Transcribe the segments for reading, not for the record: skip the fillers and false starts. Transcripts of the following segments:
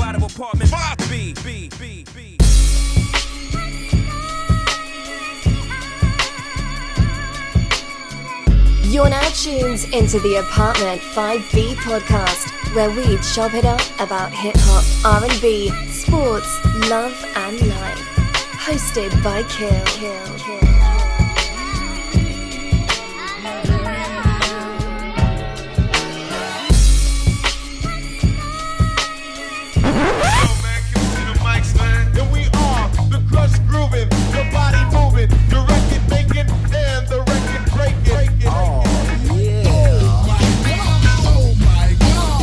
out of apartment 5B. You're now tuned into the Apartment 5B podcast, where we chop it up about hip-hop, R&B, sports, love and life. Hosted by Kill. Grooving, your body moving, your record making, and the record breaking. Oh, yeah. Oh my God.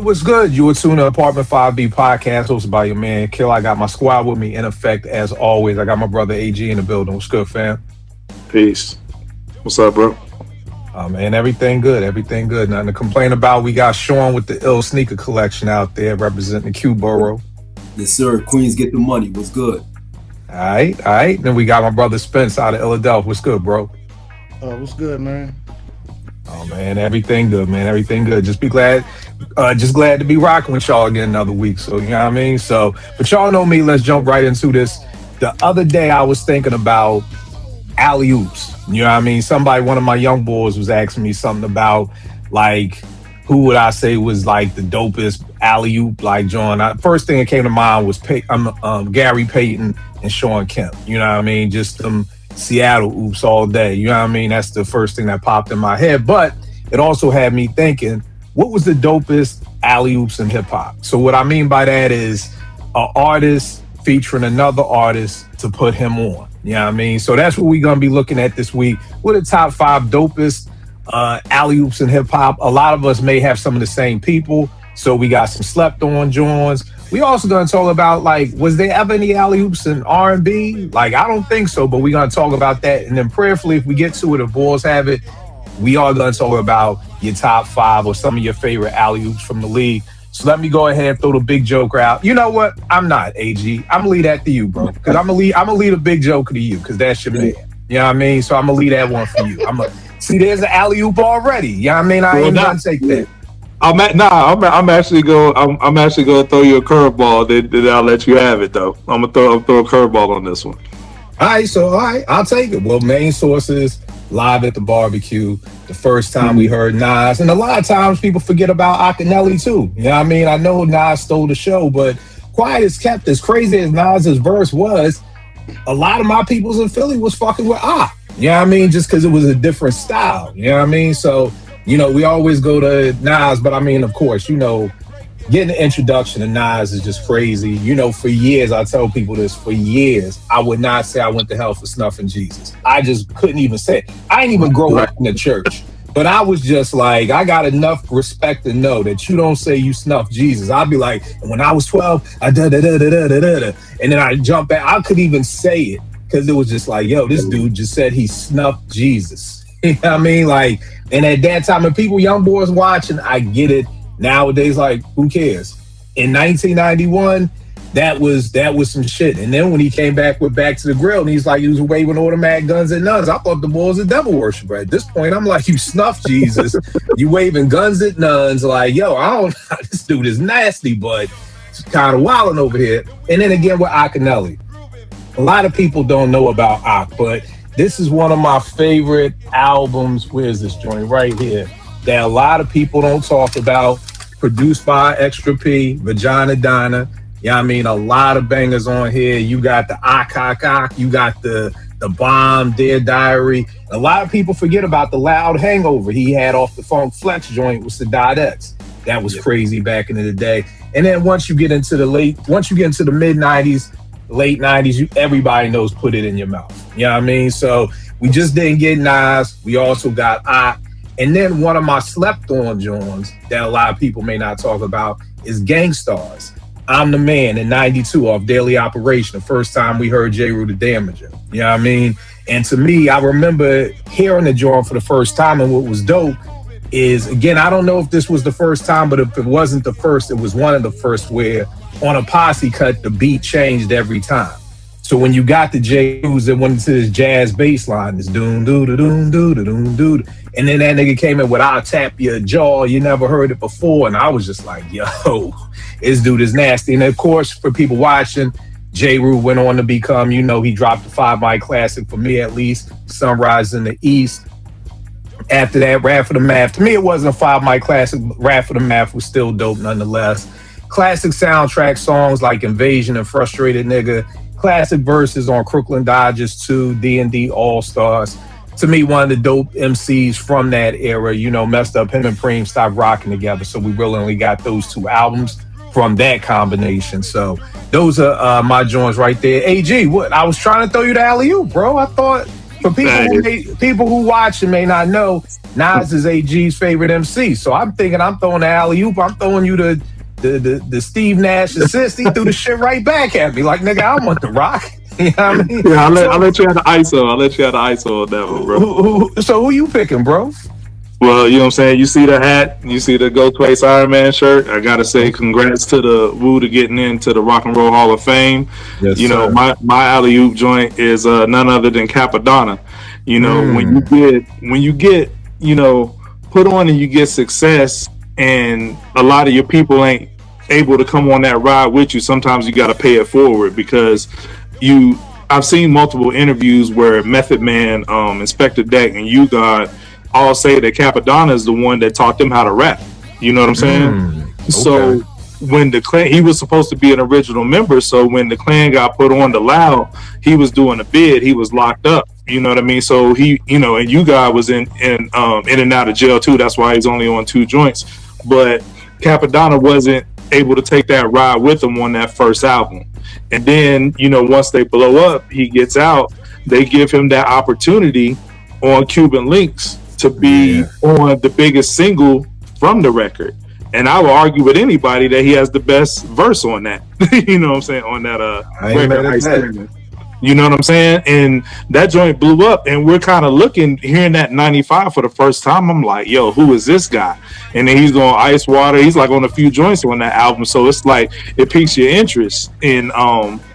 What's good? You are tuned to Apartment 5B podcast hosted by your man Kill. I got my squad with me in effect as always. I got my brother AG in the building. What's good, fam? Peace. What's up, bro? Man, everything good. Nothing to complain about. We got Sean with the ill sneaker collection out there representing the Q Borough. Yes, sir. Queens get the money. What's good? All right. Then we got my brother Spence out of Philadelphia. What's good, bro? What's good, man? Oh, man, everything good, man. Everything good. Just glad to be rocking with y'all again another week. So, you know what I mean? So, but y'all know me. Let's jump right into this. The other day I was thinking about alley-oops. You know what I mean? One of my young boys was asking me something about, like, who would I say was, like, the dopest alley-oop, like, John? First thing that came to mind was Gary Payton and Sean Kemp. You know what I mean? Just them Seattle oops all day. You know what I mean? That's the first thing that popped in my head. But it also had me thinking, what was the dopest alley-oops in hip-hop? So what I mean by that is an artist featuring another artist to put him on. You know what I mean? So that's what we're going to be looking at this week. What are the top 5 dopest alley-oops in hip-hop? A lot of us may have some of the same people. So we got some slept-on joints. We also going to talk about, like, was there ever any alley-oops in R&B? Like, I don't think so, but we're going to talk about that. And then prayerfully, if we get to it, if boys have it, we are going to talk about your top 5 or some of your favorite alley-oops from the league. So let me go ahead and throw the big joker out. You know what? I'm not, AG. I'm going to leave that to you, bro. Because I'm going to leave a big joker to you because that's your man. You know what I mean? So I'm going to leave that one for you. See, there's an alley-oop already. You know what I mean? I ain't going to take that. I'm actually going to throw you a curveball. Then I'll let you have it, though. I'm going to throw a curveball on this one. All right. I'll take it. Well, main sources, live at the barbecue. The first time we heard Nas, and a lot of times people forget about Akineyle too. You know what I mean? I know Nas stole the show, but quiet as kept, as crazy as Nas's verse was, a lot of my peoples in Philly was fucking with You know what I mean? Just because it was a different style. You know what I mean? So, you know, we always go to Nas, but I mean, of course, you know, getting the introduction to Nas is just crazy. You know, for years, I tell people this, for years, I would not say I went to hell for snuffing Jesus. I just couldn't even say it. I didn't even grow up in the church, but I was just like, I got enough respect to know that you don't say you snuff Jesus. I'd be like, when I was 12, I da-da-da-da-da-da-da. And then I jump back. I couldn't even say it because it was just like, yo, this dude just said he snuffed Jesus. You know what I mean? Like, and at that time, and people, young boys watching, I get it. Nowadays, like, who cares? In 1991, that was some shit. And then when he came back with Back to the Grill, and he's like, he was waving automatic guns at nuns. I thought the boy was a devil worshiper. At this point, I'm like, you snuff Jesus, you waving guns at nuns. Like, yo, I don't know. This dude is nasty, but it's kind of wilding over here. And then again with Akineyle. A lot of people don't know about Ak, but this is one of my favorite albums. Where's this joint? Right here. That a lot of people don't talk about. Produced by Extra P, Vagina Donna. Yeah, I mean, a lot of bangers on here. You got the Ak, you got the Bomb, Dear Diary. A lot of people forget about the Loud Hangover he had off the Funk Flex joint with Sadat X. That was crazy back in the day. And then once you get into the mid 90s, late 90s, everybody knows Put It in Your Mouth. You know what I mean? So we just didn't get Nas. We also got Ak. And then one of my slept-on joints that a lot of people may not talk about is Gangstar's I'm the Man in 92 off Daily Operation, the first time we heard J. Rue the Damager. You know what I mean? And to me, I remember hearing the joint for the first time, and what was dope is, again, I don't know if this was the first time, but if it wasn't the first, it was one of the first where on a posse cut, the beat changed every time. So when you got the J-Rules that went into this jazz bass line, this doom doo doo doom doo doo doom doo, and then that nigga came in with "I'll tap your jaw," you never heard it before, and I was just like, yo, this dude is nasty. And of course, for people watching, J-Rule went on to become, he dropped the 5 mic classic for me at least, Sunrise in the East. After that, Rap for the Math. To me, it wasn't a 5 mic classic, but Rap for the Math was still dope nonetheless. Classic soundtrack songs like Invasion and Frustrated Nigga. Classic verses on Crooklyn Dodgers 2, D&D All-Stars. To me, one of the dope MCs from that era, Messed Up, him and Preem stopped rocking together. So we really only got those 2 albums from that combination. So those are my joints right there. AG, what? I was trying to throw you the alley-oop, bro. I thought for people who watch and may not know, Nas is AG's favorite MC. So I'm thinking I'm throwing the alley-oop. I'm throwing you the Steve Nash assist. He threw the shit right back at me. Like, nigga, I want the rock. You know what I mean? Yeah, I'll let you have the ISO. I'll let you have the ISO on that one, bro. So who you picking, bro? Well, you know what I'm saying? You see the hat, you see the Ghostface Iron Man shirt. I gotta say congrats to the Wu to getting into the Rock and Roll Hall of Fame. Yes, sir. My alley-oop joint is none other than Capadonna. When you get put on and you get success, and a lot of your people ain't able to come on that ride with you, sometimes you got to pay it forward, because I've seen multiple interviews where Method Man, Inspector Deck, and You God all say that Capadonna is the one that taught them how to rap. You know what I'm saying? Okay. So when the Clan, he was supposed to be an original member, so when the Clan got put on the Loud, he was doing a bid, he was locked up. You know what I mean? So he, and You God was in and out of jail too. That's why he's only on 2 joints. But Capadonna wasn't able to take that ride with him on that first album. And then, once they blow up, he gets out, they give him that opportunity on Cuban Links to be on the biggest single from the record. And I will argue with anybody that he has the best verse on that. You know what I'm saying? On that record. You know what I'm saying? And that joint blew up, and we're kind of hearing that 95 for the first time. I'm like, yo, who is this guy? And then he's on Ice Water. He's like on a few joints on that album. So it's like, it piques your interest. And,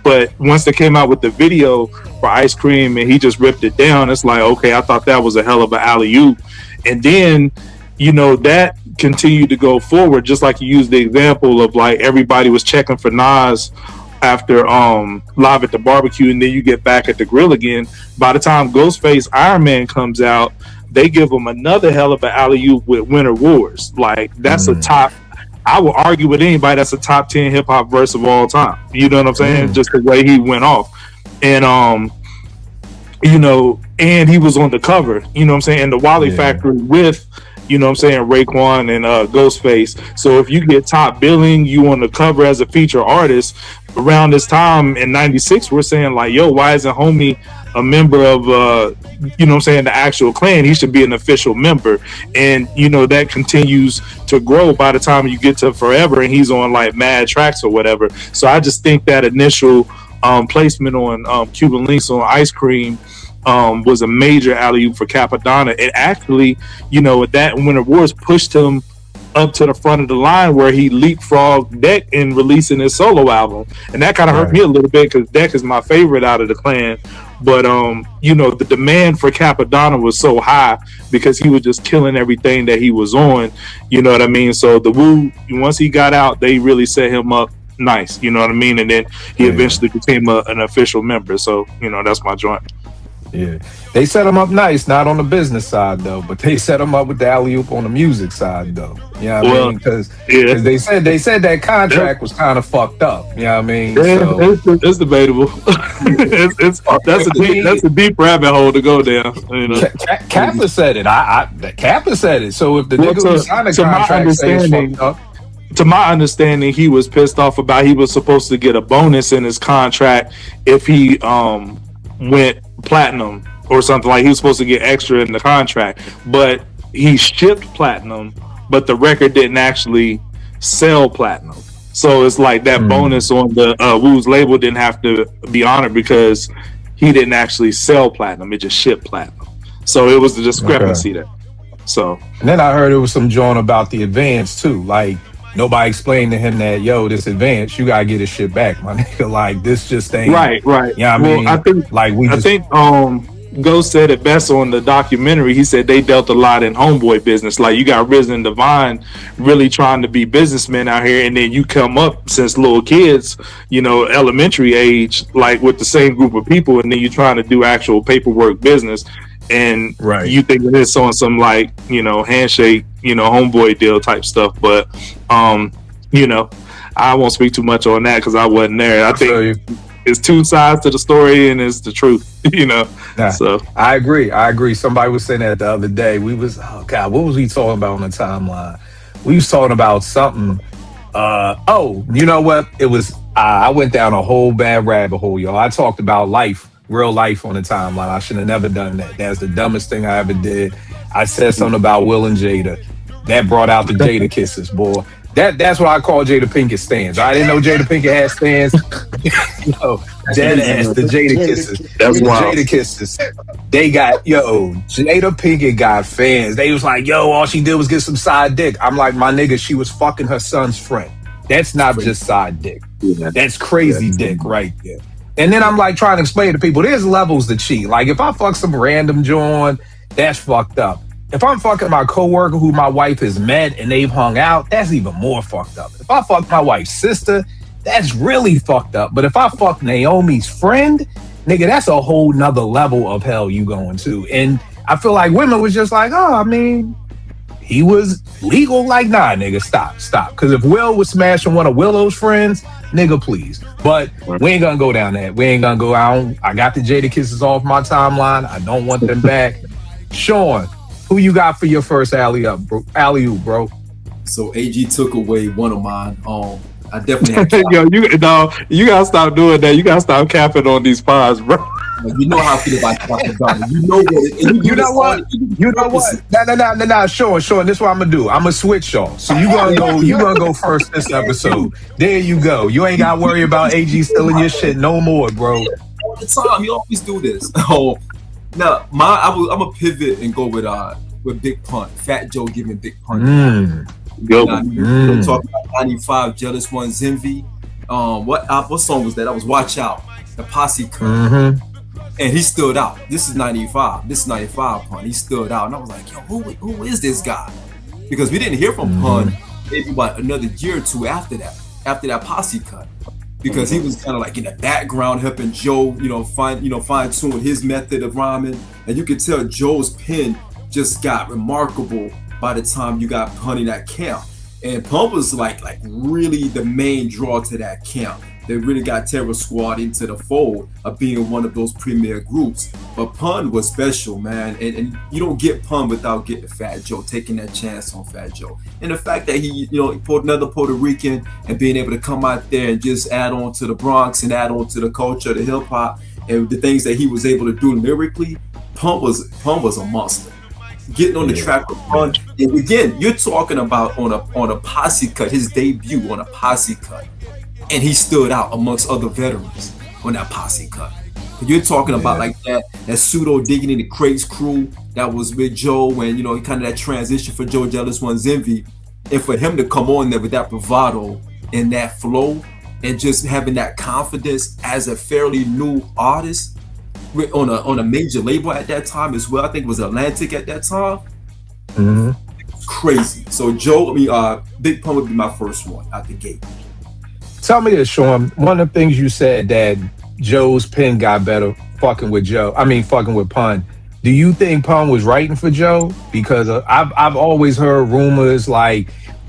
but once they came out with the video for Ice Cream and he just ripped it down, it's like, okay, I thought that was a hell of an alley-oop. And then, that continued to go forward, just like you used the example of like everybody was checking for Nas after Live at the Barbecue, and then you get back at the grill again. By the time Ghostface Iron Man comes out, they give him another hell of an alley-oop with Winter Wars. Like, that's a top, I will argue with anybody, that's a top 10 hip-hop verse of all time. You know what I'm saying? Just the way he went off. And and he was on the cover, you know what I'm saying, and the Wally Factory with, Raekwon and Ghostface. So if you get top billing, you on the cover as a feature artist. Around this time in 96, we're saying like, yo, why isn't homie a member of the actual Clan? He should be an official member. And that continues to grow by the time you get to Forever, and he's on like mad tracks or whatever. So I just think that initial placement on Cuban Links on Ice Cream was a major alley-oop for Capadonna. It actually, that Winter Wars pushed him up to the front of the line, where he leapfrogged Deck in releasing his solo album. And that kind of hurt me a little bit, because Deck is my favorite out of the Clan. But, the demand for Capadonna was so high because he was just killing everything that he was on. You know what I mean? So the Wu, once he got out, they really set him up nice. You know what I mean? And then he eventually became an official member. So, that's my joint. Yeah, they set him up nice, not on the business side though, but they set him up with the alley-oop on the music side though. You know what I mean? Because they said that contract was kind of fucked up. You know what I mean? It's debatable. That's a deep rabbit hole to go down. Kappa said it. Kappa said it. So if the nigga who signed the contract says fucked up. To my understanding, he was pissed off about he was supposed to get a bonus in his contract if he went platinum or something. Like, he was supposed to get extra in the contract, but he shipped platinum, but the record didn't actually sell platinum. So it's like that bonus on the Wu's label didn't have to be honored because he didn't actually sell platinum. It just shipped platinum. So it was the discrepancy there. So and then I heard it was some joint about the advance too. Like nobody explained to him that, yo, this advance, you gotta get this shit back, my nigga. Like, this just ain't Right. Yeah, you know I mean, I think Ghost said it best on the documentary. He said they dealt a lot in homeboy business. Like, you got Riz and Divine really trying to be businessmen out here, and then you come up since little kids, you know, elementary age, like with the same group of people, and then you're trying to do actual paperwork business, and you think it's on some, like, you know, handshake, you know, homeboy deal type stuff. But you know, I won't speak too much on that because I wasn't there. I think it's two sides to the story, and it's the truth, you know. So I agree. Somebody was saying that the other day. We was, oh God, what was we talking about on the timeline? We was talking about something. You know what? It was I went down a whole bad rabbit hole, y'all. I talked about life, real life on the timeline. I should have never done that. That's the dumbest thing I ever did. I said something about Will and Jada. That brought out the Jada kisses, boy. That's what I call Jada Pinkett stands. I didn't know Jada Pinkett had stands. Yo, dead ass, the Jada kisses. That's wild. Jada kisses. They got, Jada Pinkett got fans. They was like, yo, all she did was get some side dick. I'm like, my nigga, she was fucking her son's friend. That's not just side dick. That's crazy dick right there. And then I'm like trying to explain to people, there's levels to cheat. Like, if I fuck some random joint, that's fucked up. If I'm fucking my coworker who my wife has met and they've hung out, that's even more fucked up. If I fuck my wife's sister, that's really fucked up. But if I fuck Naomi's friend, nigga, that's a whole nother level of hell you going to. And I feel like women was just like, oh, I mean, he was legal. Like, nah, nigga, stop. Because if Will was smashing one of Willow's friends, nigga, please. But we ain't gonna go down that. We ain't gonna go out. I got the Jada kisses off my timeline. I don't want them back. Sean, who you got for your first alley-oop, bro? So AG took away one of mine. I definitely have Yo, you gotta stop doing that. You gotta stop capping on these pods, bro. You know how I feel about Capadonna. You know what? You know what? Nah. Sean, this is what I'm gonna do. I'm gonna switch y'all. So you gonna go first this episode. There you go. You ain't gotta worry about AG stealing your shit no more, bro. All the time, you always do this. Now, I'm gonna pivot and go with Big Pun. Fat Joe giving Big Pun. We're talking about 95, Jealous One's Envy. What song was that? That was Watch Out, the Posse Cut. And he stood out. This is 95. This is 95 Pun. He stood out. And I was like, yo, who is this guy? Because we didn't hear from Pun maybe about another year or two after that Posse Cut. Because he was kind of like in the background helping Joe, fine tune his method of rhyming. And you could tell Joe's pen just got remarkable by the time you got Pun in that camp. And Pun was like really the main draw to that camp. They really got Terror Squad into the fold of being one of those premier groups. But Pun was special, man. And you don't get Pun without getting Fat Joe, taking that chance on Fat Joe. And the fact that he pulled another Puerto Rican and being able to come out there and just add on to the Bronx and add on to the culture, the hip hop, and the things that he was able to do lyrically, Pun was a monster. Getting on the track with Pun. And again, you're talking about on a Posse Cut, his debut on a Posse Cut. And he stood out amongst other veterans on that Posse Cut. You're talking about like that pseudo digging in the crates crew that was with Joe, and kind of that transition for Joe Jealous One's Envy, and for him to come on there with that bravado and that flow and just having that confidence as a fairly new artist on a major label at that time as well. I think it was Atlantic at that time. Crazy. So Big Pun would be my first one out the gate. Tell me this, Sean. One of the things you said that Joe's pen got better fucking with Pun. Do you think Pun was writing for Joe? Because I've always heard rumors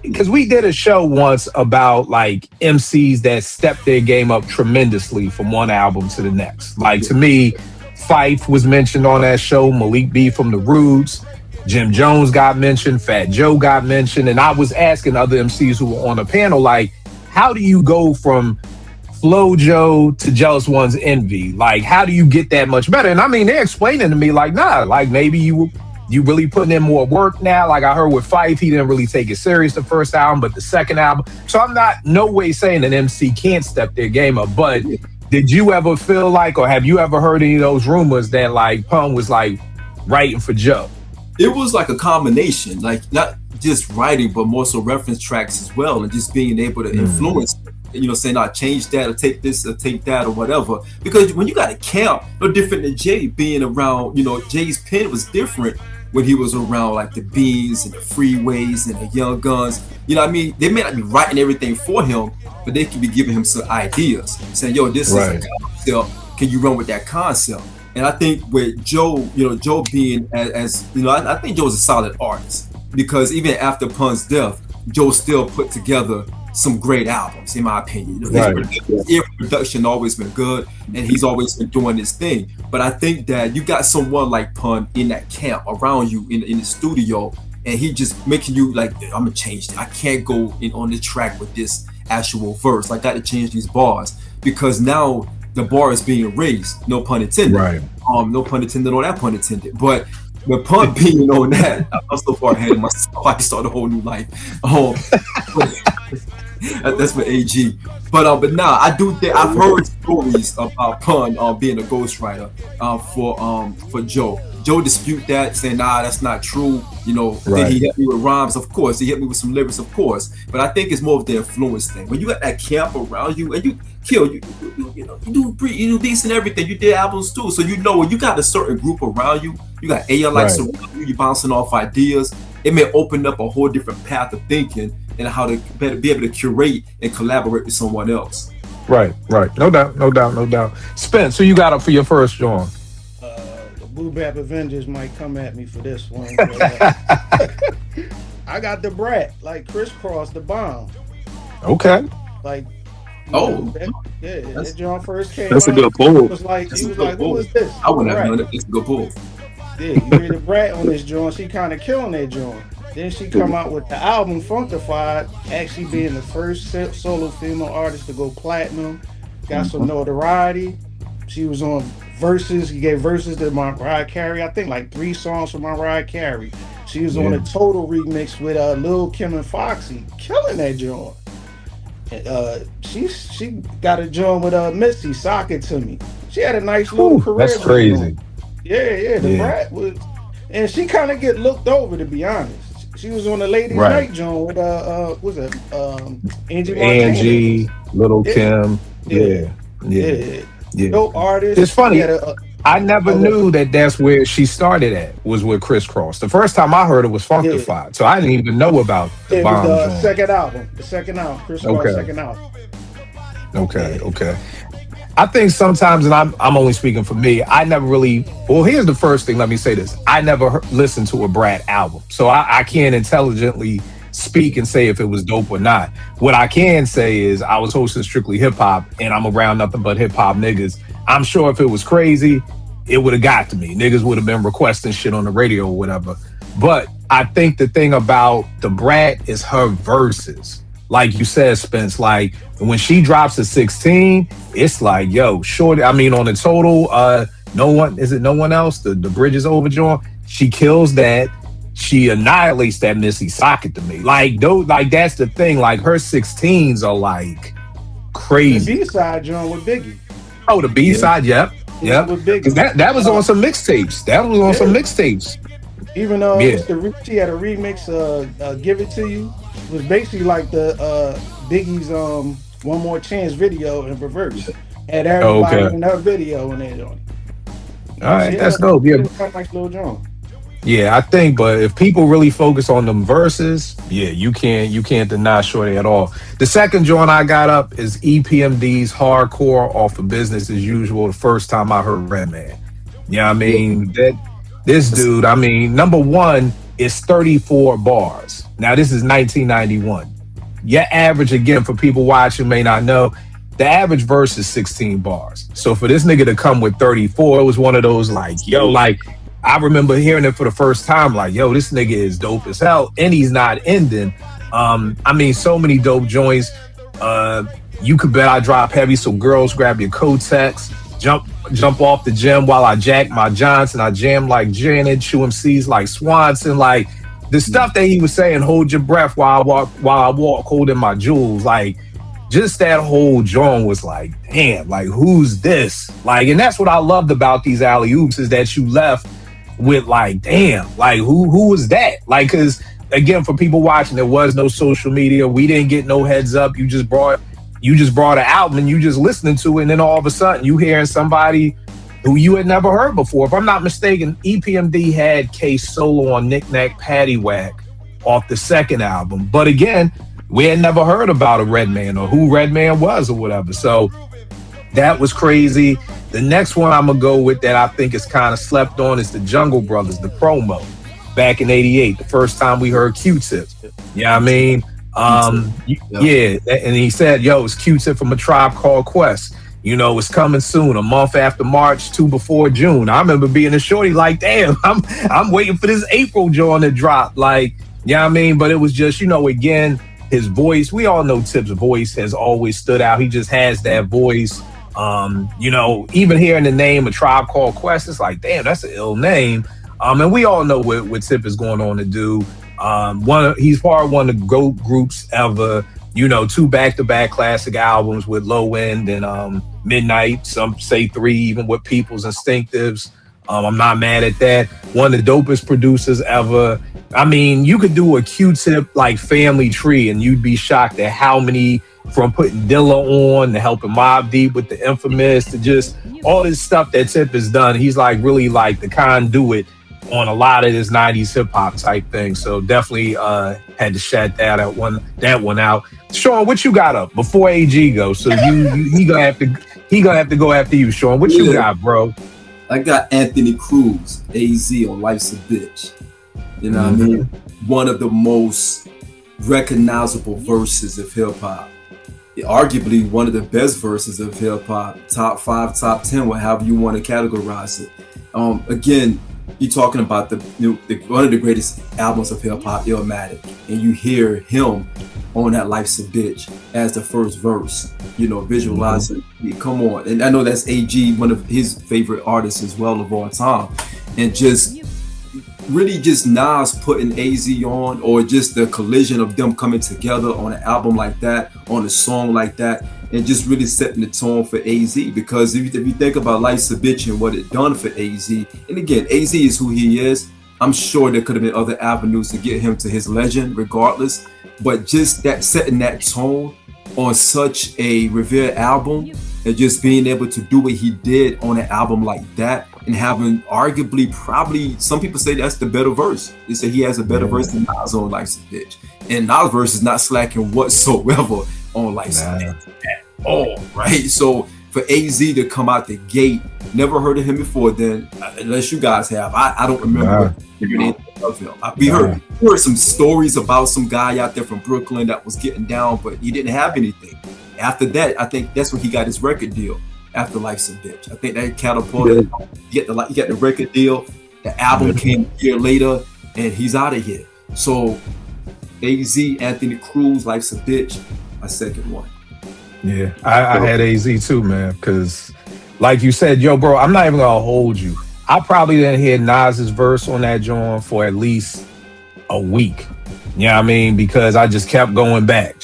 because we did a show once about like MCs that stepped their game up tremendously from one album to the next. Like, to me, Phife was mentioned on that show, Malik B from The Roots, Jim Jones got mentioned, Fat Joe got mentioned, and I was asking other MCs who were on the panel, like, how do you go from Flo Joe to Jealous One's Envy? Like, how do you get that much better? And I mean, they're explaining to me like, nah, like maybe you really putting in more work now. Like I heard with Phife, he didn't really take it serious the first album, but the second album. So I'm not no way saying an MC can't step their game up, but did you ever feel like, or have you ever heard any of those rumors that like Pun was like writing for Joe? It was like a combination. Like, not just writing, but more so reference tracks as well, and just being able to influence, saying, "I change that or take this or take that or whatever." Because when you got a camp, no different than Jay being around. Jay's pen was different when he was around like the Beans and the Freeways and the Young Guns. They may not be writing everything for him, but they could be giving him some ideas, saying, "Yo, this is a concept. Can you run with that concept?" And I think with Joe, Joe being as I think Joe's a solid artist, because even after Pun's death, Joe still put together some great albums, in my opinion. His production always been good, and he's always been doing his thing. But I think that you got someone like Pun in that camp around you in the studio, and he just making you like, I'm gonna change it. I can't go in on the track with this actual verse. I got to change these bars, because now the bar is being raised. No pun intended. Right. No pun intended on that pun intended. But with Pun being on that, I'm so far ahead of myself. I can start a whole new life. That's for AG. But nah, I do think I've heard stories about Pun being a ghostwriter for Joe. Joe dispute that, saying, "Nah, that's not true." Then he hit me with rhymes, of course. He hit me with some lyrics, of course. But I think it's more of the influence thing. When you got that camp around you, and you do decent everything. You did albums too, so when you got a certain group around you, you got ALX around you, you bouncing off ideas. It may open up a whole different path of thinking and how to better be able to curate and collaborate with someone else. Right. No doubt. Spence, who you got up for your first joint? The Blue Bap Avengers might come at me for this one. But, I got the Brat, like Crisscross the Bomb. Okay. Like, that John first came. That's a good pull. He was like, "Who is this?" I wouldn't have known it. It's a good pull. Yeah, you hear the Brat on this joint. She kind of killing that joint. Then she come out with the album Funkified, actually being the first solo female artist to go platinum. Got some notoriety. She was on Versus. He gave Versus to Mariah Carey. I think like 3 songs for Mariah Carey. She was on a Total remix with Lil Kim and Foxy, killing that joint. She got a joint with Missy, Sock It To Me. She had a nice little career. That's crazy. The Brat was, and she kind of get looked over, to be honest. She was on the Ladies Night joint with Angie, Lil Kim. Yeah. Dope artist. It's funny. I never knew that's where she started at, was with Crisscross. The first time I heard it was Funkified, so I didn't even know about the Bomb joint. The second album, Crisscross second album. Okay. I think sometimes, and I'm only speaking for me, I never really, here's the first thing, let me say this. I never listened to a Brat album, so I can't intelligently speak and say if it was dope or not. What I can say is I was hosting Strictly Hip Hop, and I'm around nothing but hip hop niggas. I'm sure if it was crazy, it would have got to me. Niggas would have been requesting shit on the radio or whatever. But I think the thing about the Brat is her verses. Like you said, Spence, like when she drops a 16, it's like, yo, short. I mean, on the Total, No One Else, the Bridge Is Over joint, she kills that. She annihilates that Missy Socket to me. Like that's the thing. Like her 16s are like crazy. The B-side joint with Biggie. Oh, the B-side, yep. Because that was on some mixtapes. Even though she had a remix, Give It To You. It was basically like the Biggie's One More Chance video in reverse. Had everybody in her video in there on it. All right, that's dope. Yeah. Nice little joint. Yeah, I think, but if people really focus on them verses, you can't deny Shorty at all. The second joint I got up is EPMD's Hardcore off of Business As Usual. The first time I heard Redman. I mean, this dude, I mean, number one is 34 bars. Now, this is 1991. Your average, again, for people watching may not know, the average verse is 16 bars. So for this nigga to come with 34, it was one of those like, I remember hearing it for the first time, like, yo, this nigga is dope as hell, and he's not ending. I mean, so many dope joints. You Could Bet I Drop Heavy, so girls grab your Kotex. Jump off the gym while I jack my Johnson. I jam like Janet, chew MCs like Swanson. Like the stuff that he was saying, hold your breath while I walk, holding my jewels. Like just that whole joint was like, damn, like who's this? Like, and that's what I loved about these alley oops is that you left with like, damn, like who was that? Like, cause again, for people watching, there was no social media. We didn't get no heads up. You just brought an album and you just listening to it, and then all of a sudden you hearing somebody who you had never heard before. If I'm not mistaken, EPMD had K solo on Knick Knack Paddywhack off the second album. But again, we had never heard about a Redman or who Redman was or whatever. So that was crazy. The next one I'm gonna go with that I think is kind of slept on is the Jungle Brothers, the promo back in '88, the first time we heard Q-Tip. You know what I mean? Yeah, and he said, yo, it's Q-Tip from A Tribe Called Quest. You know, it's coming soon, a month after March, 2 before June. I remember being a shorty like, damn, I'm waiting for this April joint to drop. Like, you know what I mean? But it was just, you know, again, his voice, we all know Tip's voice has always stood out. He just has that voice. You know, even hearing the name A Tribe Called Quest, it's like, damn, that's an ill name. And we all know what Tip is going on to do. He's part of one of the GOAT groups ever. You know, 2 back-to-back classic albums with Low End and Midnight. Some say 3, even with People's Instinctives. I'm not mad at that. One of the dopest producers ever. I mean, you could do a Q-Tip like family tree, and you'd be shocked at how many, from putting Dilla on to helping Mobb Deep with the Infamous to just all this stuff that Tip has done. He's like really like the conduit on a lot of this 90s hip hop type thing. So definitely had to shout that one out. Sean, what you got up before AG goes? So he gonna have to go after you, Sean. What you got, bro? I got Anthony Cruz, AZ on Life's a Bitch. You know what I mean? One of the most recognizable verses of hip hop. Arguably one of the best verses of hip hop. Top 5, top 10, however you want to categorize it. Again, you're talking about one of the greatest albums of hip hop, Illmatic, and you hear him on that Life's a Bitch as the first verse, you know, visualizing. Come on. And I know that's AG, one of his favorite artists as well of all time. And just really just Nas putting AZ on, or just the collision of them coming together on an album like that, on a song like that, and just really setting the tone for AZ. Because if you think about Life's a Bitch and what it done for AZ, and again, AZ is who he is. I'm sure there could have been other avenues to get him to his legend regardless, but just that setting that tone on such a revered album, and just being able to do what he did on an album like that, and having arguably, probably, some people say that's the better verse. They say he has a better verse than Nas on Life's a Bitch. And Nas' verse is not slacking whatsoever on Life's a Bitch at all, right? So for AZ to come out the gate, never heard of him before then, unless you guys have. I don't remember anything of him. We heard some stories about some guy out there from Brooklyn that was getting down, but he didn't have anything. After that, I think that's when he got his record deal. After Life's a Bitch, I think that catapulted. He got the record deal. The album came a year later, and he's out of here. So, AZ, Anthony Cruz, Life's a Bitch, my second one. Yeah, I had AZ too, man. Because, like you said, yo, bro, I'm not even gonna hold you. I probably didn't hear Nas's verse on that joint for at least a week. You know what I mean? Because I just kept going back.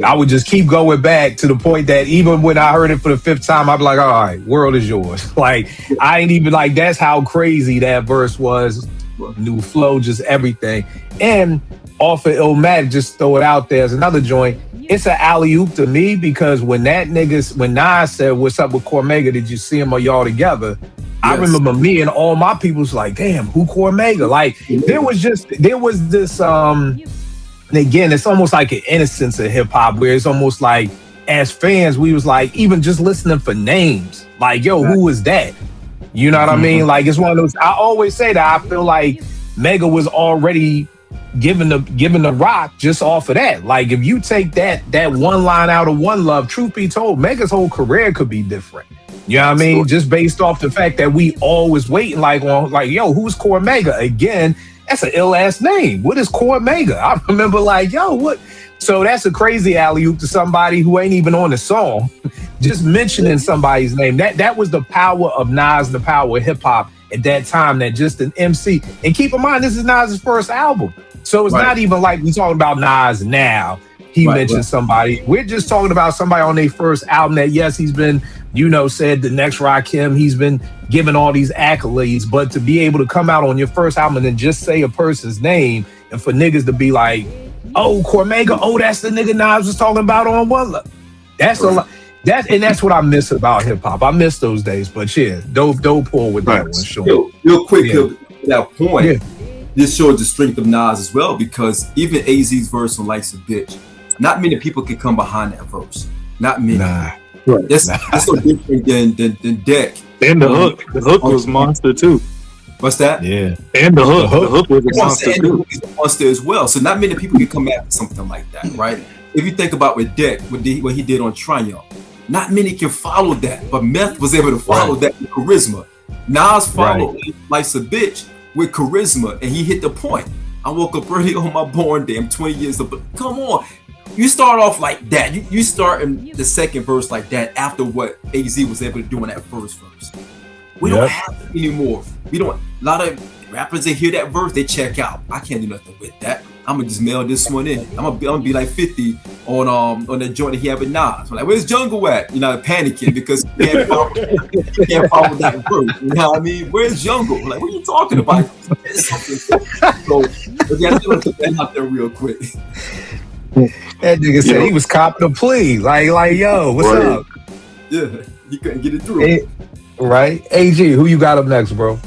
I would just keep going back to the point that even when I heard it for the 5th time, I'd be like, all right, world is yours. Like, I ain't even like, that's how crazy that verse was. New flow, just everything. And off of Illmatic, just throw it out there as another joint. It's an alley-oop to me, because when Nas said, what's up with Cormega? Did you see him or y'all together? Yes. I remember me and all my people was like, damn, who Cormega? Like, there was this, and again, it's almost like an innocence of hip hop, where it's almost like, as fans, we was like, even just listening for names, like, yo, who is that? You know what I mean? Like, it's one of those. I always say that I feel like Mega was already given the rock just off of that. Like, if you take that one line out of One Love, truth be told, Mega's whole career could be different. You know what I mean? Just based off the fact that we always waiting like, yo, who's Cormega? Again, that's an ill ass name. What is Cormega? I remember like, yo, what? So that's a crazy alley-oop to somebody who ain't even on the song. Just mentioning somebody's name. That was the power of Nas, the power of hip hop at that time, that just an MC. And keep in mind, this is Nas's first album. So it's not even like we talking about Nas now. He mentioned somebody. We're just talking about somebody on their first album that, yes, he's been said the next Rakim, he's been given all these accolades, but to be able to come out on your first album and then just say a person's name, and for niggas to be like, oh, Cormega, oh, that's the nigga Nas was talking about on One Love. That's a lot. That's what I miss about hip hop. I miss those days, but yeah, dope pull with that one, sure. Real quick, to that point, this shows the strength of Nas as well, because even AZ's verse on Life's a Bitch, not many people can come behind that verse. Not many. Nah. That's so different than Deck. And the hook was monster too. What's that? Yeah. And the hook was a monster too. The hook is a monster as well. So not many people can come after something like that, right? If you think about with Deck, what he did on Triumph, not many can follow that, but Meth was able to follow that with charisma. Nas followed Life's a Bitch with charisma, and he hit the point. I woke up early on my born day. I'm 20 years old, but come on. You start off like that. You start in the second verse like that after what AZ was able to do in that first verse. We don't have it anymore. We don't. A lot of rappers, they hear that verse, they check out. I can't do nothing with that. I'm gonna just mail this one in. I'm gonna be like 50 on the joint that he had with Nas. I'm like, where's Jungle at? Panicking because he can't follow that verse. You know what I mean? Where's Jungle? I'm like, what are you talking about? So, but yeah, I'm gonna put that out there real quick. That nigga said he was copping a plea. Like, yo, what's up? Yeah, he couldn't get it through. Right? AG, who you got up next, bro?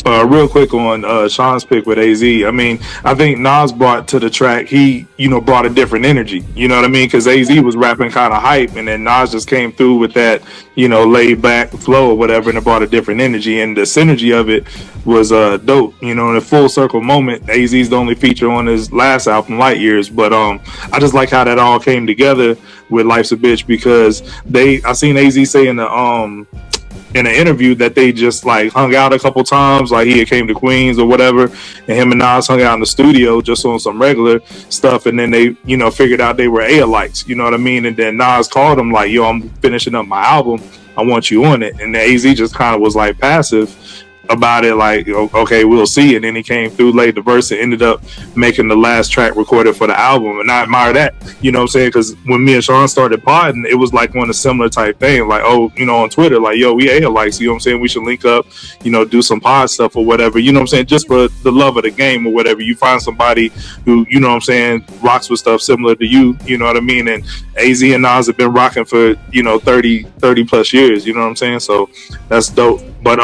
Real quick on Sean's pick with AZ. I mean, I think Nas brought to the track, he, brought a different energy. You know what I mean? Because AZ was rapping kind of hype, and then Nas just came through with that, laid back flow or whatever, and it brought a different energy. And the synergy of it was dope. In a full circle moment, AZ's the only feature on his last album, Light Years. But I just like how that all came together with Life's a Bitch, because I seen AZ say in an interview that they just like hung out a couple times, like he had came to Queens or whatever, and him and Nas hung out in the studio just on some regular stuff, and then they figured out they were A-alites, you know what I mean? And then Nas called him like, yo, I'm finishing up my album, I want you on it. And then AZ just kind of was like passive about it, like, okay, we'll see. And then he came through, laid the verse, and ended up making the last track recorded for the album. And I admire that, you know what I'm saying? Because when me and Sean started podding, it was like one of similar type thing, like, on Twitter, like, yo, we A-likes, you know what I'm saying? We should link up, do some pod stuff or whatever, you know what I'm saying? Just for the love of the game or whatever. You find somebody who, you know what I'm saying, rocks with stuff similar to you, you know what I mean? And AZ and Nas have been rocking for, 30 plus years, you know what I'm saying? So that's dope. But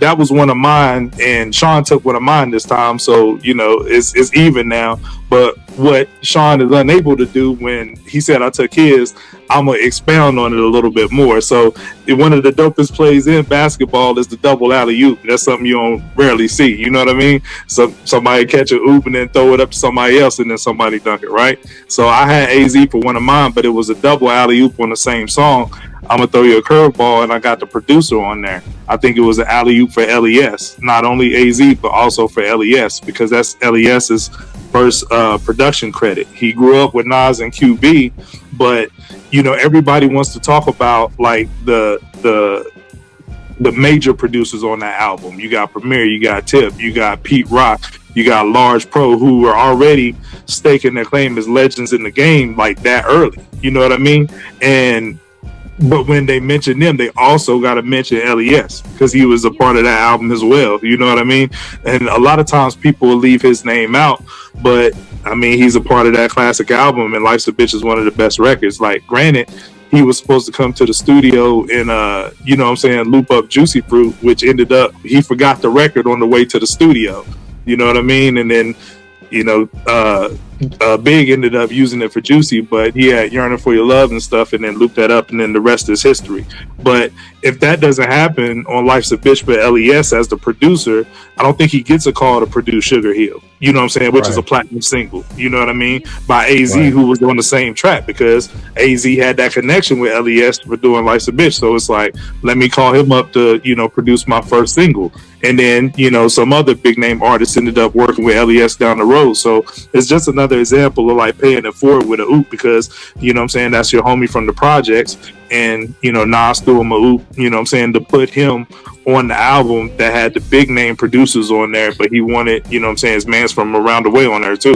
that was one of mine, and Sean took one of mine this time, so it's even now. But what Sean is unable to do when he said I took his, I'm gonna expound on it a little bit more. So one of the dopest plays in basketball is the double alley-oop. That's something you don't rarely see, you know what I mean? So somebody catch an oop and then throw it up to somebody else and then somebody dunk it, right? So I had AZ for one of mine, but it was a double alley-oop on the same song. I'm gonna throw you a curveball, and I got the producer on there. I think it was an alley-oop for LES, not only AZ but also for LES, because that's LES's first production credit. He grew up with Nas and QB, but everybody wants to talk about like the major producers on that album. You got Premier, you got Tip, you got Pete Rock, you got Large Pro, who were already staking their claim as legends in the game like that early. You know what I mean? But when they mention them, they also got to mention LES, because he was a part of that album as well. You know what I mean? And a lot of times people will leave his name out, but I mean, he's a part of that classic album, and Life's a Bitch is one of the best records. Like, granted, he was supposed to come to the studio and, loop up Juicy Fruit, which ended up, he forgot the record on the way to the studio. You know what I mean? And then, Big ended up using it for Juicy, but he had Yearning for Your Love and stuff, and then looped that up, and then the rest is history. But if that doesn't happen on Life's a Bitch for LES as the producer, I don't think he gets a call to produce Sugar Hill, you know what I'm saying, which is a platinum single, you know what I mean, by AZ, who was on the same track, because AZ had that connection with LES for doing Life's a Bitch. So it's like, let me call him up to, produce my first single. And then, some other big name artists ended up working with LES down the road. So it's just another example of like paying it forward with a oop, because, that's your homie from the projects. And, Nas threw him a oop, to put him on the album that had the big name producers on there, but he wanted, his mans from around the way on there too.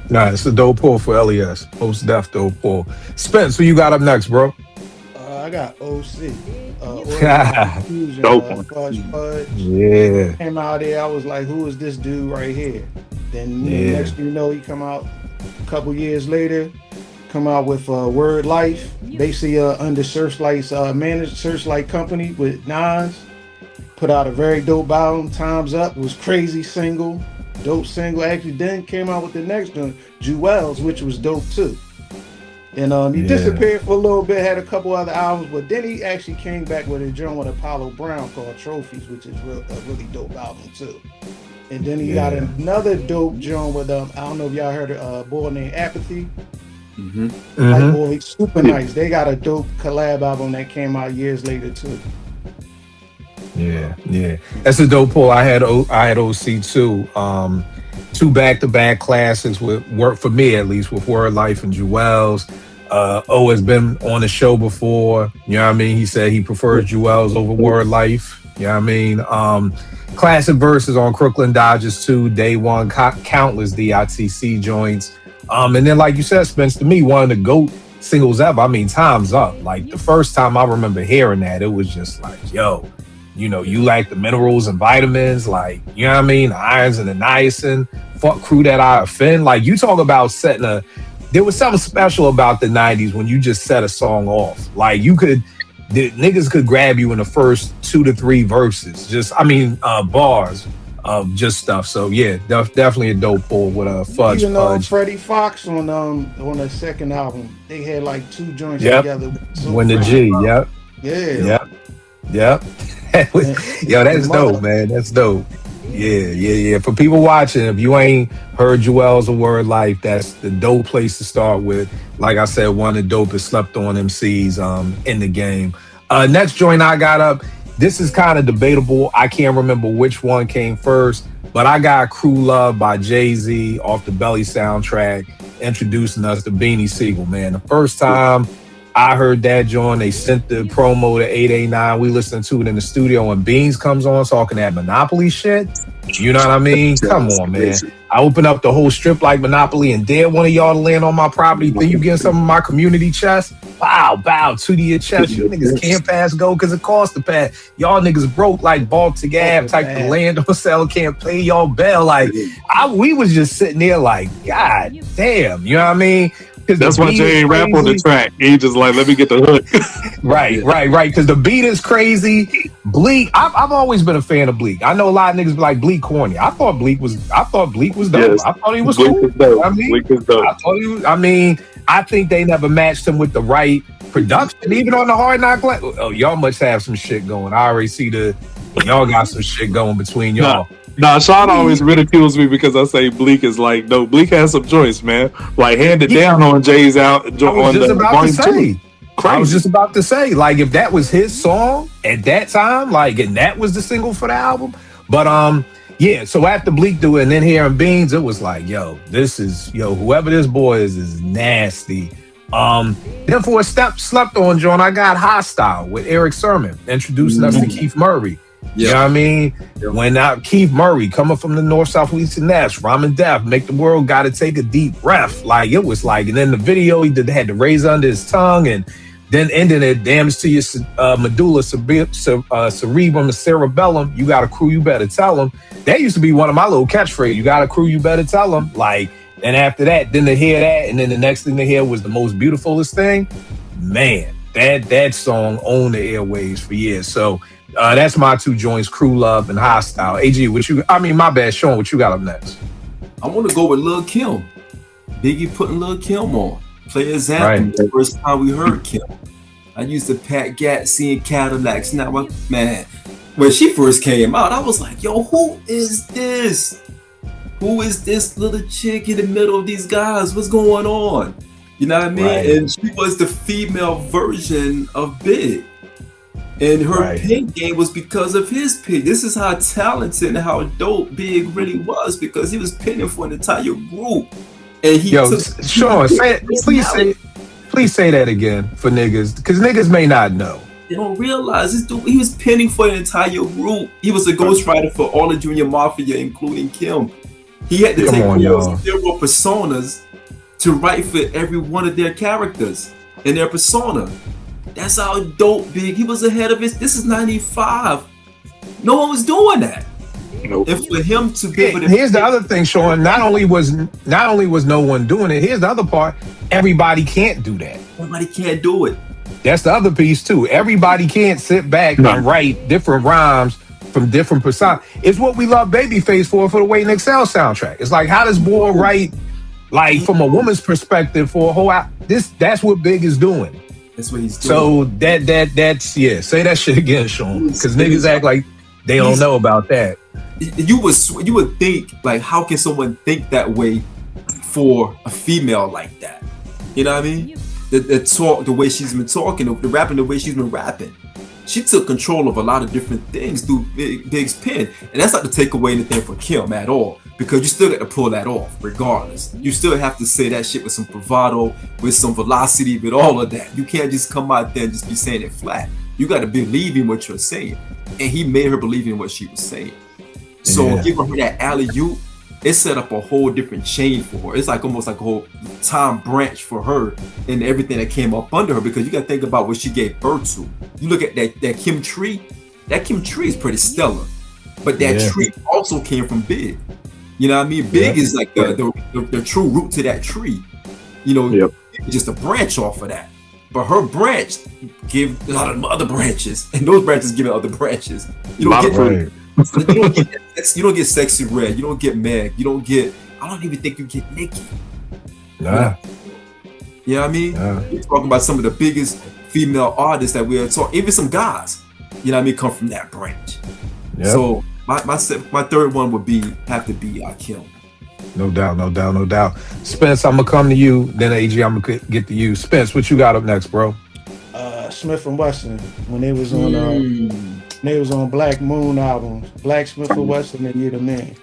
Nah, it's a dope pull for LES. Most def dope pull. Spence, who you got up next, bro? I I got OC. Dope one. Fudge. Yeah. Came out there, I was like, who is this dude right here? Then next thing you know, he come out a couple years later, come out with Word Life, basically under Searchlight's managed Searchlight company with Nas. Put out a very dope album, Time's Up, was crazy single, dope single. Actually then came out with the next one, Jewels, which was dope too. And he disappeared for a little bit, had a couple other albums, but then he actually came back with a joint with Apollo Brown called Trophies, which is a really dope album too. And then he got another dope joint with I don't know if y'all heard a boy named Apathy. Like boy, super nice. They got a dope collab album that came out years later too. Yeah. That's a dope pull. I had OC too. Two back-to-back classics with work for me at least with Word Life and Jewels. O has been on the show before. You know what I mean? He said he prefers Jewels over Word Life. You know what I mean? Classic verses on Crooklyn Dodgers too. Day One, countless DITC joints. And then like you said, Spence, to me, one of the GOAT singles ever. I mean, Time's Up. Like the first time I remember hearing that, it was just like, yo, you know, you like the minerals and vitamins, like, you know what I mean? The irons and the niacin, fuck crew that I offend. Like you talk about there was something special about the 90s when you just set a song off. Like the niggas could grab you in the first 2 to 3 verses, bars of just stuff. So yeah, definitely a dope pull with a Fudge. Even though Freddie Fox on the second album, they had like 2 joints together. When the G, Yep. Yo, that's dope, man. That's dope. Yeah. For people watching, if you ain't heard Jewels or Word Life, that's the dope place to start with. Like I said, one of the dopest slept on MCs in the game. Next joint I got up, this is kind of debatable. I can't remember which one came first, but I got Crew Love by Jay-Z off the Belly soundtrack, introducing us to Beanie Sigel, man. The first time I heard that joint, they sent the promo to 889. We listened to it in the studio when Beans comes on talking that Monopoly shit. You know what I mean? Come on, man. I open up the whole strip like Monopoly and dare one of y'all to land on my property. Then you get some of my community chest. Bow to your chest. You niggas can't pass go because it costs to pass. Y'all niggas broke like Baltic Ave type of land on sale. Can't pay y'all bell. Like we was just sitting there like, God damn. You know what I mean? That's why Jay ain't rap on the track. He just like, let me get the hook. Right. Because the beat is crazy. Bleak. I've always been a fan of Bleak. I know a lot of niggas be like Bleak corny. I thought Bleak was dope. Yes. I thought he was Bleak cool. Was dope. Bleak was dope. I think they never matched him with the right production, even on the Hard Knock. Oh, y'all must have some shit going. I already see y'all got some shit going between y'all. Nah, Sean always ridicules me because I say Bleak is like, no, Bleak has some joints, man. Like handed down on Jay's out. I was just about to say, like, if that was his song at that time, like, and that was the single for the album. But so after Bleak do it and then hearing Beans, it was like, whoever this boy is nasty. Then for a slept on joint, I got Hostile with Eric Sermon, introducing us to Keith Murray. You know what I mean? When Keith Murray coming from the north, south, east, and Nash, Ramen Death, Make the World Gotta Take a Deep Breath. Like it was like, and then the video he had the razor under his tongue, and then ending it, damage to your medulla cerebrum and cerebellum. You got a crew, you better tell them. That used to be one of my little catchphrases. You got a crew, you better tell them. Like, and after that, then to hear that, and then the next thing to hear was the most beautifulest thing. Man, that song owned the airwaves for years. So. That's my 2 joints, Crew Love and Hostile. AG, my bad, Sean, what you got up next? I want to go with Lil Kim. Biggie putting Lil Kim on. Play example. Right. The first time we heard Kim. I used to pack gas, seeing Cadillacs. Now, man, when she first came out, I was like, yo, who is this? Who is this little chick in the middle of these guys? What's going on? You know what I mean? Right. And she was the female version of Big. And her pig game was because of his pig. This is how talented and how dope Big really was, because he was pinning for an entire group. And he Sean, please say that again for niggas, because niggas may not know. They don't realize this dude, he was pinning for an entire group. He was a ghostwriter for all the Junior Mafia, including Kim. He had to take several personas to write for every one of their characters in their persona. That's how dope Big. He was ahead of his. This is 95. No one was doing that. Nope. And for him to be able to, here's the other thing, Sean. Not only was no one doing it. Here's the other part. Everybody can't do that. everybody can't do it. That's the other piece too. Everybody can't sit back and write different rhymes from different personas. It's what we love Babyface for the Wait and Excel soundtrack. It's like, how does boy write like from a woman's perspective for a whole that's what Big is doing. That's what he's doing. So that's say that shit again, Sean. Because niggas act like they don't know about that. You would think, like, how can someone think that way for a female like that? You know what I mean? The talk, the way she's been talking, the rapping, the way she's been rapping. She took control of a lot of different things through Big's pen. And that's not to take away anything from Kim at all, because you still got to pull that off regardless. You still have to say that shit with some bravado, with some velocity, with all of that. You can't just come out there and just be saying it flat. You got to believe in what you're saying. And he made her believe in what she was saying. So giving her that alley-oop, it set up a whole different chain for her. It's like almost like a whole time branch for her and everything that came up under her, because you got to think about what she gave birth to. You look at that Kim tree, that Kim tree is pretty stellar, but that tree also came from Big. You know what I mean? Big is like the true root to that tree. You know, just a branch off of that. But her branch give a lot of other branches, and those branches give other branches. You don't get Sexy Red. You don't get Meg. You don't get. I don't even think you get Nicki. Nah. You know what I mean? We're talking about some of the biggest female artists that we are talking. Even some guys. You know what I mean? Come from that branch. Yep. So my third one would have to be Kim. No doubt. Spence, I'm gonna come to you. Then AG, I'm gonna get to you. Spence, what you got up next, bro? Smith and Wesson, when they was on Black Moon albums, Black Smith and Wesson and You're the Man.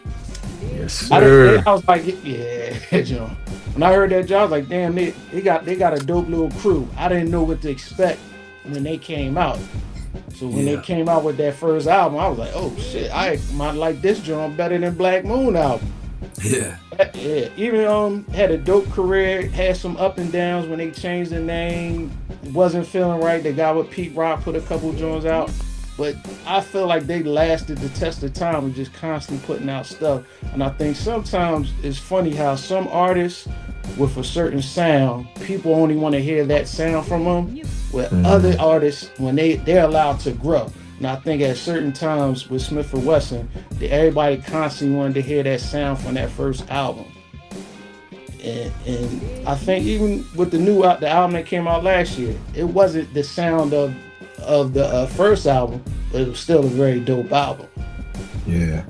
Yes, sir. I was like, yeah, John. When I heard that, John, I was like, damn, they got a dope little crew. I didn't know what to expect when they came out. So when they came out with that first album, I was like, oh shit, I might like this John better than Black Moon album. Yeah. Even had a dope career, had some up and downs when they changed the name. It wasn't feeling right. They got with Pete Rock, put a couple joints out. But I feel like they lasted the test of time and just constantly putting out stuff. And I think sometimes it's funny how some artists with a certain sound, people only want to hear that sound from them, with other artists, when they're allowed to grow. And I think at certain times with Smith & Wesson, everybody constantly wanted to hear that sound from that first album. And I think even with the album that came out last year, it wasn't the sound of the first album, but it was still a very dope album. Yeah.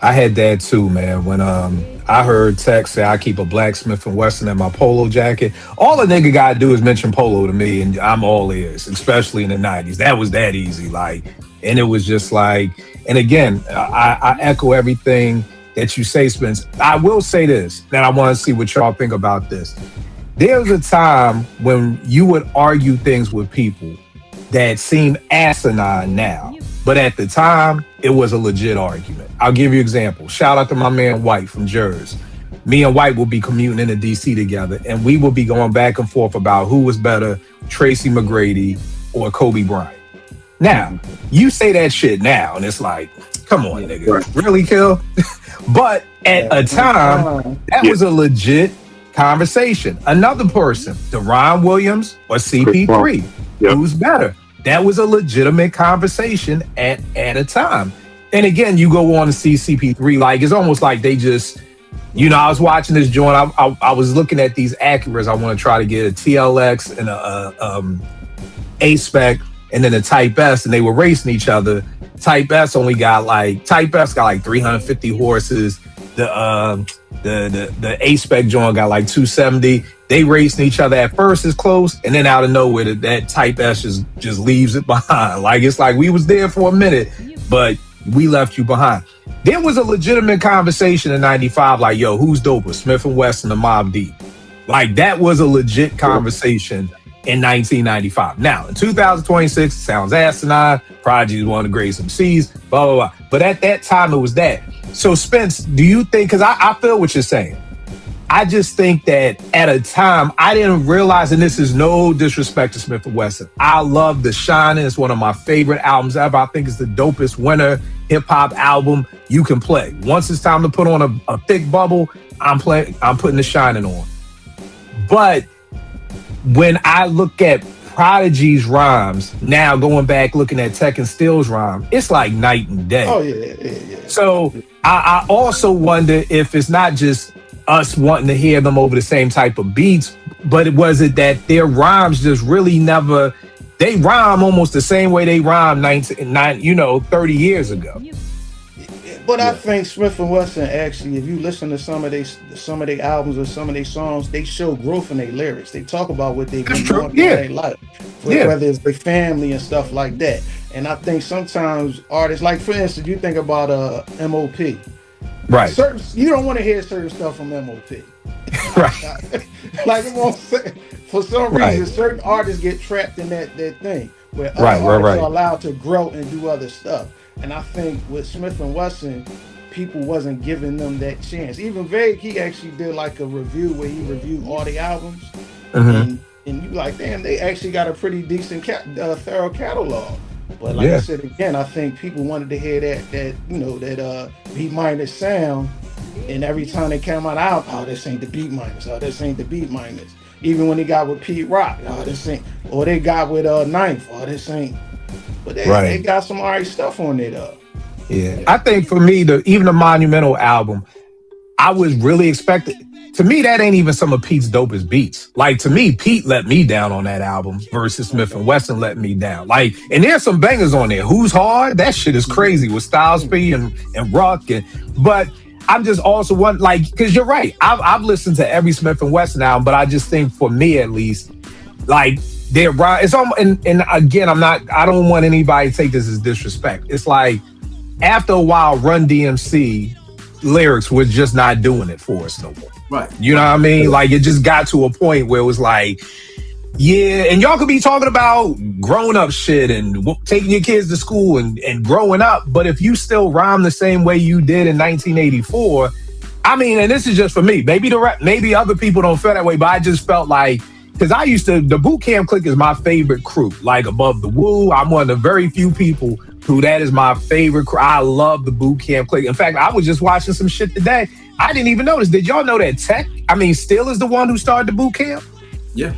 I had that too, man. When I heard Tech say I keep a Black Smith & Wesson in my polo jacket, all a nigga gotta do is mention polo to me, and I'm all ears, especially in the 90s. That was that easy, like, and it was just like, and again, I echo everything that you say, Spence. I will say this, and I want to see what y'all think about this. There was a time when you would argue things with people that seem asinine now, but at the time, it was a legit argument. I'll give you an example. Shout out to my man White from Jersey. Me and White will be commuting into DC together, and we will be going back and forth about who was better, Tracy McGrady or Kobe Bryant. Now, you say that shit now, and it's like, come on, nigga. Really, Kill? But at a time, that was a legit conversation. Another person, Deron Williams or CP3, who's better? That was a legitimate conversation at a time. And again, you go on to see CP3, like, it's almost like they just, I was watching this joint. I was looking at these Acuras. I want to try to get a TLX and a A-Spec and then a Type S, and they were racing each other. Type S got like 350 horses. The A-Spec joint got like 270. They racing each other. At first it's close, and then out of nowhere that Type S just leaves it behind. Like, it's like we was there for a minute, but we left you behind. There was a legitimate conversation in 95, like, yo, who's doper, Smith & Wesson or Mobb Deep? Like, that was a legit conversation in 1995. Now, in 2026, it sounds asinine. Prodigy is one of the greatest MCs, blah, blah, blah. But at that time, it was that. So, Spence, do you think, because I feel what you're saying. I just think that at a time, I didn't realize, and this is no disrespect to Smith & Wesson, I love The Shining. It's one of my favorite albums ever. I think it's the dopest winter hip-hop album you can play. Once it's time to put on a thick bubble, I'm putting The Shining on. But when I look at Prodigy's rhymes, now going back looking at Tech and Steel's rhyme, it's like night and day. Oh, yeah. So I also wonder if it's not just us wanting to hear them over the same type of beats, but was it that their rhymes just really never, they rhyme almost the same way they rhymed 30 years ago. But I think Smith & Wesson actually, if you listen to some of their albums or some of their songs, they show growth in their lyrics. They talk about what they've been doing in their life, whether it's their family and stuff like that. And I think sometimes artists, like for instance, you think about MOP. Right. You don't want to hear certain stuff from MOP. Right. Like for some reason, certain artists get trapped in that thing where other artists are allowed to grow and do other stuff. And I think with Smith & Wesson, people wasn't giving them that chance. Even Vague, he actually did like a review where he reviewed all the albums. And you like, damn, they actually got a pretty decent thorough catalog. But like I said again, I think people wanted to hear that beat minus sound. And every time they came out, oh, this ain't the beat minus. Oh, this ain't the beat minus. Even when they got with Pete Rock, oh, this ain't. Or they got with Ninth, oh, this ain't. But they got some alright stuff on it though. Yeah. I think for me, even the Monumental album, I was really expecting. To me, that ain't even some of Pete's dopest beats. Like, to me, Pete let me down on that album versus Smith & Wesson let me down. Like, and there's some bangers on there. Who's Hard? That shit is crazy with Styles P and Ruck. But I'm just also one, like, because you're right. I've listened to every Smith & Wesson album, but I just think for me at least, like, it's almost, and again, I don't want anybody to take this as disrespect. It's like, after a while, Run DMC lyrics was just not doing it for us no more. Right. You know what I mean? Like, it just got to a point where it was like, yeah, and y'all could be talking about grown up shit and taking your kids to school and growing up, but if you still rhyme the same way you did in 1984, I mean, and this is just for me, maybe other people don't feel that way, but I just felt like, because the Boot Camp Clique is my favorite crew, like above the Woo. I'm one of the very few people who that is my favorite crew. I love the Boot Camp Clique. In fact, I was just watching some shit today. I didn't even notice. Did y'all know that Still is the one who started the Boot Camp? Yeah.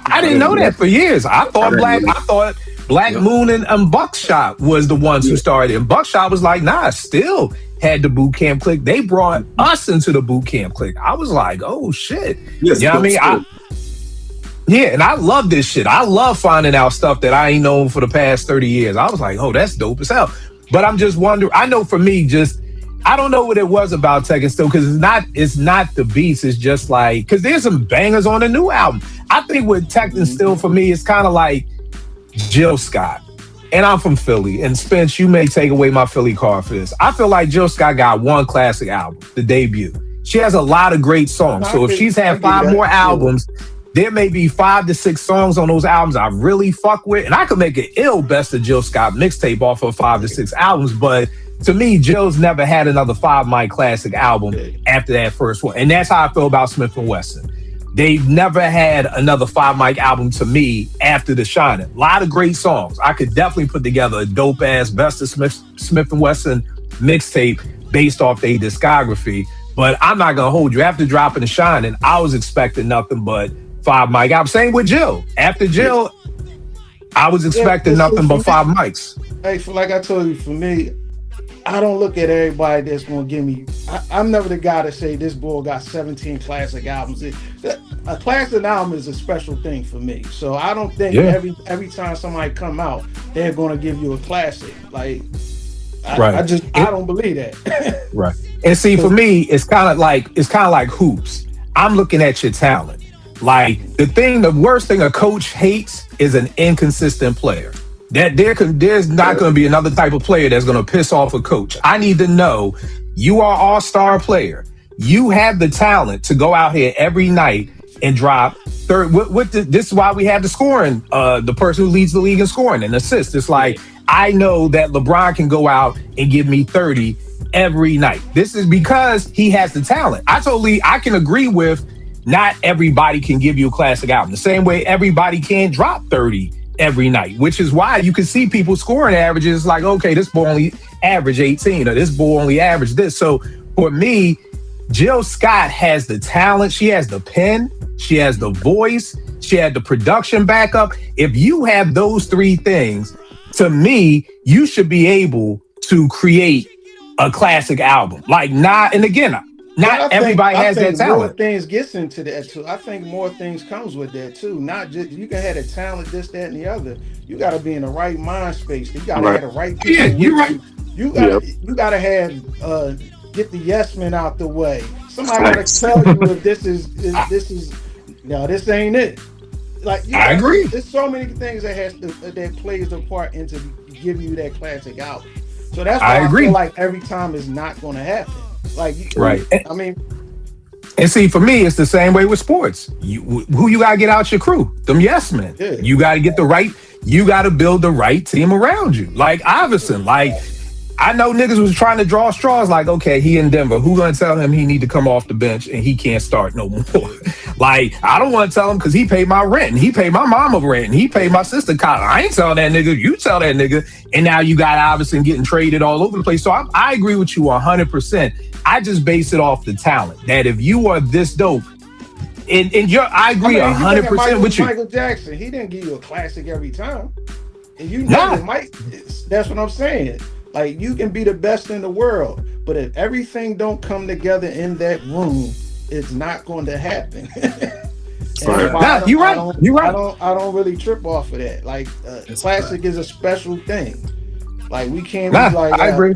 I didn't know that for years. I thought Black Moon and Buckshot was the ones who started it. And Buckshot was like, nah, Still had the Boot Camp Clique. They brought us into the Boot Camp Clique. I was like, oh shit. Yes, you know what I mean? Yeah, and I love this shit. I love finding out stuff that I ain't known for the past 30 years. I was like, oh, that's dope as hell. But I'm just wondering, I know for me, I don't know what it was about Tech and Still, because it's not the beats. It's just like, because there's some bangers on the new album. I think with Tech and Still, for me, it's kind of like Jill Scott. And I'm from Philly. And Spence, you may take away my Philly card for this. I feel like Jill Scott got one classic album, the debut. She has a lot of great songs. So if she's had 5 more albums, there may be 5 to 6 songs on those albums I really fuck with. And I could make an ill Best of Jill Scott mixtape off of 5 to 6 albums. But to me, Jill's never had another 5 mic classic album after that first one. And that's how I feel about Smith & Wesson. They've never had another 5 mic album to me after The Shining. A lot of great songs. I could definitely put together a dope ass Best of Smith & Wesson mixtape based off their discography. But I'm not going to hold you. After dropping The Shining, I was expecting nothing but 5 mic album. Same with Jill. After Jill, I was expecting nothing but 5 mics. Hey, like I told you, for me, I don't look at everybody that's gonna give me. I'm never the guy to say this boy got 17 classic albums. A classic album is a special thing for me. So I don't think every time somebody come out, they're gonna give you a classic. Like, I don't believe that. Right. And see, for me, it's kind of like hoops. I'm looking at your talent. Like, the worst thing a coach hates is an inconsistent player. That there's not going to be another type of player that's going to piss off a coach. I need to know you are all-star player. You have the talent to go out here every night and drop third. This is why we have the scoring, the person who leads the league in scoring and assists. It's like, I know that LeBron can go out and give me 30 every night. This is because he has the talent. I can agree with not everybody can give you a classic album. The same way everybody can't drop 30 every night, which is why you can see people scoring averages like, okay, this boy only average 18 or this boy only average this. So for me, Jill Scott has the talent. She has the pen. She has the voice. She had the production backup. If you have those three things, to me, you should be able to create a classic album. Like, and again, not everybody has that talent. More things gets into that too. I think more things comes with that too. Not just you can have the talent, this, that, and the other. You got to be in the right mind space. You got to have the right people. Yeah, you're right. You got to have get the yes men out the way. Somebody got to tell you if this is no, this ain't it. Like I agree. There's so many things that plays a part into giving you that classic album. So that's why I feel like every time it's not going to happen. Like, right. I mean, and see, for me, it's the same way with sports. Who you got to get out your crew? Them yes men. Yeah. You got to get you got to build the right team around you. Like Iverson, like I know niggas was trying to draw straws like, okay, he in Denver. Who gonna tell him he need to come off the bench and he can't start no more? Like, I don't want to tell him because he paid my rent and he paid my mama rent and he paid my sister college. I ain't telling that nigga. You tell that nigga. And now you got Iverson getting traded all over the place. So I agree with you 100%. I just base it off the talent. That if you are this dope, I agree 100% with you. Michael Jackson, he didn't give you a classic every time. And you know that's what I'm saying. Like, you can be the best in the world, but if everything don't come together in that room, it's not going to happen. You're right. I don't really trip off of that. Like, classic is a special thing. Like, we can't be like, I agree.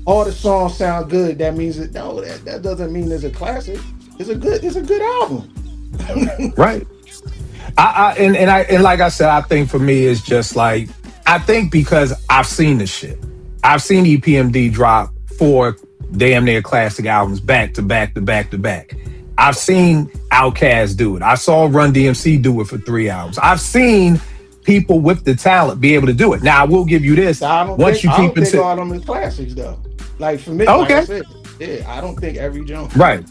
All the songs sound good. That means that doesn't mean it's a classic. It's a good album. Right. And like I said, I think for me it's just like, I think because I've seen this shit. I've seen EPMD drop 4 damn near classic albums back to back to back to back. I've seen Outkast do it. I saw Run DMC do it for 3 albums. I've seen people with the talent be able to do it. Now, I will give you this. I don't think all of them is classics though. Like, for me, like I said, I don't think every joint. Right.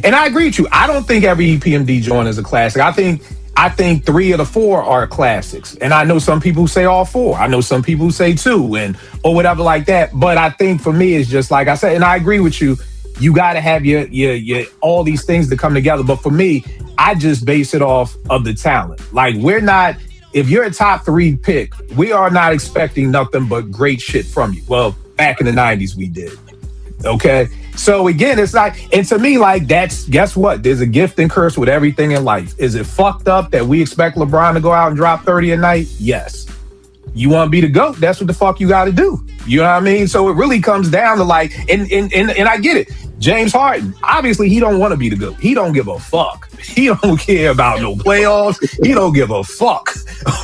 And I agree with you. I don't think every EPMD joint is a classic. I think 3 of the 4 are classics. And I know some people say all 4. I know some people say 2 or whatever like that. But I think for me, it's just like I said, and I agree with you. You got to have your all these things to come together. But for me, I just base it off of the talent. Like, if you're a top 3 pick, we are not expecting nothing but great shit from you. Well, back in the 90s, we did. Okay. So again, it's like, and to me, like, guess what? There's a gift and curse with everything in life. Is it fucked up that we expect LeBron to go out and drop 30 a night? Yes. You want to be the GOAT? That's what the fuck you got to do. You know what I mean? So it really comes down to like, and I get it. James Harden, obviously he don't want to be the GOAT. He don't give a fuck. He don't care about no playoffs. He don't give a fuck.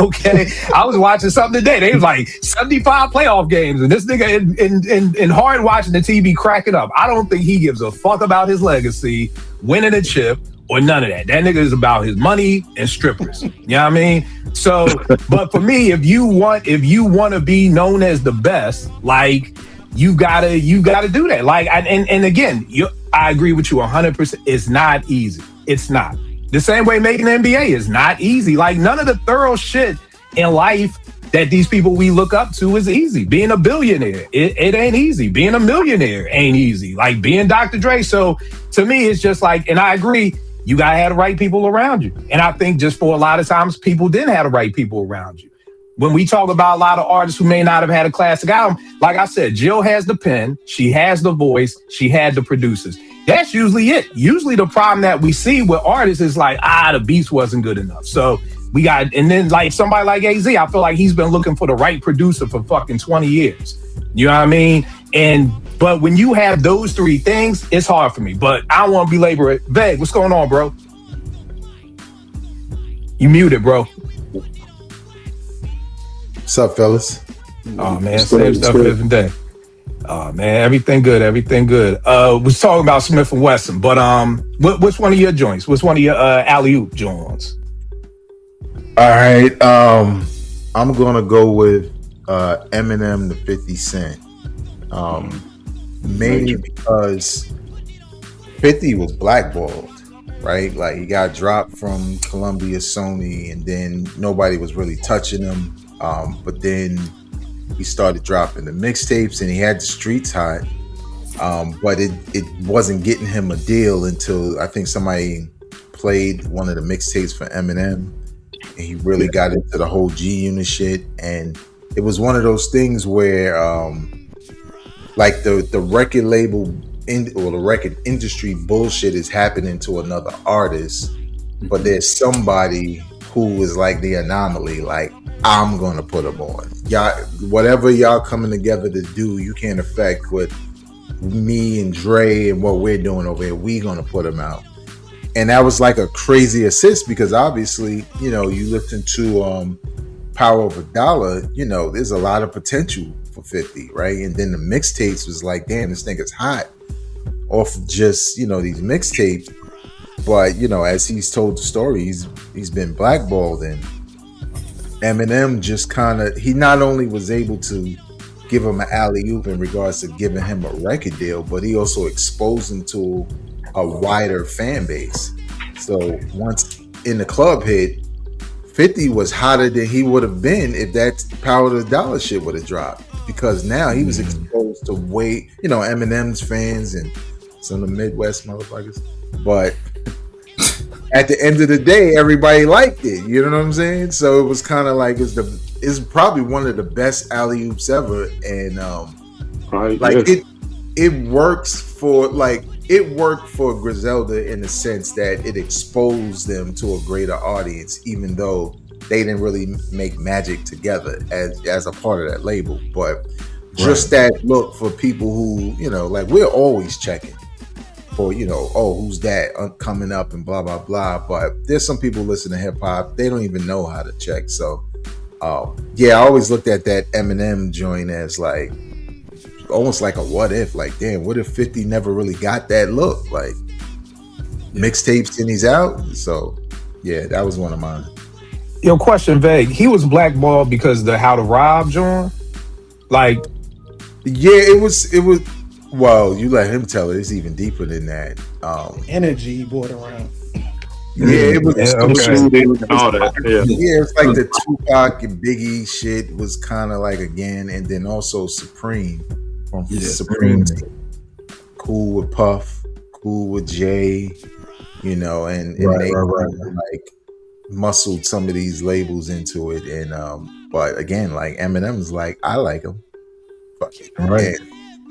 Okay. I was watching something today. They was like 75 playoff games, and this nigga in Harden watching the TV cracking up. I don't think he gives a fuck about his legacy, winning a chip, or none of that. That nigga is about his money and strippers. You know what I mean? So, but for me, if you want to be known as the best, like, you gotta do that. Like, and again, I agree with you 100%. It's not easy. It's not. The same way making the NBA is not easy. Like, none of the thorough shit in life that these people we look up to is easy. Being a billionaire, it ain't easy. Being a millionaire ain't easy. Like being Dr. Dre. So to me, it's just like, and I agree, you gotta have the right people around you. And I think just for a lot of times, people didn't have the right people around you. When we talk about a lot of artists who may not have had a classic album, like I said, Jill has the pen, she has the voice, she had the producers. That's usually it. Usually the problem that we see with artists is like, the beats wasn't good enough. So we got, and then like somebody like AZ, I feel like he's been looking for the right producer for fucking 20 years. You know what I mean? But when you have those 3 things, it's hard for me. But I don't want to belabor it. Veg, what's going on, bro? You muted, bro. What's up, fellas? Oh man, same stuff every day. Oh man, everything good. We're talking about Smith & Wesson, but what's one of your joints? What's one of your alley-oop joints? All right, I'm gonna go with Eminem, the 50 Cent. mainly because 50 was blackballed, right? Like he got dropped from Columbia, Sony, and then nobody was really touching him. But then he started dropping the mixtapes, and he had the streets hot. But it wasn't getting him a deal until I think somebody played one of the mixtapes for Eminem, and he really got into the whole G Unit shit. And it was one of those things where like the record label or the record industry bullshit is happening to another artist, but there's somebody who is like the anomaly, like I'm gonna put them on. Y'all, whatever y'all coming together to do, you can't affect what me and Dre and what we're doing over here. We gonna put them out. And that was like a crazy assist, because obviously, you know, you listen to Power of a Dollar, you know, there's a lot of potential for 50, right? And then the mixtapes was like, damn, this nigga's hot off of just, you know, these mixtapes. But, you know, as he's told the story, he's been blackballed, and Eminem just kind of, he not only was able to give him an alley-oop in regards to giving him a record deal, but he also exposed him to a wider fan base. So once in the club hit, 50 was hotter than he would have been if that Power of the Dollar shit would have dropped, because now he was exposed to way, you know, Eminem's fans and some of the Midwest motherfuckers. But at the end of the day, everybody liked it. You know what I'm saying? So it was kind of like it's probably one of the best alley-oops ever, and it works for it worked for Griselda in the sense that it exposed them to a greater audience, even though they didn't really make magic together as a part of that label. But just that look for people who, you know, like we're always checking for, you know, oh, who's that coming up and blah, blah, blah. But there's some people listening to hip hop, they don't even know how to check. So, I always looked at that Eminem joint as like, almost like a what if, like, damn, what if 50 never really got that look? Like, mixtapes and he's out. So, yeah, that was one of mine. Yo, question vague. He was blackballed because the How to Rob joint? Like, yeah, it was. Well, you let him tell it. It's even deeper than that. Energy he brought around. Yeah, it was. All that. Yeah, it's like the Tupac and Biggie shit was kind of like again, and then also Supreme from Supreme. Cool with Puff, cool with Jay, you know, and they like muscled some of these labels into it, and but again, like Eminem's like, I like him, right?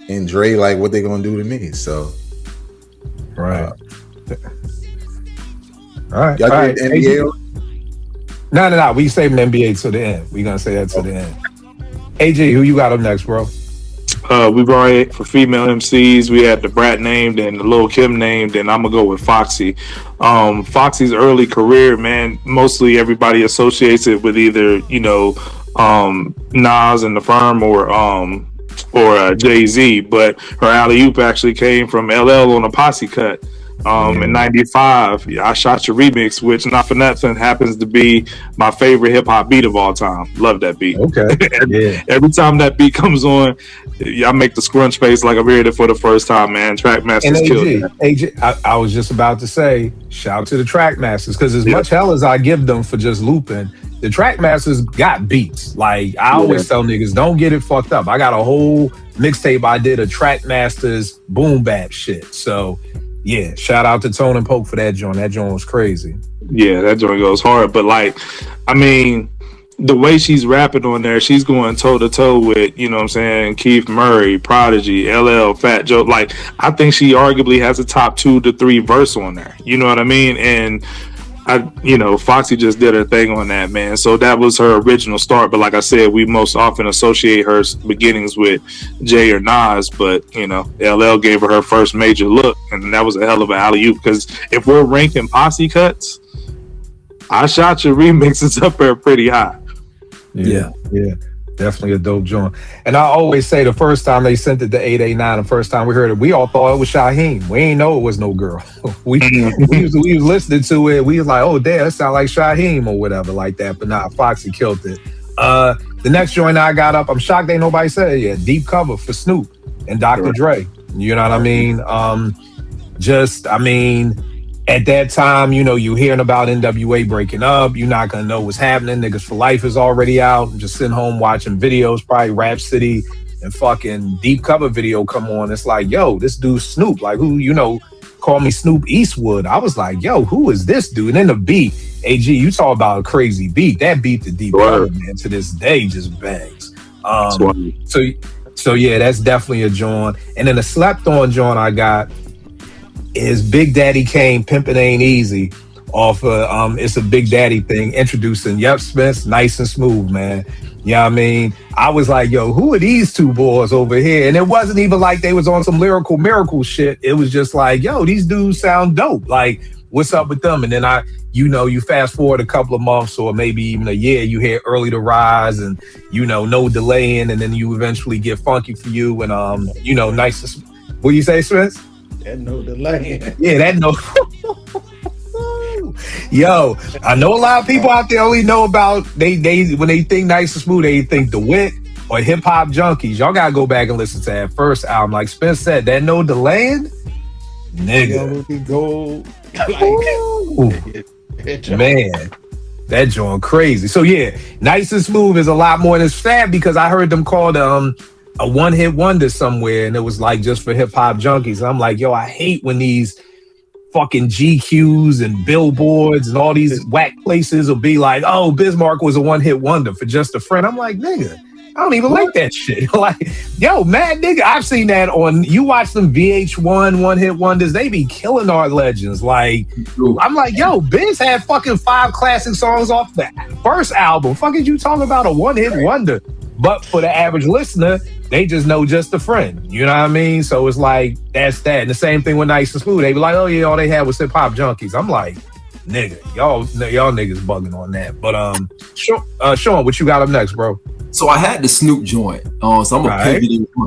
And Dre like, what they gonna do to me? So, right. All right. Y'all get NBA? No. We saving NBA to the end. We gonna say that to the end. AJ, who you got up next, bro? We've already, for female MCs, we had the Brat named and the Lil Kim named, and I'm gonna go with Foxy. Foxy's early career, man, mostly everybody associates it with either, you know, Nas and the Firm or Jay-Z, but her alley-oop actually came from LL on a Posse cut. In 95, I Shot Your remix, which not for nothing happens to be my favorite hip hop beat of all time. Love that beat. Okay. Every time that beat comes on, I make the scrunch face like I'm hearing it for the first time, man. Trackmasters killed that. AJ, I was just about to say, shout to the Trackmasters, because as much hell as I give them for just looping, the Trackmasters got beats. Like, I always tell niggas, don't get it fucked up. I got a whole mixtape I did of Trackmasters boom bap shit. So, yeah, shout out to Tone and Poke for that joint. That joint was crazy. Yeah, that joint goes hard. But, like, I mean, the way she's rapping on there, she's going toe-to-toe with, you know what I'm saying, Keith Murray, Prodigy, LL, Fat Joe. Like, I think she arguably has a top 2 to 3 verse on there. You know what I mean? And Foxy just did her thing on that, man. So that was her original start. But like I said, we most often associate her beginnings with Jay or Nas. But, you know, LL gave her first major look. And that was a hell of an alley-oop. Because if we're ranking posse cuts, I Shot Your remix is up there pretty high. Yeah. Definitely a dope joint. And I always say the first time they sent it to 889, the first time we heard it, we all thought it was Shaheem. We ain't know it was no girl. we was listening to it. We was like, oh, damn, that sound like Shaheem or whatever like that. But nah, Foxy killed it. The next joint I got up, I'm shocked ain't nobody said it yet. Deep Cover for Snoop and Dr. Dre. You know what I mean? At that time, you know, you hearing about NWA breaking up, you're not gonna know what's happening. Niggas for Life is already out. I'm just sitting home watching videos, probably Rap City and fucking Deep Cover video come on. It's like, yo, this dude Snoop, like who, you know, call me Snoop Eastwood. I was like, yo, who is this dude? And then the beat, AG, you talk about a crazy beat. That beat, the Deep Cover, man, to this day just bangs. So yeah, that's definitely a joint. And then the slept on joint I got is Big Daddy Kane, Pimpin' Ain't Easy, off of It's a Big Daddy thing, introducing Spence, Nice and Smooth, man. You know what I mean? I was like, yo, who are these two boys over here? And it wasn't even like they was on some lyrical miracle shit. It was just like, yo, these dudes sound dope. Like, what's up with them? And then you fast forward a couple of months or maybe even a year, you hear Early to Rise and, you know, No Delaying, and then you eventually get Funky for You and, you know, Nice. What you say, Spence? That No Delaying. Yeah, that No. Yo, I know a lot of people out there only know about they when they think Nice and Smooth, they think DeWitt or Hip Hop Junkies. Y'all gotta go back and listen to that first album. Like Spence said, that No Delaying, nigga. Gold. Man, that joint crazy. So yeah, Nice and Smooth is a lot more than sad because I heard them called a one-hit wonder somewhere, and it was like just for Hip Hop Junkies. And I'm like, yo, I hate when these fucking GQs and billboards and all these whack places will be like, oh, Bismarck was a one-hit wonder for Just a Friend. I'm like, nigga, I don't even like that shit. Like, yo, mad nigga, I've seen that on, you watch them VH1 one-hit wonders, they be killing our legends. Like, I'm like, yo, Biz had fucking 5 classic songs off the first album. Fuck is you talking about a one-hit wonder? But for the average listener, they just know Just a Friend. You know what I mean? So it's like, that's that. And the same thing with Nice and Smooth. They be like, oh yeah, all they had was Hip Hop Junkies. I'm like, nigga, y'all niggas bugging on that. But Sean, what you got up next, bro? So I had the Snoop joint. So I'm gonna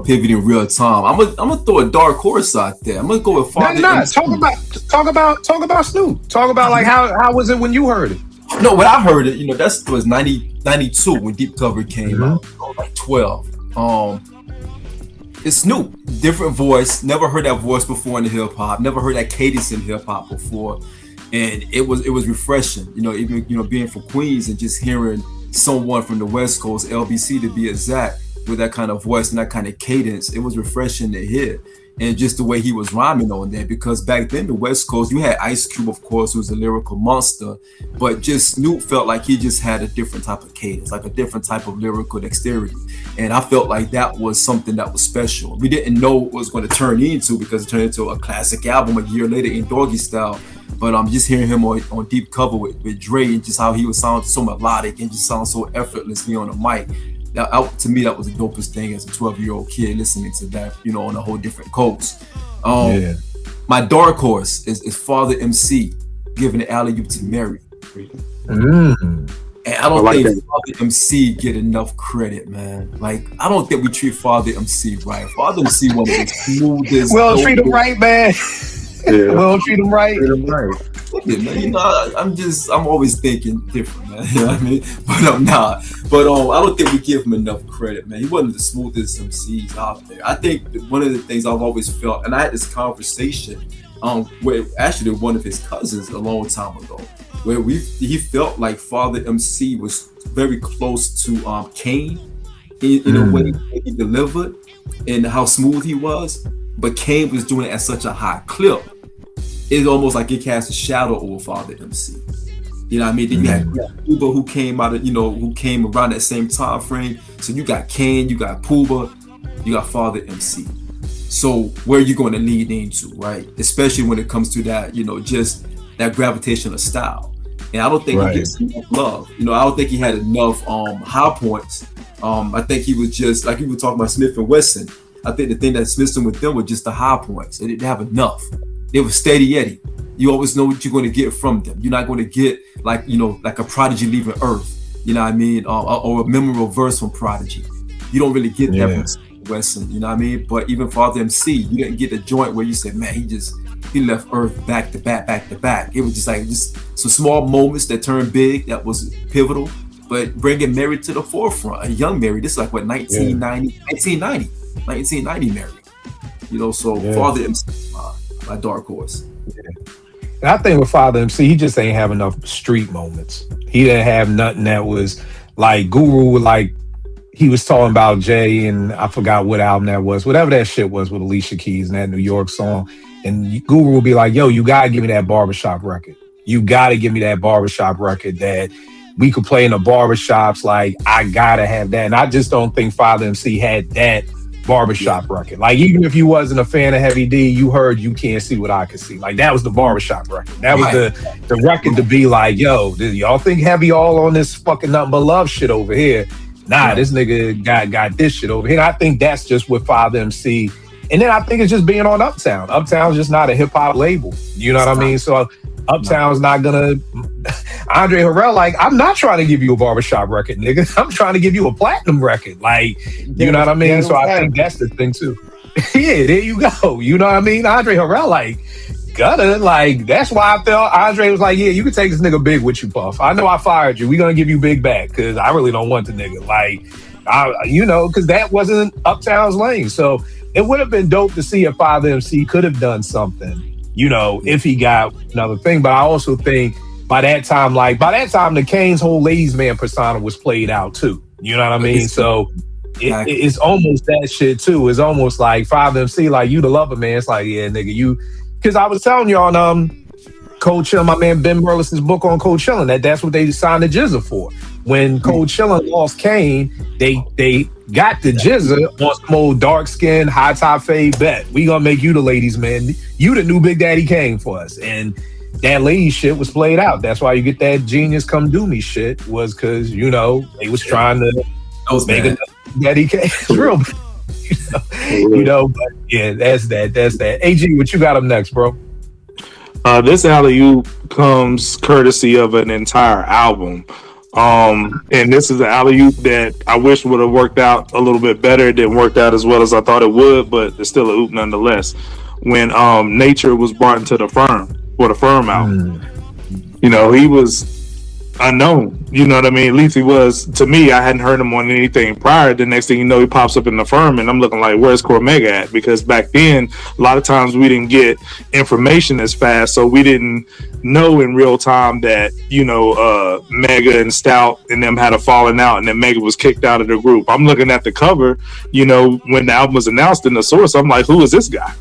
pivot in real time. I'm gonna throw a dark horse out there. I'm gonna go with Father. Talk about Snoop. Talk about like how was it when you heard it? No, when I heard it, you know, that was 92 when Deep Cover came out. I was like 12. It's Snoop, different voice. Never heard that voice before in the hip hop. Never heard that cadence in hip hop before, and it was refreshing. You know, even being from Queens and just hearing someone from the West Coast, LBC to be exact, with that kind of voice and that kind of cadence, it was refreshing to hear. And just the way he was rhyming on there, because back then the West Coast, you had Ice Cube, of course, who was a lyrical monster, but just Snoop felt like he just had a different type of cadence, like a different type of lyrical dexterity. And I felt like that was something that was special. We didn't know what it was going to turn into, because it turned into a classic album a year later in Doggy Style. But I'm just hearing him on Deep Cover with Dre, and just how he would sound so melodic and just sound so effortlessly on the mic. To me, that was the dopest thing as a 12-year-old kid listening to that, you know, on a whole different coast. My dark horse is Father MC giving the alley-oop to Mary. And I don't think Father MC get enough credit, man. Like, I don't think we treat Father MC right. Father MC one of the smoothest. We don't treat him right, man. We don't treat him right. You know, I'm always thinking different, man. You know what I mean? But I'm not. But I don't think we give him enough credit, man. He wasn't the smoothest MCs out there. I think one of the things I've always felt, and I had this conversation with actually one of his cousins a long time ago, where he felt like Father MC was very close to Kane in a way he delivered and how smooth he was, but Kane was doing it at such a high clip. It's almost like it cast a shadow over Father MC. You know what I mean? Then you had Puba who came who came around that same time frame. So you got Kane, you got Puba, you got Father MC. So where are you going to lead into, right? Especially when it comes to that, you know, just that gravitational style. And I don't think he gets enough love. You know, I don't think he had enough high points. I think he was just, like you were talking about Smith and Wesson. I think the thing that Smith with them were just the high points. They didn't have enough. They were steady Eddie. You always know what you're going to get from them. You're not going to get like a Prodigy leaving Earth, you know what I mean? Or a memorable verse from Prodigy. You don't really get that from Wesson, you know what I mean? But even Father MC, you didn't get the joint where you said, man, he left Earth back to back. It was just some small moments that turned big, that was pivotal, but bringing Mary to the forefront, a young Mary, this is like what, 1990 Mary. You know, so Father MC, my dark horse. And I think with Father MC, he just ain't have enough street moments. He didn't have nothing that was like Guru, like he was talking about Jay, and I forgot what album that was, whatever that shit was with Alicia Keys and that New York song. And Guru will be like, yo, you gotta give me that barbershop record. You gotta give me that barbershop record that we could play in the barbershops. Like, I gotta have that. And I just don't think Father MC had that barbershop record. Like, even if you wasn't a fan of Heavy D, you heard You Can't See What I Can See. Like, that was the barbershop record. That was the record to be like, yo, y'all think Heavy all on this fucking Nothing But Love shit over here? Nah, this nigga got this shit over here. And I think that's just with Father MC. And then I think it's just being on Uptown. Uptown's just not a hip-hop label. You know what I mean? So Uptown's not gonna... Andre Harrell, like, I'm not trying to give you a barbershop record, nigga. I'm trying to give you a platinum record. Like, you know what I mean? So I think that's the thing, too. Yeah, there you go. You know what I mean? Andre Harrell, like, like, that's why I felt Andre was like, yeah, you can take this nigga Big with you, Puff. I know I fired you. We're gonna give you Big back, because I really don't want the nigga. Like, because that wasn't Uptown's lane. So it would have been dope to see if Father MC could have done something, you know, if he got another thing. But I also think by that time, the Kane's whole ladies man persona was played out too. You know what I mean? So it's almost that shit too. It's almost like Father MC, like, you the lover, man. It's like, yeah, nigga, you... Because I was telling you on Cold Chillin', my man Ben Burleson's book on Cold Chillin', that's what they signed the GZA for. When Cold Chillin' lost Kane, they got the GZA on some old dark skin, high top fade bet. We gonna make you the ladies, man. You the new Big Daddy Kane for us. And that lady shit was played out. That's why you get that Genius Come Do Me shit, was because, you know, they was trying to make a Daddy Kane. It's real. You know, but yeah, that's that. AG, what you got up next, bro? This alley-oop comes courtesy of an entire album. And this is an alley-oop that I wish would have worked out a little bit better. It didn't work out as well as I thought it would, but it's still a oop nonetheless. When Nature was brought into the Firm, for the Firm album, you know, he was unknown, you know what I mean? At least he was to me. I hadn't heard him on anything prior. The next thing you know, he pops up in the Firm, and I'm looking like, where's Cormega at? Because back then, a lot of times we didn't get information as fast, so we didn't know in real time that, you know, Mega and Stout and them had a falling out, and then Mega was kicked out of the group. I'm looking at the cover, you know, when the album was announced in the source, I'm like, who is this guy?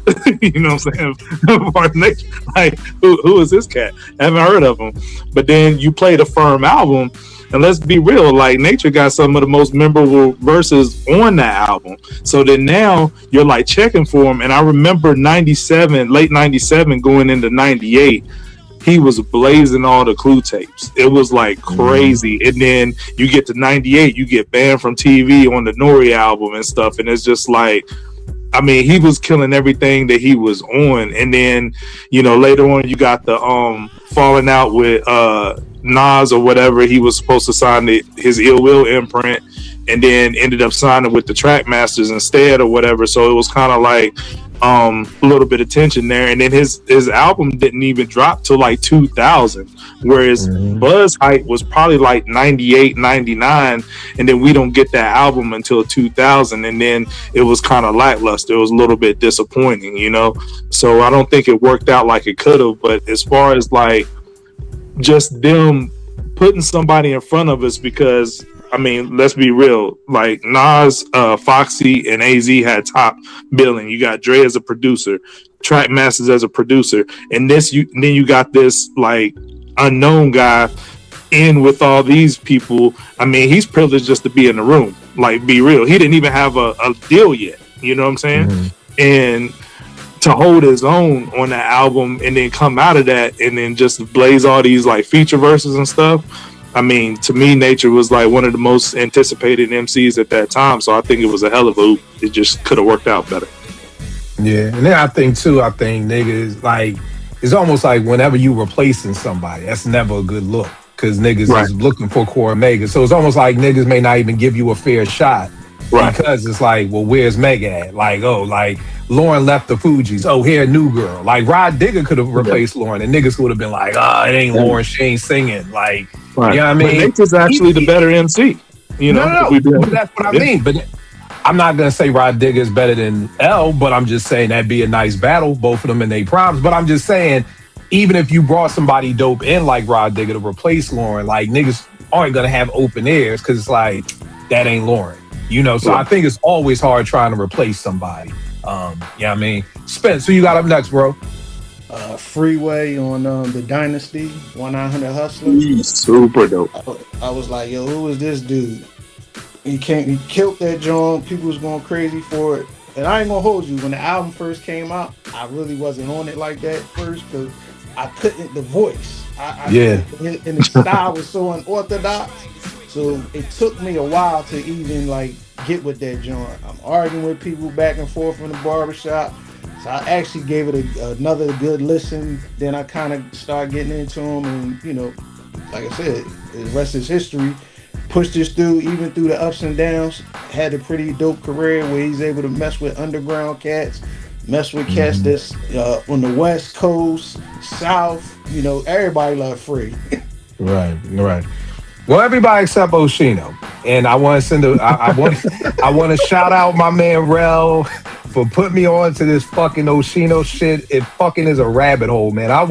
You know what I'm saying? Like, who is this cat? I haven't heard of him. But then you play the Firm album, and let's be real, like, Nature got some of the most memorable verses on that album. So then now you're like checking for him. And I remember 97, late 97 going into 98, he was blazing all the Clue tapes. It was like crazy. And then you get to 98, you get banned from TV on the Nori album and stuff. And it's just like, I mean, he was killing everything that he was on. And then, you know, later on you got the falling out with Nas or whatever. He was supposed to sign his Ill Will imprint, and then ended up signing with the Trackmasters instead or whatever. So it was kind of like a little bit of tension there. And then his album didn't even drop till like 2000, whereas Buzz Height was probably like 98, 99, and then we don't get that album until 2000, and then it was kind of lackluster. It was a little bit disappointing, you know. So I don't think it worked out like it could have. But as far as like just them putting somebody in front of us, because I mean, let's be real, like Nas, Foxy, and AZ had top billing. You got Dre as a producer, Trackmasters as a producer, and then you got this like unknown guy in with all these people. I mean, he's privileged just to be in the room. Like, be real, he didn't even have a deal yet. You know what I'm saying? And to hold his own on that album, and then come out of that, and then just blaze all these like feature verses and stuff. I mean, to me, Nature was like one of the most anticipated MCs at that time. So I think it was a hell of a hoop. It just could have worked out better. Yeah, and then I think niggas, like, it's almost like whenever you replacing somebody, that's never a good look, because niggas is looking for Cormega. So it's almost like niggas may not even give you a fair shot. Because it's like, well, where's Mega at? Like, oh, like Lauren left the Fugees. Oh, here, new girl. Like Rod Digger could have replaced Lauren, and niggas would have been like, it ain't Lauren. She ain't singing. Like, you know what I mean? But Nature's actually the better MC. You know, no, but that's what I mean. But I'm not gonna say Rod Digger is better than L, but I'm just saying that'd be a nice battle, both of them in their primes. But I'm just saying, even if you brought somebody dope in like Rod Digger to replace Lauren, like niggas aren't gonna have open ears because it's like that ain't Lauren, you know. So I think it's always hard trying to replace somebody. Yeah, I mean, Spence, who you got up next, bro? Freeway on the Dynasty 1-900 Hustler. He's super dope. I was like, yo, who is this dude? He killed that joint. People was going crazy for it. And I ain't gonna hold you. When the album first came out, I really wasn't on it like that first because I couldn't. The voice, and the style was so unorthodox. So it took me a while to even like get with that joint. I'm arguing with people back and forth in the barbershop. So I actually gave it another good listen. Then I kind of started getting into them, and you know, like I said, the rest is history. Pushed this dude even through the ups and downs. Had a pretty dope career where he's able to mess with underground cats, mess with cats that's on the West Coast, South. You know, everybody love Free. Right. Well, everybody except Oshino, and I want to send I want to shout out my man Rel for putting me on to this fucking Oshino shit. It fucking is a rabbit hole, man. I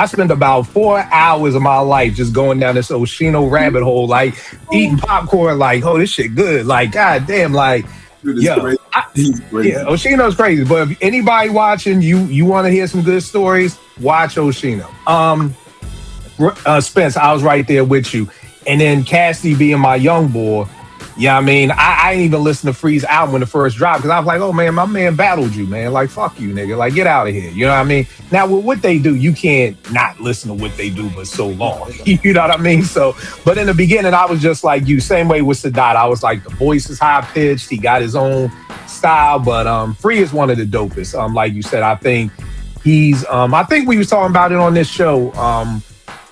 spent about 4 hours of my life just going down this Oshino rabbit hole, like eating popcorn, like, oh, this shit good. Like, goddamn, like, yo, Oshino's crazy. But if anybody watching, you want to hear some good stories, watch Oshino. Spence, I was right there with you. And then Cassidy being my young boy, yeah, I mean, I didn't even listen to Free's album when it first dropped because I was like, oh man, my man battled you, man. Like, fuck you, nigga. Like, get out of here. You know what I mean? Now, with what they do, you can't not listen to what they do but so long. You know what I mean? So, but in the beginning, I was just like you. Same way with Sadat. I was like, the voice is high pitched. He got his own style. But Free is one of the dopest. Like you said, I think he's. I think we was talking about it on this show.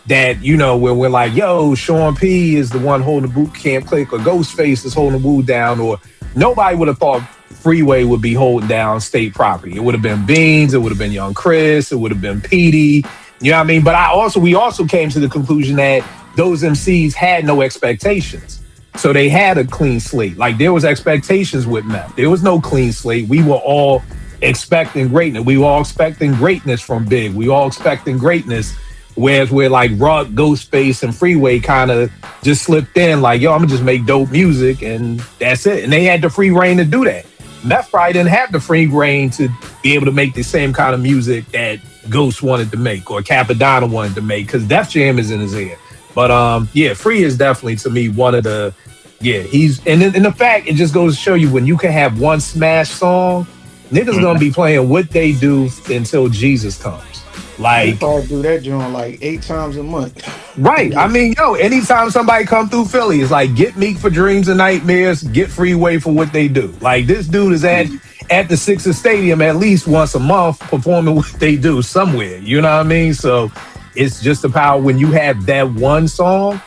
That, you know, where we're like, yo, Sean P is the one holding the boot camp click, or Ghostface is holding the Wu down, or nobody would have thought Freeway would be holding down State Property. It would have been Beans, it would have been Young Chris, it would have been Petey, you know what I mean? But we also came to the conclusion that those MCs had no expectations. So they had a clean slate. Like, there was expectations with Meth. There was no clean slate. We were all expecting greatness. We were all expecting greatness from Big. We were all expecting greatness. Whereas we're like Ruck, Ghostface, and Freeway kind of just slipped in like, yo, I'm gonna just make dope music and that's it. And they had the free reign to do that. Meth probably didn't have the free reign to be able to make the same kind of music that Ghost wanted to make or Capadonna wanted to make because Def Jam is in his ear. But yeah, Free is definitely to me one of the he's and the fact it just goes to show you when you can have one smash song, niggas gonna be playing what they do until Jesus comes. Like, probably do that joint like 8 times a month. Right. I mean, yo, anytime somebody come through Philly, it's like get Meek for Dreams and Nightmares, get Freeway for what they do. Like, this dude is at the Sixers Stadium at least once a month performing what they do somewhere. You know what I mean? So it's just the power when you have that one song,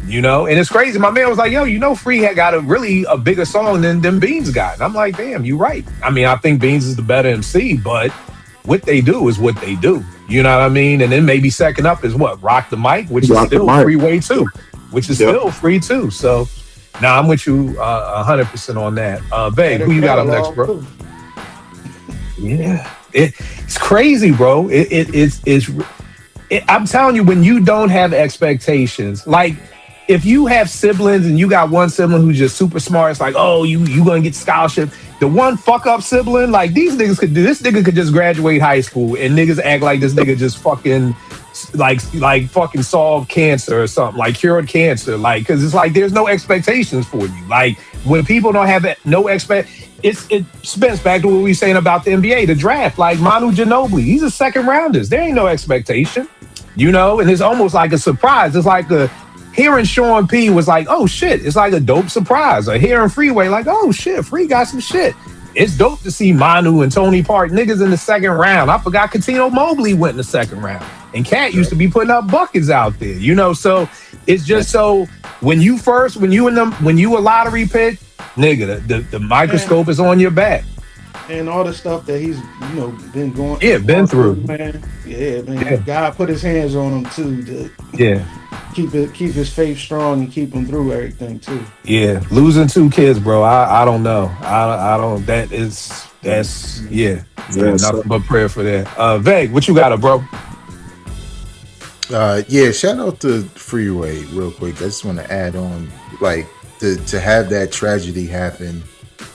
you know, and it's crazy. My man was like, yo, you know, Free had got a bigger song than Beans got. And I'm like, damn, you right. I mean, I think Beans is the better MC, but what they do is what they do. You know what I mean? And then maybe second up is what? Rock the Mic, which is still Freeway too. Which is still free too. So now I'm with you 100% on that. Babe, who you got up next, bro? Yeah. It's crazy, bro. I'm telling you, when you don't have expectations, like if you have siblings and you got one sibling who's just super smart, it's like, oh, you gonna get scholarship. The one fuck up sibling, like these niggas could do. This nigga could just graduate high school and niggas act like this nigga just fucking like fucking solved cancer or something, like cured cancer, like because it's like there's no expectations for you. Like when people don't have no it spins back to what we were saying about the NBA, the draft. Like Manu Ginobili, he's a second rounders. There ain't no expectation, you know, and it's almost like a surprise. It's like hearing Sean P was like, oh shit, it's like a dope surprise. Or hearing Freeway, like, oh shit, Free got some shit. It's dope to see Manu and Tony Park niggas in the second round. I forgot Katino Mobley went in the second round. And Cat used to be putting up buckets out there, you know? So it's just so when you a lottery pick, nigga, the microscope is on your back. And all the stuff that he's, you know, been through. Man. Yeah, man. Yeah. God put his hands on him too. Yeah. keep his faith strong and keep him through everything too. Yeah, losing 2 kids, bro. I don't know. I don't. That's yeah. Nothing but prayer for that. Veg, what you got, bro? Yeah, shout out to Freeway real quick. I just want to add on, like, to have that tragedy happen,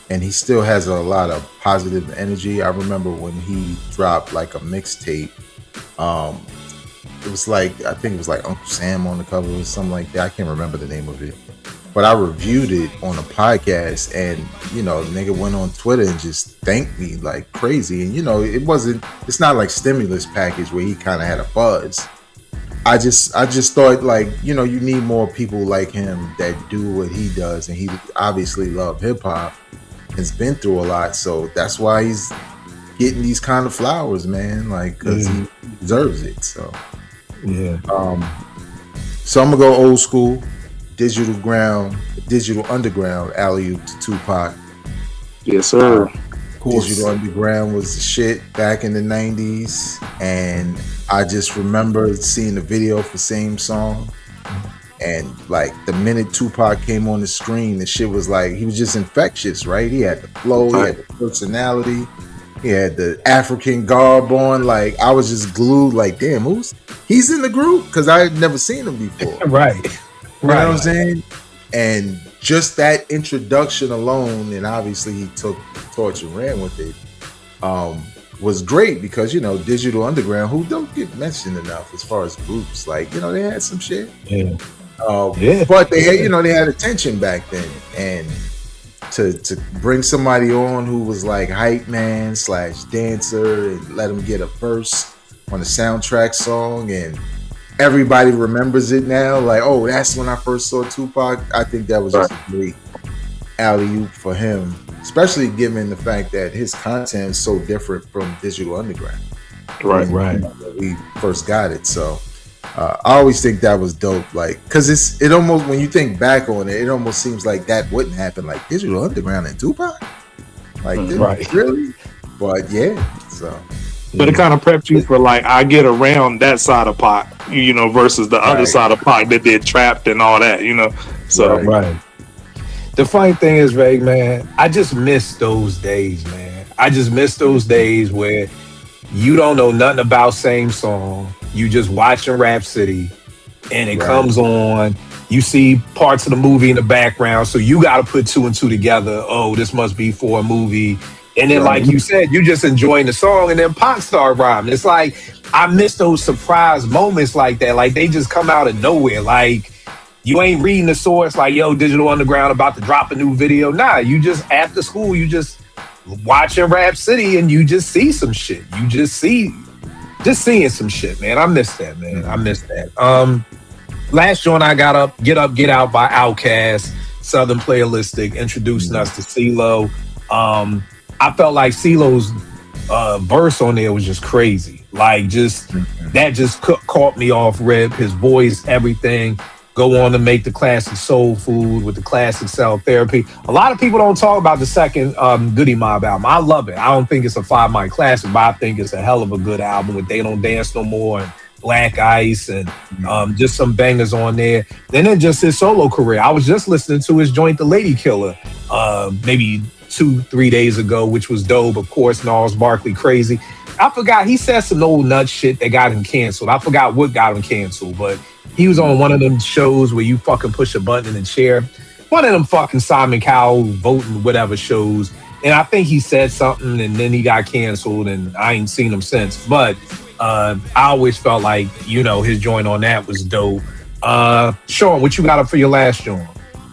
and he still has a lot of positive energy. I remember when he dropped like a mixtape. It was like, I think it was like Uncle Sam on the cover or something like that. I can't remember the name of it, but I reviewed it on a podcast, and you know, the nigga went on Twitter and just thanked me like crazy. And you know, it's not like Stimulus package where he kind of had a buzz. I just thought, like, you know, you need more people like him that do what he does, and he obviously loved hip hop, has been through a lot, so that's why he's getting these kind of flowers, man. Like, because he deserves it. So yeah. So I'm gonna go old school, Digital Underground, alley-oop to Tupac. Yes, sir. Digital Underground was the shit back in the 90s, and I just remember seeing the video for Same Song, and like the minute Tupac came on the screen, the shit was like, he was just infectious, right? He had the flow, he had the personality, he had the African garb on. Like, I was just glued, like, damn, he's in the group? Because I had never seen him before. Right. You know what I'm saying? And just that introduction alone, and obviously he took the torch and ran with it, was great, because, you know, Digital Underground, who don't get mentioned enough as far as groups, like, you know, they had some shit. Yeah. But they had, you know, they had attention back then, and to bring somebody on who was like hype man / dancer and let him get a verse on a soundtrack song, and everybody remembers it now, like, oh, that's when I first saw Tupac. I think that was just a great alley-oop for him, especially given the fact that his content is so different from Digital Underground. Right. When we first got it. So I always think that was dope, like, because it almost, when you think back on it, it almost seems like that wouldn't happen, like Digital Underground and Tupac, like, really? But yeah, so. But it kind of prepped you for, like, I get around that side of Pac, you know, versus the other side of Pac that did Trapped and all that, you know. So right. The funny thing is, Ray, man, I just miss those days, man. I just miss those days where you don't know nothing about Same Song. You just watching Rap City, and it comes on. You see parts of the movie in the background, so you got to put 2 and 2 together. Oh, this must be for a movie. And then, like you said, you just enjoying the song, and then Pac start rhyming. It's like, I miss those surprise moments like that. Like, they just come out of nowhere. Like, you ain't reading the source, like, yo, Digital Underground about to drop a new video. Nah, you just, after school, you just watching Rap City, and you just see some shit. You just seeing some shit, man. I miss that, man. I miss that. Last joint I got up, Get Out by Outkast, Southern Playalistic, introducing us to CeeLo. I felt like CeeLo's verse on there was just crazy. Like, just that just caught me off rip. His voice, everything. Go on to make the classic Soul Food with the classic Cell Therapy. A lot of people don't talk about the second Goody Mob album. I love it. I don't think it's a 5-mic classic, but I think it's a hell of a good album with They Don't Dance No More and Black Ice and just some bangers on there. Then just his solo career. I was just listening to his joint, The Lady Killer, maybe 2-3 days ago, which was dope. Of course, Gnarls Barkley, Crazy. I forgot, he said some old nut shit that got him canceled. I forgot what got him canceled, but he was on one of them shows where you fucking push a button in a chair. One of them fucking Simon Cowell voting whatever shows. And I think he said something and then he got canceled, and I ain't seen him since. But I always felt like, you know, his joint on that was dope. Sean, what you got up for your last joint?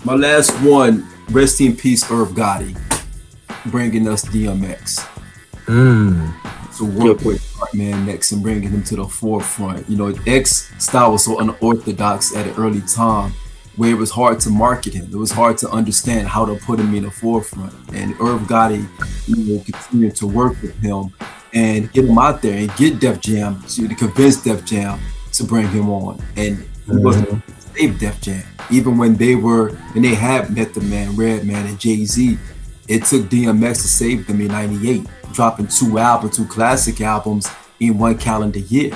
My last one, rest in peace, Irv Gotti, bringing us DMX. So work with man next and bringing him to the forefront. You know, X style was so unorthodox at an early time where it was hard to market him. It was hard to understand how to put him in the forefront. And Irv Gotti, you know, continued to work with him and get him out there and get Def Jam to convince Def Jam to bring him on. And he wasn't save Def Jam. Even when they had Method Man, Redman, and Jay-Z, it took DMX to save them in '98, dropping 2 classic albums in 1 calendar year,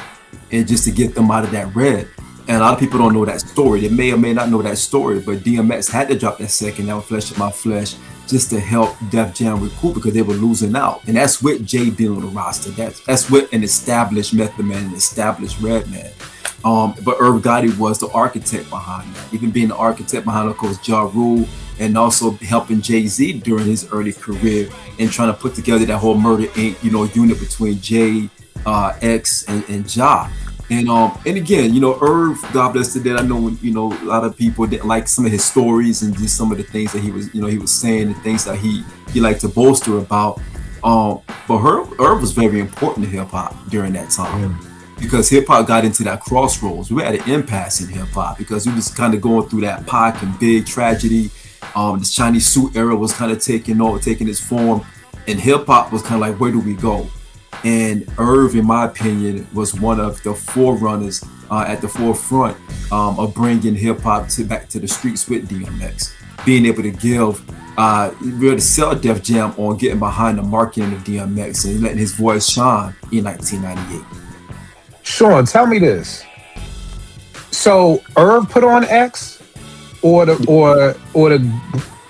and just to get them out of that red. And a lot of people don't know that story. They may or may not know that story, but DMX had to drop that second Now Flesh of My Flesh just to help Def Jam recruit because they were losing out. And that's with Jay being on the roster. That's with an established Method Man, an established Redman. But Irv Gotti was the architect behind that. Even being the architect behind, of course, Ja Rule, and also helping Jay-Z during his early career and trying to put together that whole Murder Inc., unit between Jay, X, and Ja. And again, Irv, God bless the dead. I know, a lot of people didn't like some of his stories and just some of the things that he was saying and things that he liked to bolster about. But Irv was very important to hip hop during that time because hip hop got into that crossroads. We were at an impasse in hip hop because we was kind of going through that Pac and Big tragedy. The Chinese suit era was kind of taking its form, and hip hop was kind of like, where do we go? And Irv, in my opinion, was one of the forerunners at the forefront of bringing hip hop back to the streets with DMX, being able to really sell Def Jam on getting behind the marketing of DMX and letting his voice shine in 1998. Sean, tell me this. So Irv put on X, or the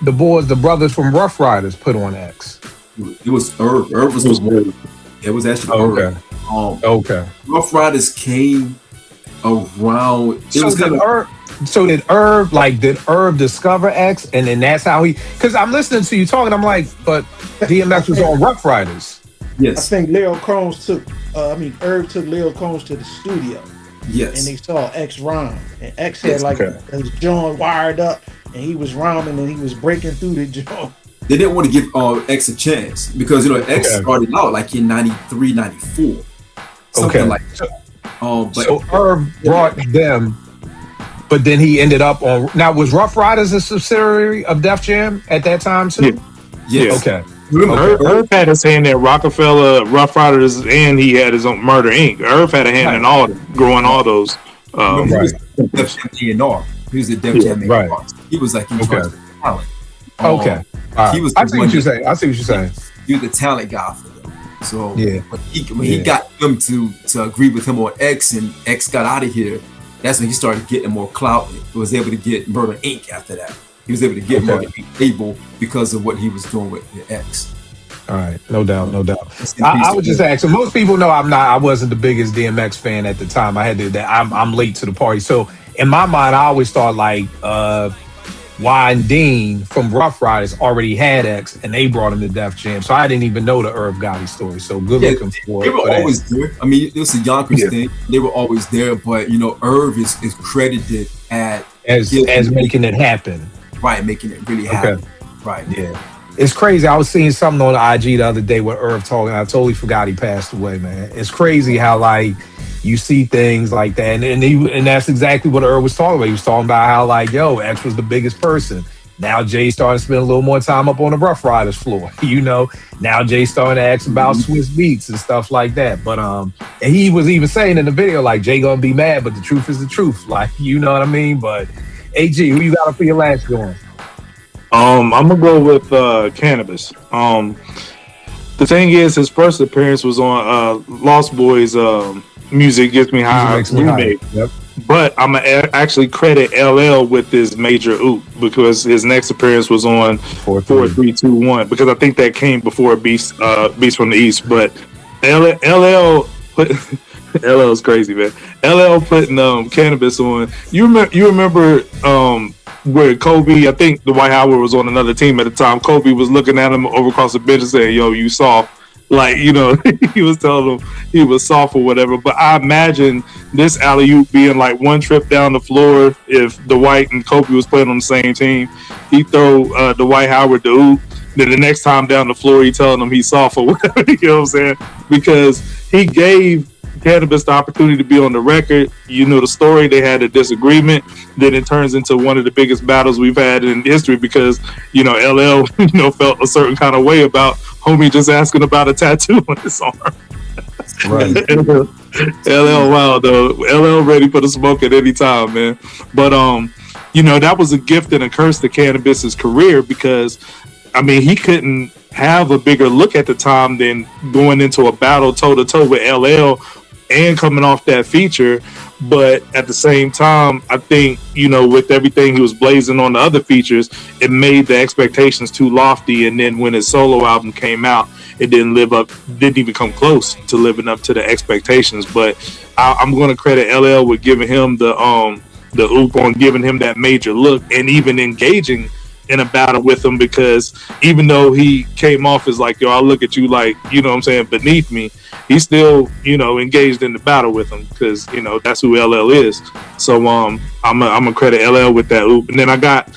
boys, the brothers from Rough Riders put on X? It was Irv. Irv was the one. It was actually Irv. Okay. Rough Riders came around. Did Irv discover X, and then that's how he? Because I'm listening to you talking, I'm like, but DMX was on Rough Riders. Yes. I think Irv took Lil Combs to the studio. Yes. And they saw X rhyme, and X had his joint wired up, and he was rhyming, and he was breaking through the joint. They didn't want to give X a chance because X started out like in 93, 94. Something like that. So Irv brought them, but then he ended up on. Now, was Rough Riders a subsidiary of Def Jam at that time too? Yeah. Yes. Okay. Irv had his hand in Rockefeller, Rough Riders, and he had his own Murder Inc. Irv had a hand in all growing all those. He was Def Jam A&R. He was the Def Jam A&R. Right. He was like in charge of talent. Okay. He was. I see what you're saying. He was the talent guy for them. So when he got them to agree with him on X, and X got out of here, that's when he started getting more clout. He was able to get Murder Inc. after that. He was able to get Murder Inc. able because of what he was doing with the X. All right, no doubt. I was just asking. Most people know I wasn't the biggest DMX fan at the time. I'm late to the party. So in my mind, I always thought like Y and Dean from Rough Riders already had X, and they brought him to Def Jam. So I didn't even know the Irv Gotti story. So good looking for it. They were always there. I mean, it was a Yonkers thing. They were always there, but Irv is credited as making it happen. Right, making it really happen. Right. Yeah. It's crazy. I was seeing something on IG the other day with Irv talking. I totally forgot he passed away, man. It's crazy how like you see things like that, and that's exactly what Irv was talking about. He was talking about how like, X was the biggest person. Now Jay started to spend a little more time up on the Rough Riders floor. Now Jay starting to ask about Swiss Beats and stuff like that. But and he was even saying in the video like Jay gonna be mad, but the truth is the truth. Like, you know what I mean? But AG, who you got for your last going? I'm gonna go with Cannabis. The thing is, his first appearance was on Lost Boys Music Gets Me High remake. Yep. But I'm gonna actually credit LL with his major oop because his next appearance was on 4-3-2-1 because I think that came before Beast from the East. But LL put LL is crazy, man. LL putting Cannabis on. You remember where Kobe, I think Dwight Howard was on another team at the time. Kobe was looking at him over across the bench and saying, "Yo, you soft." Like, he was telling him he was soft or whatever. But I imagine this alley-oop being like one trip down the floor. If Dwight and Kobe was playing on the same team, he throw Dwight Howard the oop. Then the next time down the floor, he telling him he's soft or whatever. You know what I'm saying? Because he gave Cannabis the opportunity to be on the record. The story, they had a disagreement, then it turns into one of the biggest battles we've had in history because LL felt a certain kind of way about homie just asking about a tattoo on his arm. Right. LL wild though. LL ready for the smoke at any time, man. But that was a gift and a curse to Cannabis's career because he couldn't have a bigger look at the time than going into a battle toe to toe with LL and coming off that feature. But at the same time, I think, you know, with everything he was blazing on the other features, it made the expectations too lofty. And then when his solo album came out, it didn't even come close to living up to the expectations. But I'm going to credit LL with giving him the oop on giving him that major look and even engaging in a battle with him, because even though he came off as like, yo, I look at you like, you know what I'm saying, beneath me, he still, you know, engaged in the battle with him, because, you know, that's who LL is. So I'm gonna credit LL with that oop. And then I got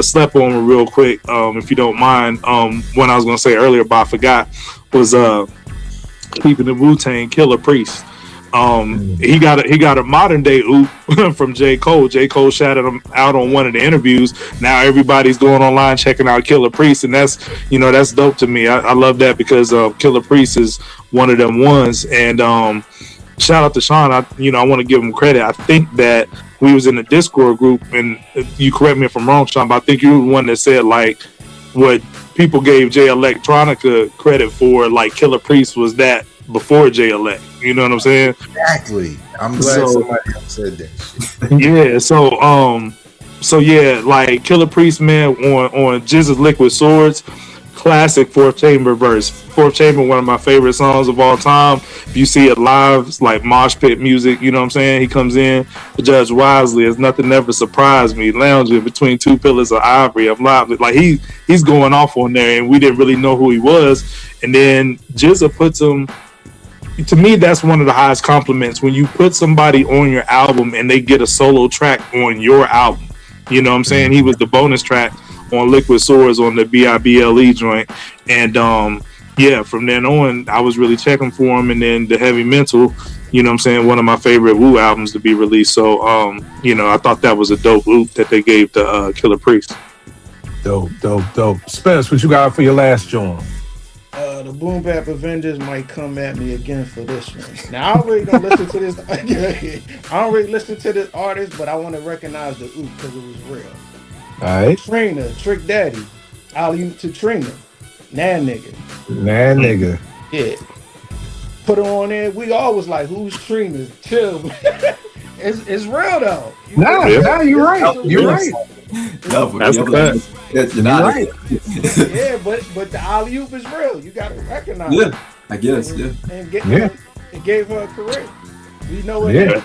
slept on real quick, if you don't mind. What I was gonna say earlier, but I forgot, was keeping the Wu-Tang Killer Priest. He got a modern day oop from J. Cole. J. Cole shouted him out on one of the interviews. Now everybody's going online checking out Killer Priest, and that's dope to me. I love that, because Killer Priest is one of them ones. And shout out to Sean. I want to give him credit. I think that we was in a Discord group, and you correct me if I'm wrong, Sean, but I think you were the one that said like what people gave Jay Electronica credit for, like Killer Priest was that before Jay Elect. You know what I'm saying? Exactly. I'm glad somebody else said that shit. Yeah. So yeah, like Killer Priest, man, on Jizz's Liquid Swords, classic Fourth Chamber verse. Fourth Chamber, one of my favorite songs of all time. If you see it live, it's like mosh pit music. You know what I'm saying? He comes in, Judge Wisely, as nothing ever surprised me, lounging between two pillars of ivory. I'm live, like he's going off on there, and we didn't really know who he was. And then Jizza puts him. To me, that's one of the highest compliments, when you put somebody on your album and they get a solo track on your album. You know what I'm saying? He was the bonus track on Liquid Swords on the BIBLE joint. And yeah, from then on, I was really checking for him. And then the Heavy Mental, you know what I'm saying, one of my favorite Wu albums to be released. So, I thought that was a dope oop that they gave to Killer Priest. Dope. Spence, what you got for your last joint? The Boom Bap Avengers might come at me again for this one. Now, I don't really don't listen to this. I don't really listen to this artist, but I want to recognize the oop because it was real. All right. Trina, Trick Daddy, alley-oop to Trina, Nah Nigga. Yeah. Put her on there. We always like, who's Trina? Chill. It's real though. Nah, you're right. You're right. That's the best. You're right. Yeah, but the alley-oop is real. You got to recognize it. I guess. Yeah. And it gave her a career. We know it.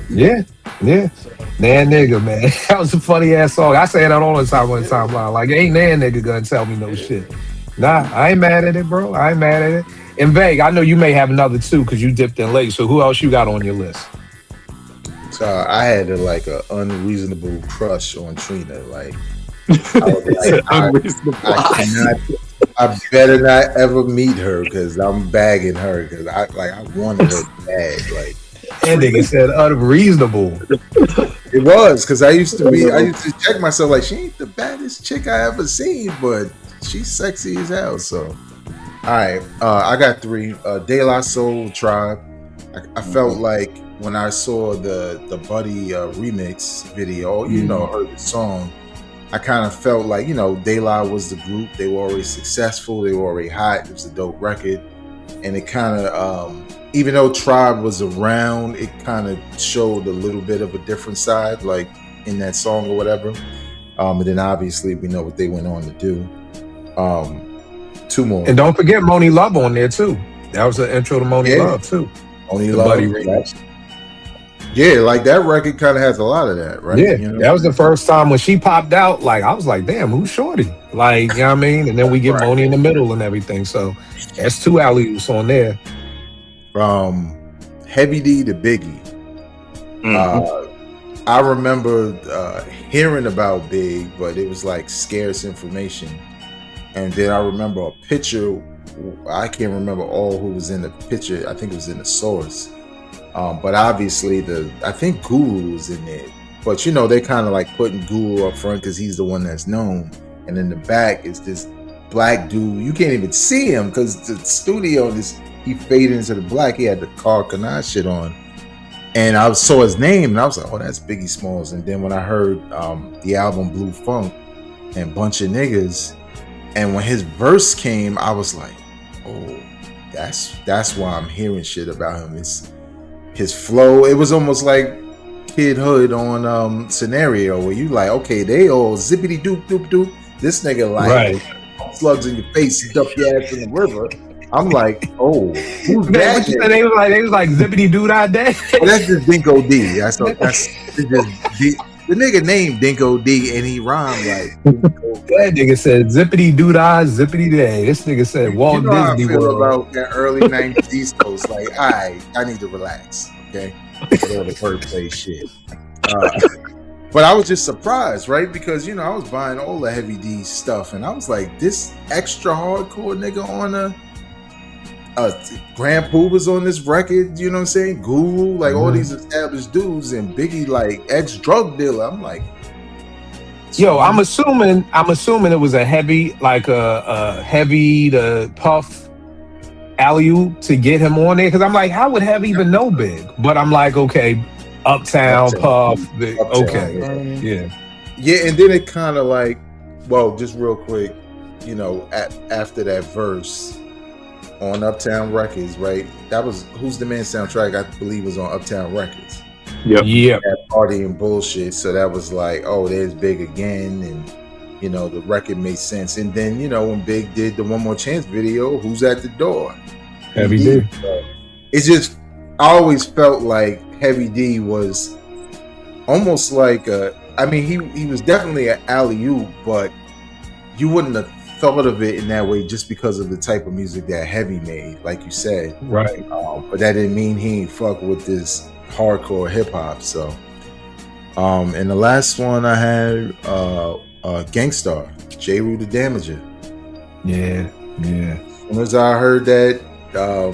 Yeah. Nah Nigga, man. That was a funny ass song. I say that all the time on the timeline. Like, ain't Nah Nigga gonna tell me no shit. Nah, I ain't mad at it, bro. I ain't mad at it. And Vague, I know you may have another two because you dipped in late. So who else you got on your list? So I had a unreasonable crush on Trina. Like, I better not ever meet her because I'm bagging her because I wanted her bad. Like, that nigga said unreasonable. It was because I used to check myself like, she ain't the baddest chick I ever seen, but she's sexy as hell. So, all right, I got three. De La Soul Tribe. I felt like when I saw the Buddy remix video, heard the song, I kind of felt like, De La was the group. They were already successful. They were already hot. It was a dope record. And it kind of, even though Tribe was around, it kind of showed a little bit of a different side, like in that song or whatever. And then obviously we know what they went on to do. Two more. And don't forget Moni Love on there too. That was the intro to Moni Love too. Moni Love. Buddy remix. Yeah, like that record kind of has a lot of that, right? Yeah, that was the first time when she popped out. Like, I was like, damn, who's Shorty? Like, you know what I mean? And then we get Moni in the middle and everything. So that's two alley-oops on there. Heavy D to Biggie. I remember hearing about Big, but it was like scarce information. And then I remember a picture. I can't remember all who was in the picture. I think it was in the source. But obviously I think Guru was in there. But they kind of like putting Guru up front because he's the one that's known. And in the back is this black dude. You can't even see him because the studio, he faded into the black. He had the Carl Kanai shit on. And I saw his name and I was like, oh, that's Biggie Smalls. And then when I heard the album Blue Funk and Bunch of Niggas, and when his verse came, I was like, oh, that's why I'm hearing shit about him. his flow. It was almost like Kid Hood on Scenario, where you like, okay, they all zippity doop doop doop. This nigga like slugs in your face, dump your ass in the river. I'm like, oh, who's that? They was like zippity doo dah day. Well, that's just Dinko D. That's just the nigga named Dinko D, and he rhymed like. That nigga said zippity doo dah, zippity day. This nigga said Walt Disney I feel World. about that early 90s East Coast. Like, I need to relax, okay? With all the wordplay shit. But I was just surprised, right? Because, I was buying all the Heavy D stuff, and I was like, this extra hardcore nigga on a Grand Pooh was on this record, you know what I'm saying? Guru, like all these established dudes, and Biggie, like ex-drug dealer. I'm like, yo, I'm assuming it was a heavy, like a heavy to Puff alley-oop to get him on there. Because I'm like, how would Heavy even know Big? But I'm like, okay, Uptown. Puff, Big, okay, yeah. And then it kind of like, well, just real quick, after that verse on Uptown Records, right? That was Who's the Man soundtrack, I believe, was on Uptown Records. Yeah. That party and bullshit. So that was like, oh, there's Big again, and the record made sense. And then when Big did the One More Chance video, Who's at the Door? Heavy D. It's just, I always felt like Heavy D was almost like he was definitely an alley-oop, but you wouldn't have thought of it in that way just because of the type of music that Heavy made, like you said. Right. But that didn't mean he ain't fuck with this hardcore hip hop. So, and the last one I had, Gangstar, J. Rue the Damager. Yeah. As soon as I heard that,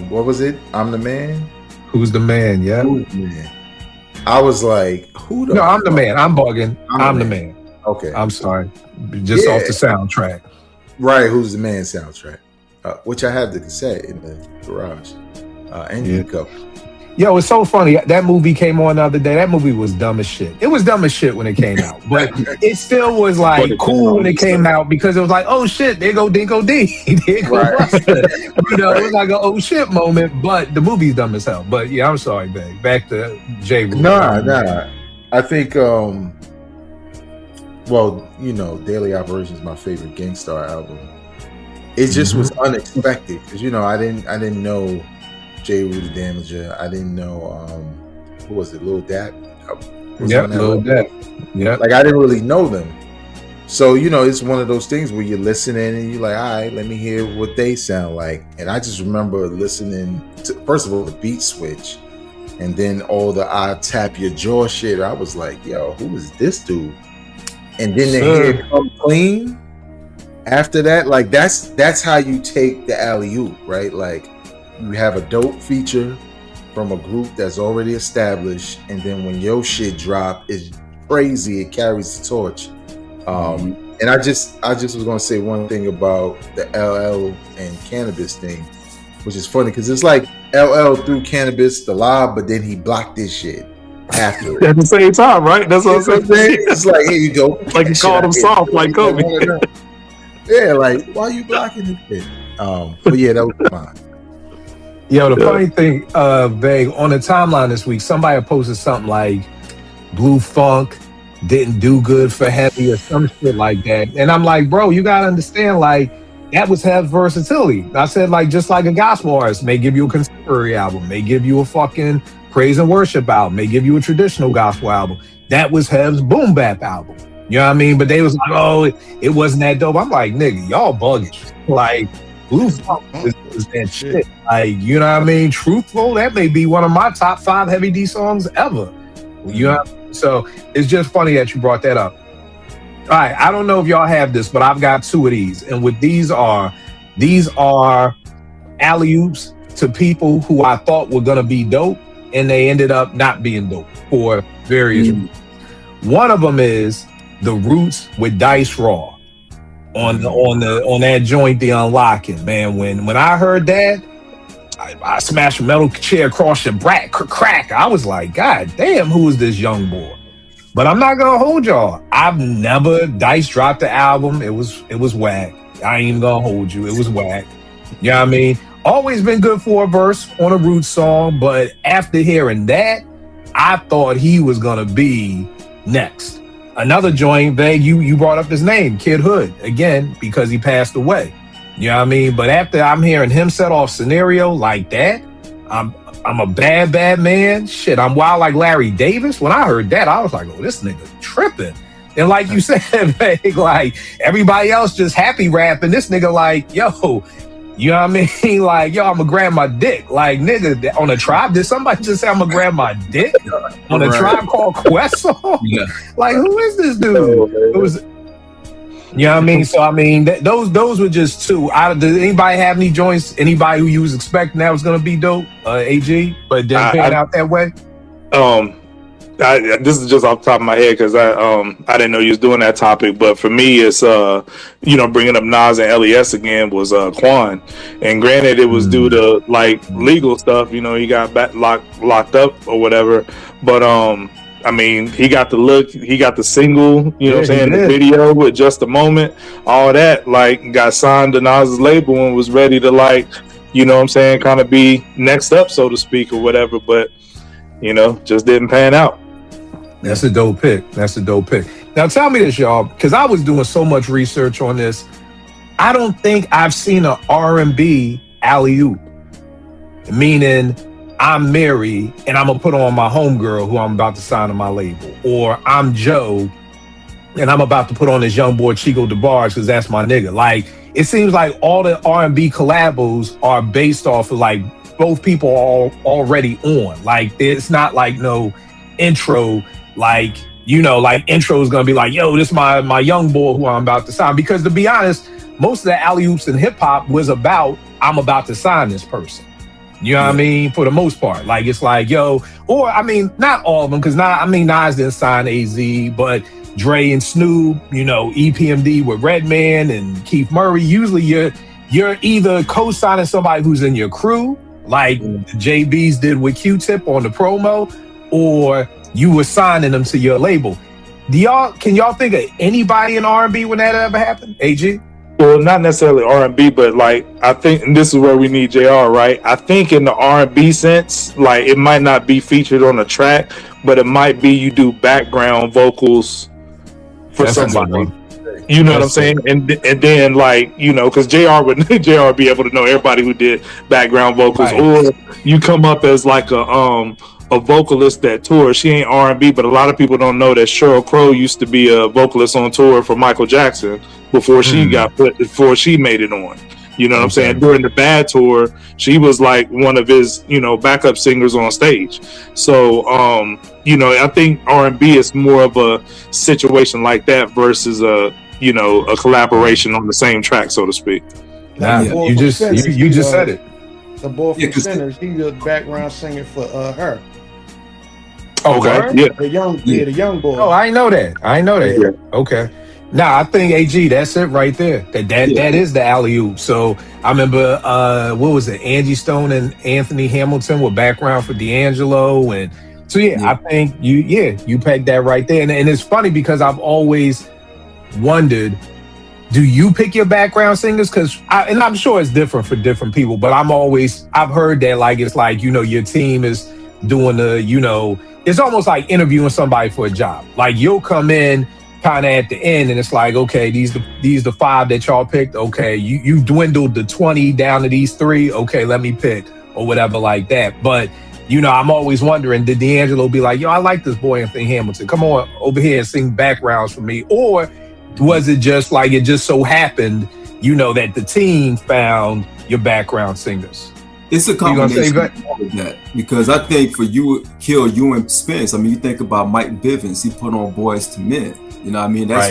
what was it? I'm the Man. Who's the Man? Yeah. Who's the Man? I was like, who the? No, I'm the man. I'm bugging. I'm the man. Okay. I'm sorry. Just off the soundtrack. Right, Who's the Man soundtrack, which I have the cassette in the garage, and the cup. Yo, it's so funny. That movie came on the other day. That movie was dumb as shit. It was dumb as shit when it came out, but it still was like cool when it came out because it was like, oh shit, there go Dinko D. There go Buster. It was like an oh shit moment, but the movie's dumb as hell. But yeah, I'm sorry, babe. Back to J. Rue. Nah. I think, Daily Operations is my favorite Gangstar album. It just was unexpected because I didn't know J. Rue the Damager. I didn't know who was it, Lil Dap? Lil Dap. Yeah. Like I didn't really know them. So, it's one of those things where you're listening and you're like, all right, let me hear what they sound like. And I just remember listening to, first of all, the beat switch, and then all the I tap your jaw shit. I was like, yo, who is this dude? And then they hear it come clean after that. Like that's how you take the alley-oop, right? Like you have a dope feature from a group that's already established, and then when your shit drop, it's crazy. It carries the torch. And I just was gonna say one thing about the LL and Cannabis thing, which is funny because it's like LL threw Cannabis the lob, but then he blocked this shit after at the same time, right? That's what I'm saying. It's like, here you go. Like he called him soft, like Kobe. Yeah, like why are you blocking this shit? But yeah, that was fine. Yo, the funny thing, Vague, on the timeline this week, somebody posted something like Blue Funk didn't do good for Heavy or some shit like that. And I'm like, bro, you gotta understand, like, that was Hev's versatility. I said, like, just like a gospel artist may give you a contemporary album, may give you a fucking praise and worship album, may give you a traditional gospel album. That was Hev's boom bap album. You know what I mean? But they was like, oh, it wasn't that dope. I'm like, nigga, y'all bugging. Like, Blue Funk is that shit. Like, you know what I mean? Truthful, that may be one of my top 5 Heavy D songs ever. You know what I mean? So it's just funny that you brought that up. All right, I don't know if y'all have this, but I've got 2 of these. And what these are alley-oops to people who I thought were gonna be dope, and they ended up not being dope for various reasons. One of them is The Roots with Dice Raw on that joint, The Unlocking. Man, when I heard that, I smashed a metal chair across your back, crack. I was like, God damn, who is this young boy? But I'm not gonna hold y'all. I've never Dice dropped the album. It was whack. I ain't even gonna hold you. It was whack. You know what I mean? Always been good for a verse on a Roots song, but after hearing that, I thought he was gonna be next. Another joint, Veg, you brought up his name, Kid Hood, again, because he passed away. You know what I mean? But after I'm hearing him set off Scenario like that, I'm a bad man. Shit, I'm wild like Larry Davis. When I heard that, I was like, oh, this nigga tripping. And like you said, Veg, like everybody else just happy rapping. This nigga like, yo, you know what I mean? Like, yo, I'm gonna grab my dick. Like, nigga, on a Tribe, did somebody just say I'm gonna grab my dick? On a Tribe Called Quest song? Yeah. Like, who is this dude? It was, you know what I mean? So, I mean, those were just two. Did anybody have any joints? Anybody who you was expecting that was gonna be dope? AG, but didn't pan out that way? This is just off the top of my head because I didn't know you was doing that topic, but for me it's bringing up Nas and LES again was Quan, and granted it was due to like legal stuff, you know, he got locked up or whatever, but I mean, he got the look, he got the single, you know what I'm saying, the video with Just a Moment, all that, like got signed to Nas's label and was ready to, like, you know what I'm saying, kind of be next up, so to speak, or whatever, but you know, just didn't pan out. That's a dope pick. Now tell me this, y'all, because I was doing so much research on this. I don't think I've seen an R&B alley-oop, meaning I'm Mary and I'm gonna put on my homegirl who I'm about to sign to my label, or I'm Joe and I'm about to put on this young boy Chico DeBarge because that's my nigga. Like, it seems like all the R&B collabos are based off of like both people are already on. Like, it's not like no intro. Like, you know, like intro is gonna be like, yo, this is my young boy who I'm about to sign. Because to be honest, most of the alley-oops in hip hop was about I'm about to sign this person. You know what I mean? For the most part, like it's like, yo, or I mean, not all of them, because Nas didn't sign AZ, but Dre and Snoop, you know, EPMD with Redman and Keith Murray. Usually, you're either co-signing somebody who's in your crew, like JB's did with Q-Tip on the promo, or you were signing them to your label. Can y'all think of anybody in R&B when that ever happened? AG? Well, not necessarily R&B, but like I think, and this is where we need JR, right? I think in the R&B sense, like it might not be featured on a track, but it might be you do background vocals for somebody. You know what I'm saying? And then, like, you know, because JR would be able to know everybody who did background vocals, right. Or you come up as like a vocalist that tours. She ain't R&B, but a lot of people don't know that Sheryl Crow used to be a vocalist on tour for Michael Jackson before she before she made it on. You know what I'm saying? During the Bad tour, she was like one of his, you know, backup singers on stage. So, you know, I think R&B is more of a situation like that versus a collaboration on the same track, so to speak. Nah, you just said it. The boy from Sinners, he was background singer for her. Okay. Yeah. The young boy. Oh, I ain't know that. Yeah. Okay. Nah, I think AG, that's it right there. That is the alley-oop. So I remember, what was it? Angie Stone and Anthony Hamilton were background for D'Angelo. And so, I think you pegged that right there. And it's funny because I've always wondered, do you pick your background singers? Because I'm sure it's different for different people, but I've heard that like it's like, you know, your team is doing it's almost like interviewing somebody for a job. Like you'll come in kind of at the end and it's like, okay, these the 5 that y'all picked. Okay, you dwindled the 20 down to these 3. Okay, let me pick or whatever like that. But you know, I'm always wondering, did D'Angelo be like, yo, I like this boy Anthony Hamilton. Come on over here and sing backgrounds for me, or was it just like it just so happened, you know, that the team found your background singers? It's a combination of that, because I think for you and Spence, I mean, you think about Mike Bivins, he put on Boys to Men. You know what I mean? That's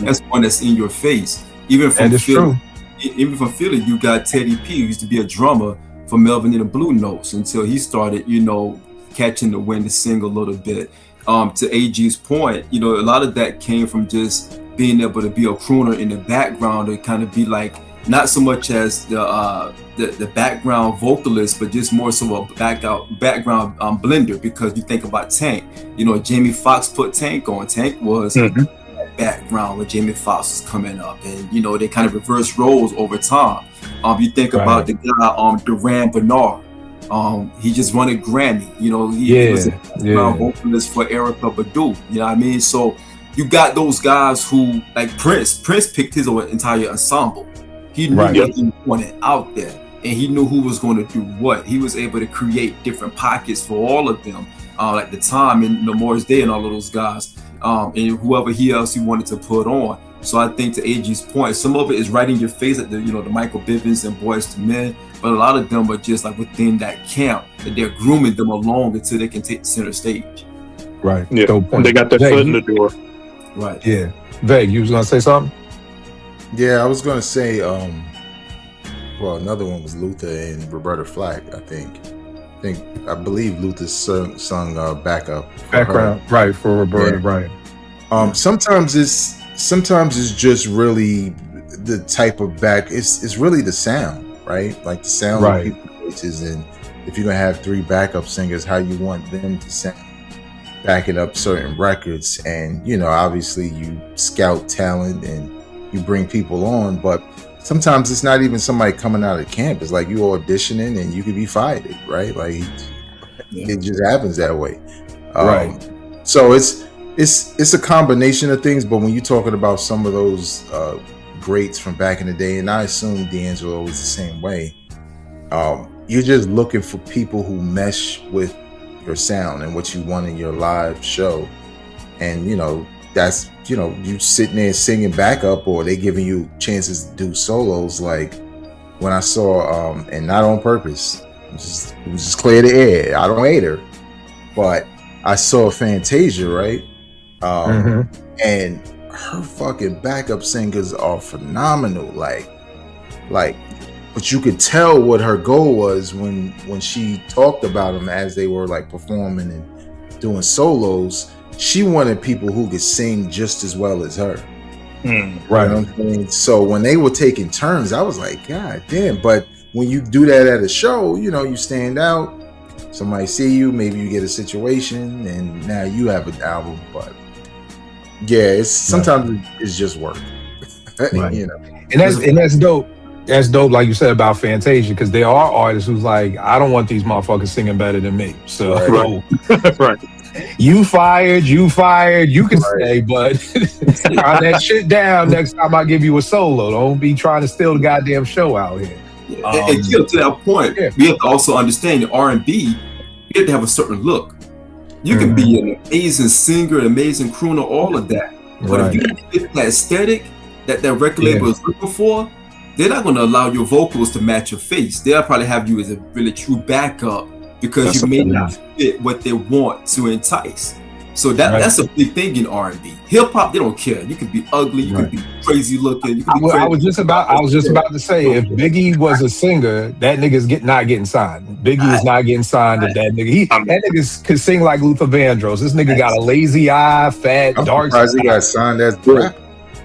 That's one that's in your face. Even from Philly, you got Teddy P, who used to be a drummer for Melvin and the Blue Notes until he started, you know, catching the wind to sing a little bit. To AG's point, you know, a lot of that came from just being able to be a crooner in the background and kind of be like, not so much as the background vocalist, but just more so a background blender. Because you think about Tank, you know, Jamie Foxx put Tank on. Tank was background when Jamie Foxx was coming up, and you know they kind of reversed roles over time. You think about the guy, Duran Bernard. He just won a Grammy. You know, he was a vocalist for Erykah Badu. You know what I mean? So you got those guys who, like Prince. Prince picked his own entire ensemble. He knew what he wanted out there, and he knew who was going to do what. He was able to create different pockets for all of them, like the Time and the Morris Day and all of those guys, and whoever else he wanted to put on. So I think to AG's point, some of it is right in your face, like the Michael Bivins and Boyz II Men, but a lot of them are just like within that camp that they're grooming them along until they can take the center stage. Right. Yeah. They got their foot in the door. Right. Yeah. Veg, you was gonna say something? Yeah, I was gonna say, well, another one was Luther and Roberta Flack. I believe Luther sung backup. Background, right, for Roberta, right. Sometimes it's just really the type of it's really the sound, right? Like the sound of people's voices, and if you're gonna have 3 backup singers, how you want them to sound, backing up certain records. And obviously you scout talent and you bring people on, but sometimes it's not even somebody coming out of camp. It's like you auditioning and you could be fired, right? Like it just happens that way. Right. So it's a combination of things, but when you're talking about some of those greats from back in the day, and I assume D'Angelo was the same way, you're just looking for people who mesh with your sound and what you want in your live show. And that's you sitting there singing backup, or they giving you chances to do solos. Like when I saw and not on purpose, it was just clear the air, I don't hate her, but I saw Fantasia, right? And her fucking backup singers are phenomenal. Like, but you could tell what her goal was when she talked about them as they were like performing and doing solos. She wanted people who could sing just as well as her. Right. You know what I'm saying? So when they were taking turns, I was like, God damn. But when you do that at a show, you stand out. Somebody see you, maybe you get a situation, and now you have an album. But yeah, sometimes it's just work. Right. And that's dope. That's dope, like you said about Fantasia, because there are artists who's like, I don't want these motherfuckers singing better than me. So Right. You fired, you can stay, but turn that shit down next time I give you a solo. Don't be trying to steal the goddamn show out here. And to that point, we have to also understand R&B, you have to have a certain look. You can be an amazing singer, an amazing crooner, all of that. But if you get that aesthetic that record label is looking for, they're not going to allow your vocals to match your face. They'll probably have you as a really true backup because you may not fit what they want to entice. So that's a big thing in R&B. Hip hop, they don't care. You can be ugly, you can be crazy looking. You can be I was just about to say, if Biggie was a singer, that nigga's not getting signed. Biggie is not getting signed. If that nigga, that nigga could sing like Luther Vandross. This nigga got a lazy eye, fat, dark. Surprised he got signed as rap.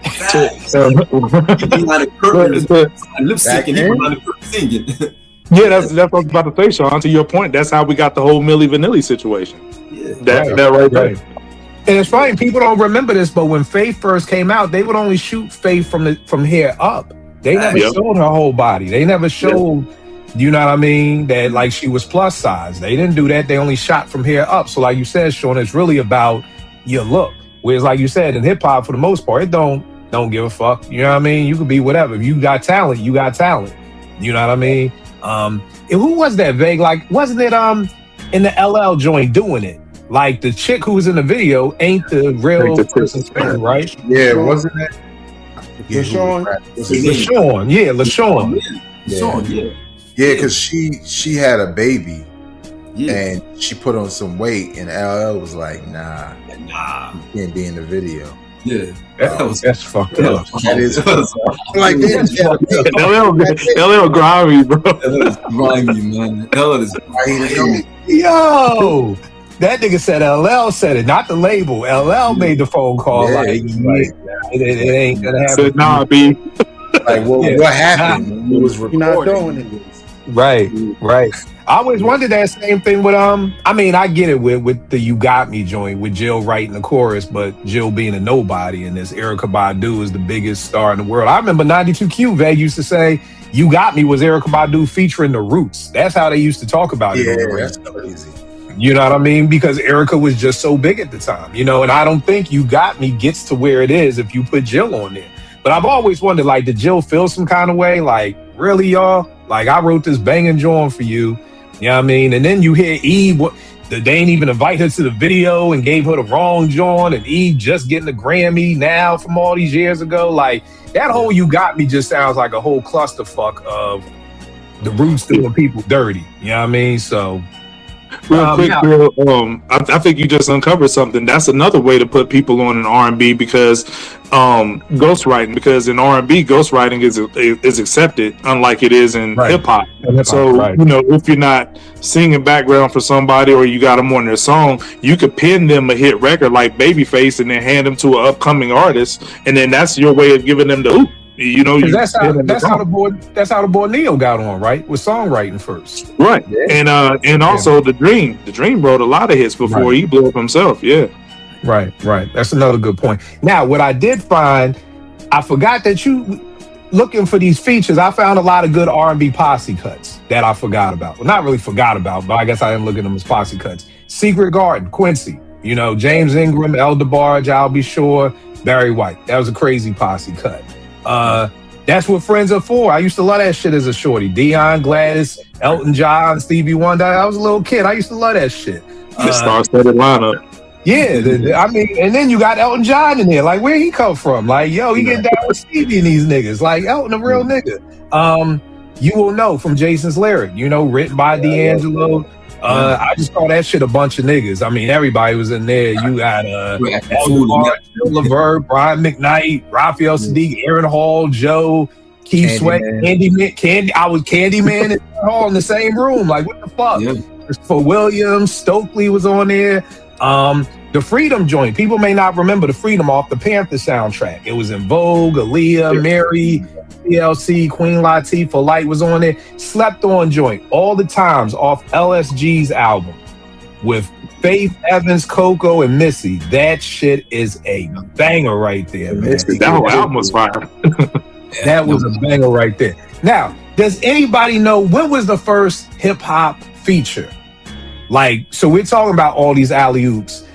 behind a curtain, lip syncing, he behind the curtain singing. Yeah, that's what I was about to say, Sean. To your point, that's how we got the whole Milli Vanilli situation. Yeah, that right there. And it's funny, people don't remember this, but when Faith first came out, they would only shoot Faith from here up. They never showed her whole body. They never showed, you know what I mean, that like she was plus size. They didn't do that. They only shot from here up. So like you said, Sean, it's really about your look. Whereas like you said, in hip hop, for the most part, it don't give a fuck. You know what I mean? You could be whatever. If you got talent, you got talent. You know what I mean? Who was that, Vague? Like, wasn't it in the LL joint doing it? Like the chick who was in the video ain't the real person spinning, right? Yeah, wasn't it? LaShawn? LaShawn, yeah, LaShawn. Yeah, because she had a baby and she put on some weight, and LL was like, nah, you can't be in the video. Yeah, that's fucked up. That is like LL grimy, bro. LL is grimy, man. LL is grimy. Yo, that nigga said LL said it, not the label. LL made the phone call. It ain't gonna happen. Said, nah, B. Like, what happened? It was You're not doing it. Right, right. I always wondered that same thing with I mean, I get it with the "You Got Me" joint with Jill writing the chorus, but Jill being a nobody, and this Erykah Badu is the biggest star in the world. I remember 92Q Veg used to say "You Got Me" was Erykah Badu featuring the Roots. That's how they used to talk about it. Yeah, that's crazy. You know what I mean? Because Erykah was just so big at the time, you know, and I don't think "You Got Me" gets to where it is if you put Jill on there. But I've always wondered, like, did Jill feel some kind of way? Like, really, y'all? Like, I wrote this banging joint for you. You know what I mean? And then you hear Eve, they ain't even invite her to the video and gave her the wrong joint, and Eve just getting the Grammy now from all these years ago. Like, that whole "You Got Me" just sounds like a whole clusterfuck of the Roots doing people dirty. You know what I mean? So... Real quick, Bill, I think you just uncovered something. That's another way to put people on an R&B, because ghostwriting. Because in R&B, ghostwriting is accepted, unlike it is in hip hop. So you know, if you're not singing background for somebody, or you got them on their song, you could pin them a hit record like Babyface, and then hand them to an upcoming artist, and then that's your way of giving them the hoop. You know, that's how the boy Neo got on, right? With songwriting first, right? Yeah. And also the Dream wrote a lot of hits before he blew up himself. Yeah, right. That's another good point. Now, what I did find, I forgot that you looking for these features. I found a lot of good R&B posse cuts that I forgot about. Well, not really forgot about, but I guess I didn't look at them as posse cuts. Secret Garden, Quincy. You know, James Ingram, El DeBarge, I'll Be Sure, Barry White. That was a crazy posse cut. That's what friends are for. I used to love that shit as a shorty. Dion, Gladys, Elton John, Stevie Wonder. I was a little kid. I used to love that shit. The star-studded lineup. Yeah, I mean, and then you got Elton John in there. Like, where he come from? Like, yo, he get down with Stevie and these niggas. Like, Elton, a real nigga. You Will Know from Jason's lyric. You know, written by D'Angelo. I just call that shit a bunch of niggas. I mean, everybody was in there. You got Phil Levert, Brian McKnight, Raphael Sadiq, Aaron Hall, Joe, Keith Sweat, Candyman. I was Candyman and Hall in the same room. Like, what the fuck? Yeah. For Williams, Stokely was on there. The Freedom joint. People may not remember the Freedom off the Panther soundtrack. It was in Vogue, Aaliyah, Mary, TLC, Queen Latifah, Light was on there. Slept On joint all the times off LSG's album with Faith Evans, Coco, and Missy. That shit is a banger right there, man. That whole album was fire. That was a banger right there. Now, does anybody know when was the first hip hop feature? Like, so we're talking about all these alley-oops.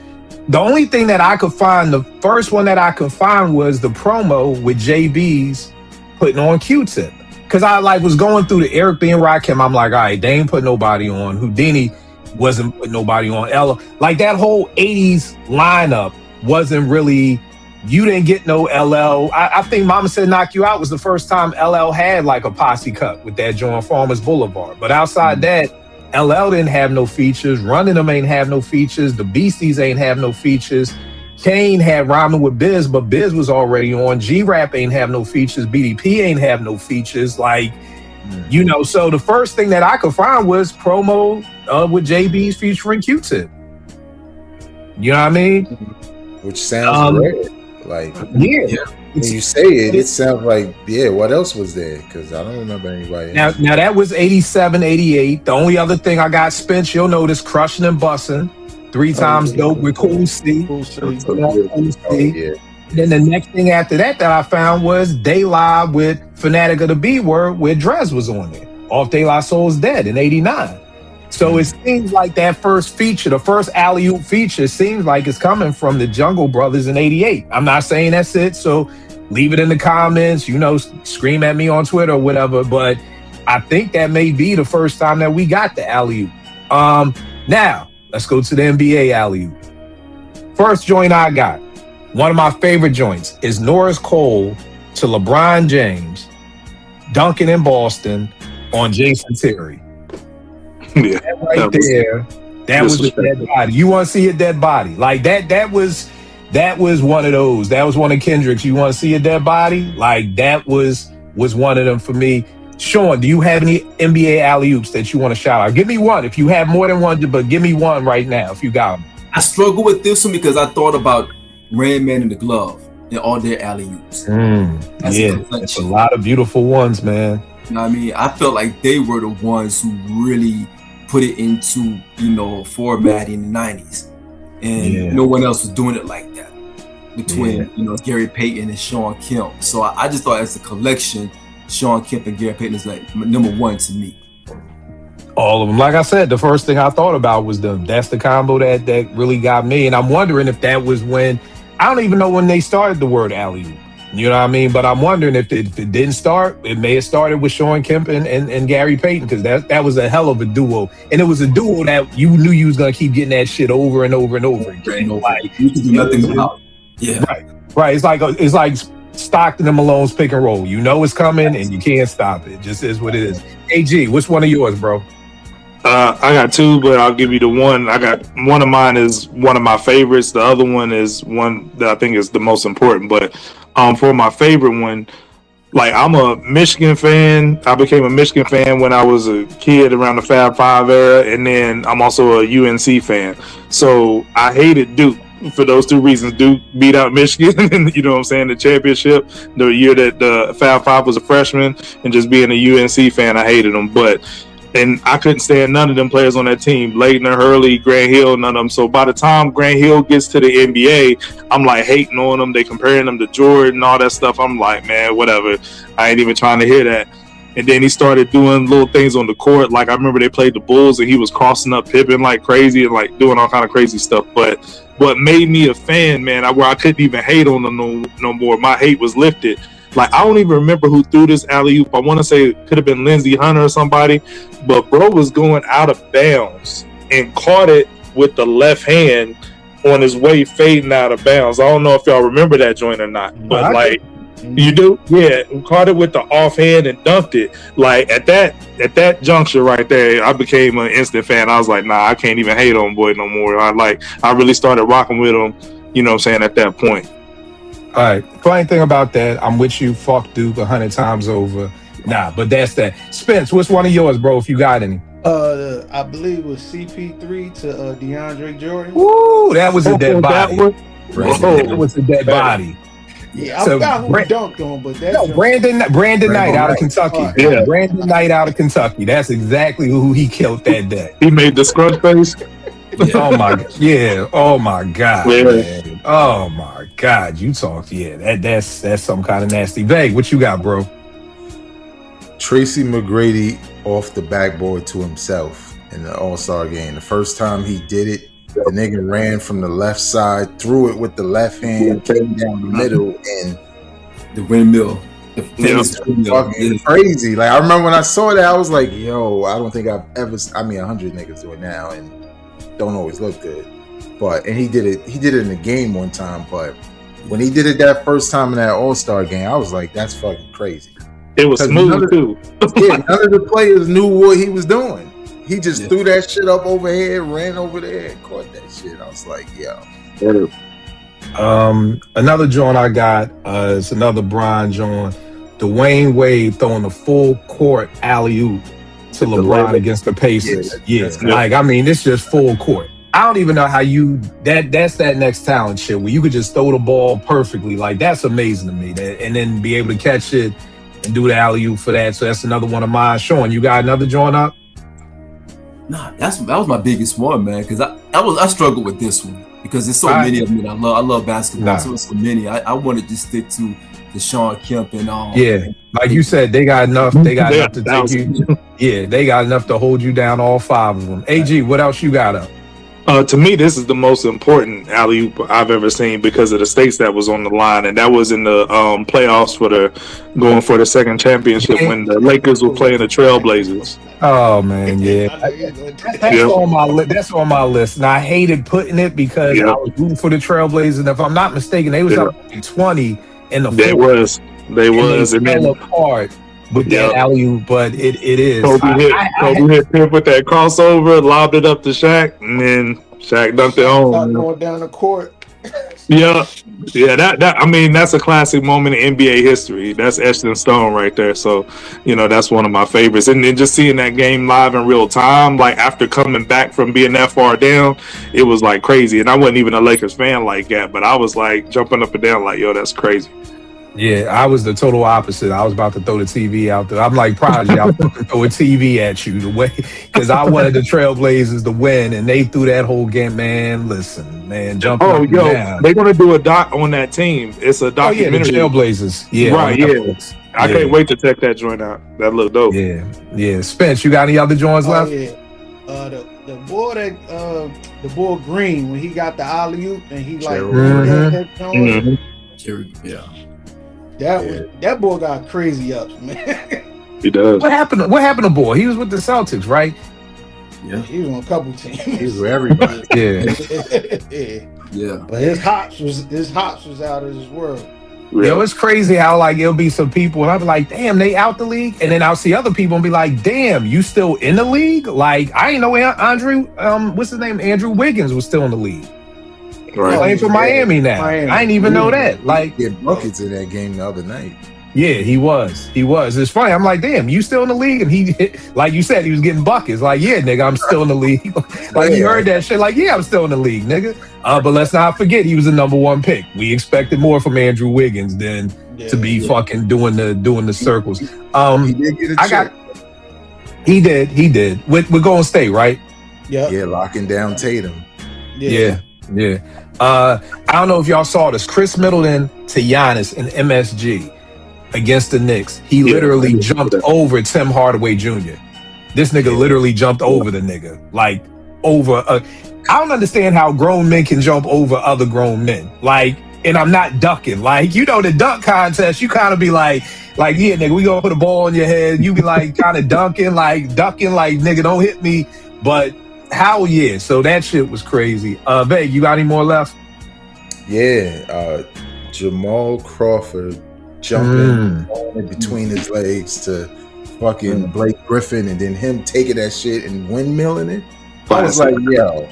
The only thing that I could find, the first one that I could find was the promo with JB's putting on Q-Tip. Because I was going through the Eric B. and Rakim. I'm like, all right, they ain't put nobody on. Houdini wasn't putting nobody on. Ella, like that whole 80s lineup wasn't really, you didn't get no LL. I think Mama Said Knock You Out was the first time LL had like a posse cut with that joint Farmers Boulevard. But outside that, LL didn't have no features. Running Them ain't have no features. The Beasties ain't have no features. Kane had Rhyming with Biz, but Biz was already on. G-Rap ain't have no features. BDP ain't have no features. Like, you know, so the first thing that I could find was promo with JB's featuring Q-Tip. You know what I mean? Which sounds rare. Like, yeah. When you say it, it sounds like, what else was there? Because I don't remember anybody else. Now that was 87, 88. The only other thing I got, Spence, you'll notice, Crushing and Bussin'. 3 times Dope with Cool C. Cool C. And then the next thing after that I found was They Lie with Fanatic of the B-Word, where Drez was on there. Off De La Soul's Dead in 89. So it seems like that first feature, the first alley-oop feature, seems like it's coming from the Jungle Brothers in 88. I'm not saying that's it, so leave it in the comments, you know, scream at me on Twitter or whatever, but I think that may be the first time that we got the alley-oop. Now, let's go to the NBA alley-oop. First joint I got, one of my favorite joints, is Norris Cole to LeBron James, dunking in Boston on Jason Terry. Yeah, that was a dead body. You want to see a dead body? Like that was one of those. That was one of Kendrick's. You want to see a dead body? Like that was one of them for me. Sean, do you have any NBA alley-oops that you want to shout out? Give me one. If you have more than one, but give me one right now if you got them. I struggle with this one because I thought about Rain Man in the Glove and all their alley-oops. It's a lot of beautiful ones, man. You know what I mean? I felt like they were the ones who really put it into, formatting in the 90s. And no one else was doing it like that between, Gary Payton and Sean Kemp. So I just thought as a collection, Sean Kemp and Gary Payton is like number one to me. All of them. Like I said, the first thing I thought about was them. That's the combo that really got me. And I'm wondering if that was when, I don't even know when they started the word alley-oop. You know what I mean? But I'm wondering if it didn't start, it may have started with Sean Kemp and Gary Payton, because that was a hell of a duo. And it was a duo that you knew you was going to keep getting that shit over and over and over again. Like, you can do nothing about it. Yeah. Right. It's like Stockton and Malone's pick and roll. You know it's coming and you can't stop it. Just is what it is. AG, what's one of yours, bro? I got two, but I'll give you the one. I got one of mine is one of my favorites. The other one is one that I think is the most important. But for my favorite one, like, I'm a Michigan fan. I became a Michigan fan when I was a kid around the Fab Five era, and then I'm also a UNC fan. So I hated Duke for those two reasons. Duke beat out Michigan, and you know what I'm saying, the championship, the year that the Fab Five was a freshman, and just being a UNC fan, I hated them. And I couldn't stand none of them players on that team. Leitner, Hurley, Grant Hill, none of them. So by the time Grant Hill gets to the NBA, I'm like hating on them. They comparing them to Jordan, all that stuff. I'm like, man, whatever. I ain't even trying to hear that. And then he started doing little things on the court. Like, I remember they played the Bulls and he was crossing up Pippen like crazy and like doing all kind of crazy stuff. But what made me a fan, man, where I couldn't even hate on them no more. My hate was lifted. Like, I don't even remember who threw this alley-oop. I want to say it could have been Lindsey Hunter or somebody, but bro was going out of bounds and caught it with the left hand on his way fading out of bounds. I don't know if y'all remember that joint or not, but like, you do? Yeah, caught it with the offhand and dunked it. Like, at that juncture right there, I became an instant fan. I was like, nah, I can't even hate on boy no more. I really started rocking with him, you know what I'm saying, at that point. All right. Funny thing about that, I'm with you. Fuck Duke 100 times over. Nah, but that's that. Spence, what's one of yours, bro, if you got any? I believe it was CP3 to DeAndre Jordan. Woo, that was a dead body. That was a dead body. Yeah, I forgot who dunked on, but that's Brandon Knight out of Kentucky. Yeah, Brandon Knight out of Kentucky. That's exactly who he killed that day. He made the scrunch face. Oh my god! Yeah. Oh my god! Man. Oh my god! You talk. Yeah. That's some kind of nasty. Vague. What you got, bro? Tracy McGrady off the backboard to himself in the All-Star game. The first time he did it, the nigga ran from the left side, threw it with the left hand, came down the middle, and the windmill. It's fucking crazy. Like, I remember when I saw that, I was like, yo, I don't think I've ever. 100 niggas do it now, and don't always look good. And he did it in the game one time, but when he did it that first time in that All-Star game, I was like, that's fucking crazy. It was smooth too. None of the players knew what he was doing. He just threw that shit up overhead, ran over there, and caught that shit. I was like, yo. Another joint I got is another Bron joint. Dwayne Wade throwing a full court alley-oop to LeBron against the Pacers. Yeah. Like, I mean, it's just full court. I don't even know how that's that next talent shit where you could just throw the ball perfectly. Like, that's amazing to me. And then be able to catch it and do the alley-oop for that. So that's another one of mine. Sean, you got another joint up? Nah, that was my biggest one, man. Because I struggled with this one because there's so many of them that I love basketball. So many. I wanted to stick to the Sean Kemp and all. Yeah, like you said, they got enough. They got enough to take you. Yeah, they got enough to hold you down. All five of them. AG, what else you got up? To me, this is the most important alley-oop I've ever seen because of the stakes that was on the line, and that was in the playoffs going for the second championship when the Lakers were playing the Trailblazers. Oh man, yeah, that's on my list, and I hated putting it because I was rooting for the Trailblazers. And if I'm not mistaken, they was up 20 in the fourth. They was, and then apart. With that alley-oop, but it is. Kobe hit Pip with that crossover, lobbed it up to Shaq, and then Shaq dunked it home. Going down the court. Yeah. That I mean, that's a classic moment in NBA history. That's etched in stone right there. So, that's one of my favorites. And then just seeing that game live in real time, like after coming back from being that far down, it was like crazy. And I wasn't even a Lakers fan like that, but I was like jumping up and down, like, yo, that's crazy. Yeah, I was the total opposite. I was about to throw the TV out there. I'm like Prodigy. I was about to throw a TV at you the way because I wanted the Trailblazers to win, and they threw that whole game. Man, listen, man, jumping up and down. They're gonna do a doc on that team. It's a documentary. Oh yeah, the Trailblazers. Yeah, right. Yeah, I can't wait to check that joint out. That look dope. Yeah. Spence, you got any other joints left? Yeah. The boy the boy Green, when he got the alley-oop and he like that boy got crazy ups, man. He does. What happened to boy? He was with the Celtics, right? Yeah, he was on a couple teams. He was with everybody. Yeah. But his hops was out of this world. Yo, it's crazy how like it'll be some people and I'll be like, damn, they out the league, and then I'll see other people and be like, damn, you still in the league? Like I didn't know what's his name? Andrew Wiggins was still in the league. Right. Playing for Miami now. I didn't even know that. Like he had buckets in that game the other night. Yeah, he was. It's funny. I'm like, damn, you still in the league? And he, like you said, he was getting buckets. Like, yeah, nigga, I'm still in the league. Like, you heard that shit. Like, yeah, I'm still in the league, nigga. But let's not forget, he was the number one pick. We expected more from Andrew Wiggins than to be fucking doing the circles. He did get a check. He did. With Golden State, right? Yeah, locking down Tatum. Yeah. I don't know if y'all saw this. Chris Middleton to Giannis in MSG. Against the Knicks, he literally jumped over Tim Hardaway Jr. This nigga literally jumped over the nigga, like over. I don't understand how grown men can jump over other grown men. Like, and I'm not ducking. Like, you know, the dunk contest, you kind of be like, yeah, nigga, we gonna put a ball on your head. You be like, kind of ducking, like, nigga, don't hit me. But how? Yeah. So that shit was crazy. Babe, you got any more left? Yeah. Jamal Crawford jumping in between his legs to fucking Blake Griffin, and then him taking that shit and windmilling it. I was like, yo,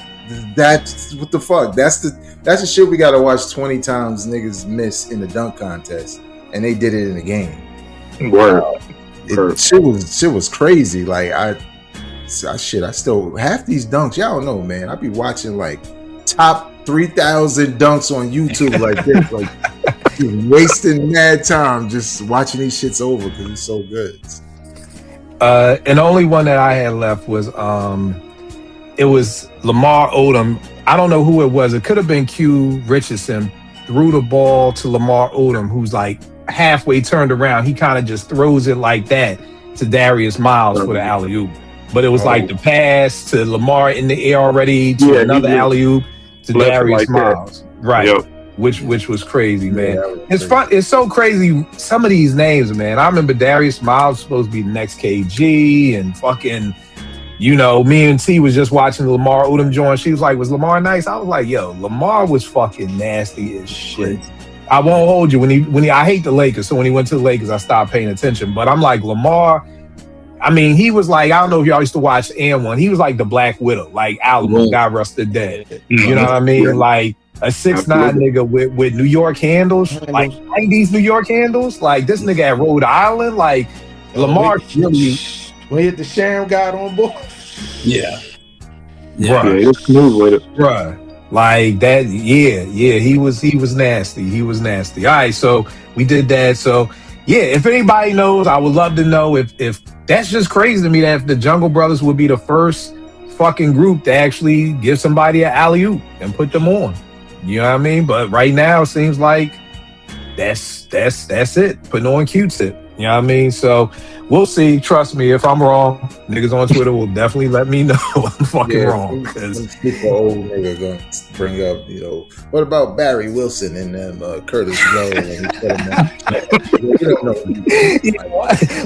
that's what the fuck. That's the shit we gotta watch 20 times niggas miss in the dunk contest, and they did it in a game. Shit was crazy. Like I still half these dunks. Y'all don't know, man. I be watching like top 3,000 dunks on YouTube like this, like wasting mad time just watching these shits over because it's so good. And the only one that I had left was it was Lamar Odom. I don't know who it was. It could have been Q Richardson. Threw the ball to Lamar Odom, who's like halfway turned around. He kind of just throws it like that to Darius Miles for the alley-oop. But it was like the pass to Lamar in the air already to another alley-oop to Darius Miles. Right. Yep. Which was crazy, man. It's fun. It's so crazy. Some of these names, man. I remember Darius Miles was supposed to be the next KG, and fucking, you know, me and T was just watching the Lamar Odom joint. She was like, "Was Lamar nice?" I was like, "Yo, Lamar was fucking nasty as shit." I won't hold you. When he, I hate the Lakers, so when he went to the Lakers, I stopped paying attention. But I'm like, Lamar. I mean, he was like, I don't know if y'all used to watch And1. He was like the Black Widow, like Alamo, God rest the dead. You know what I mean? Like a 6'9" nigga with New York handles, like 90s New York handles. Like this nigga at Rhode Island, like Lamar really. When hit the Sham got on board. It's smooth with it. Bruh. Like that, he was nasty. He was nasty. All right, so we did that. So yeah, if anybody knows, I would love to know if that's just crazy to me that if the Jungle Brothers would be the first fucking group to actually give somebody an alley-oop and put them on. You know what I mean? But right now it seems like that's it. Putting on Q-Tip. You know what I mean? So we'll see. Trust me, if I'm wrong, niggas on Twitter will definitely let me know I'm fucking wrong. Super old nigga gonna bring up, you know, what about Barry Wilson and Curtis Blow?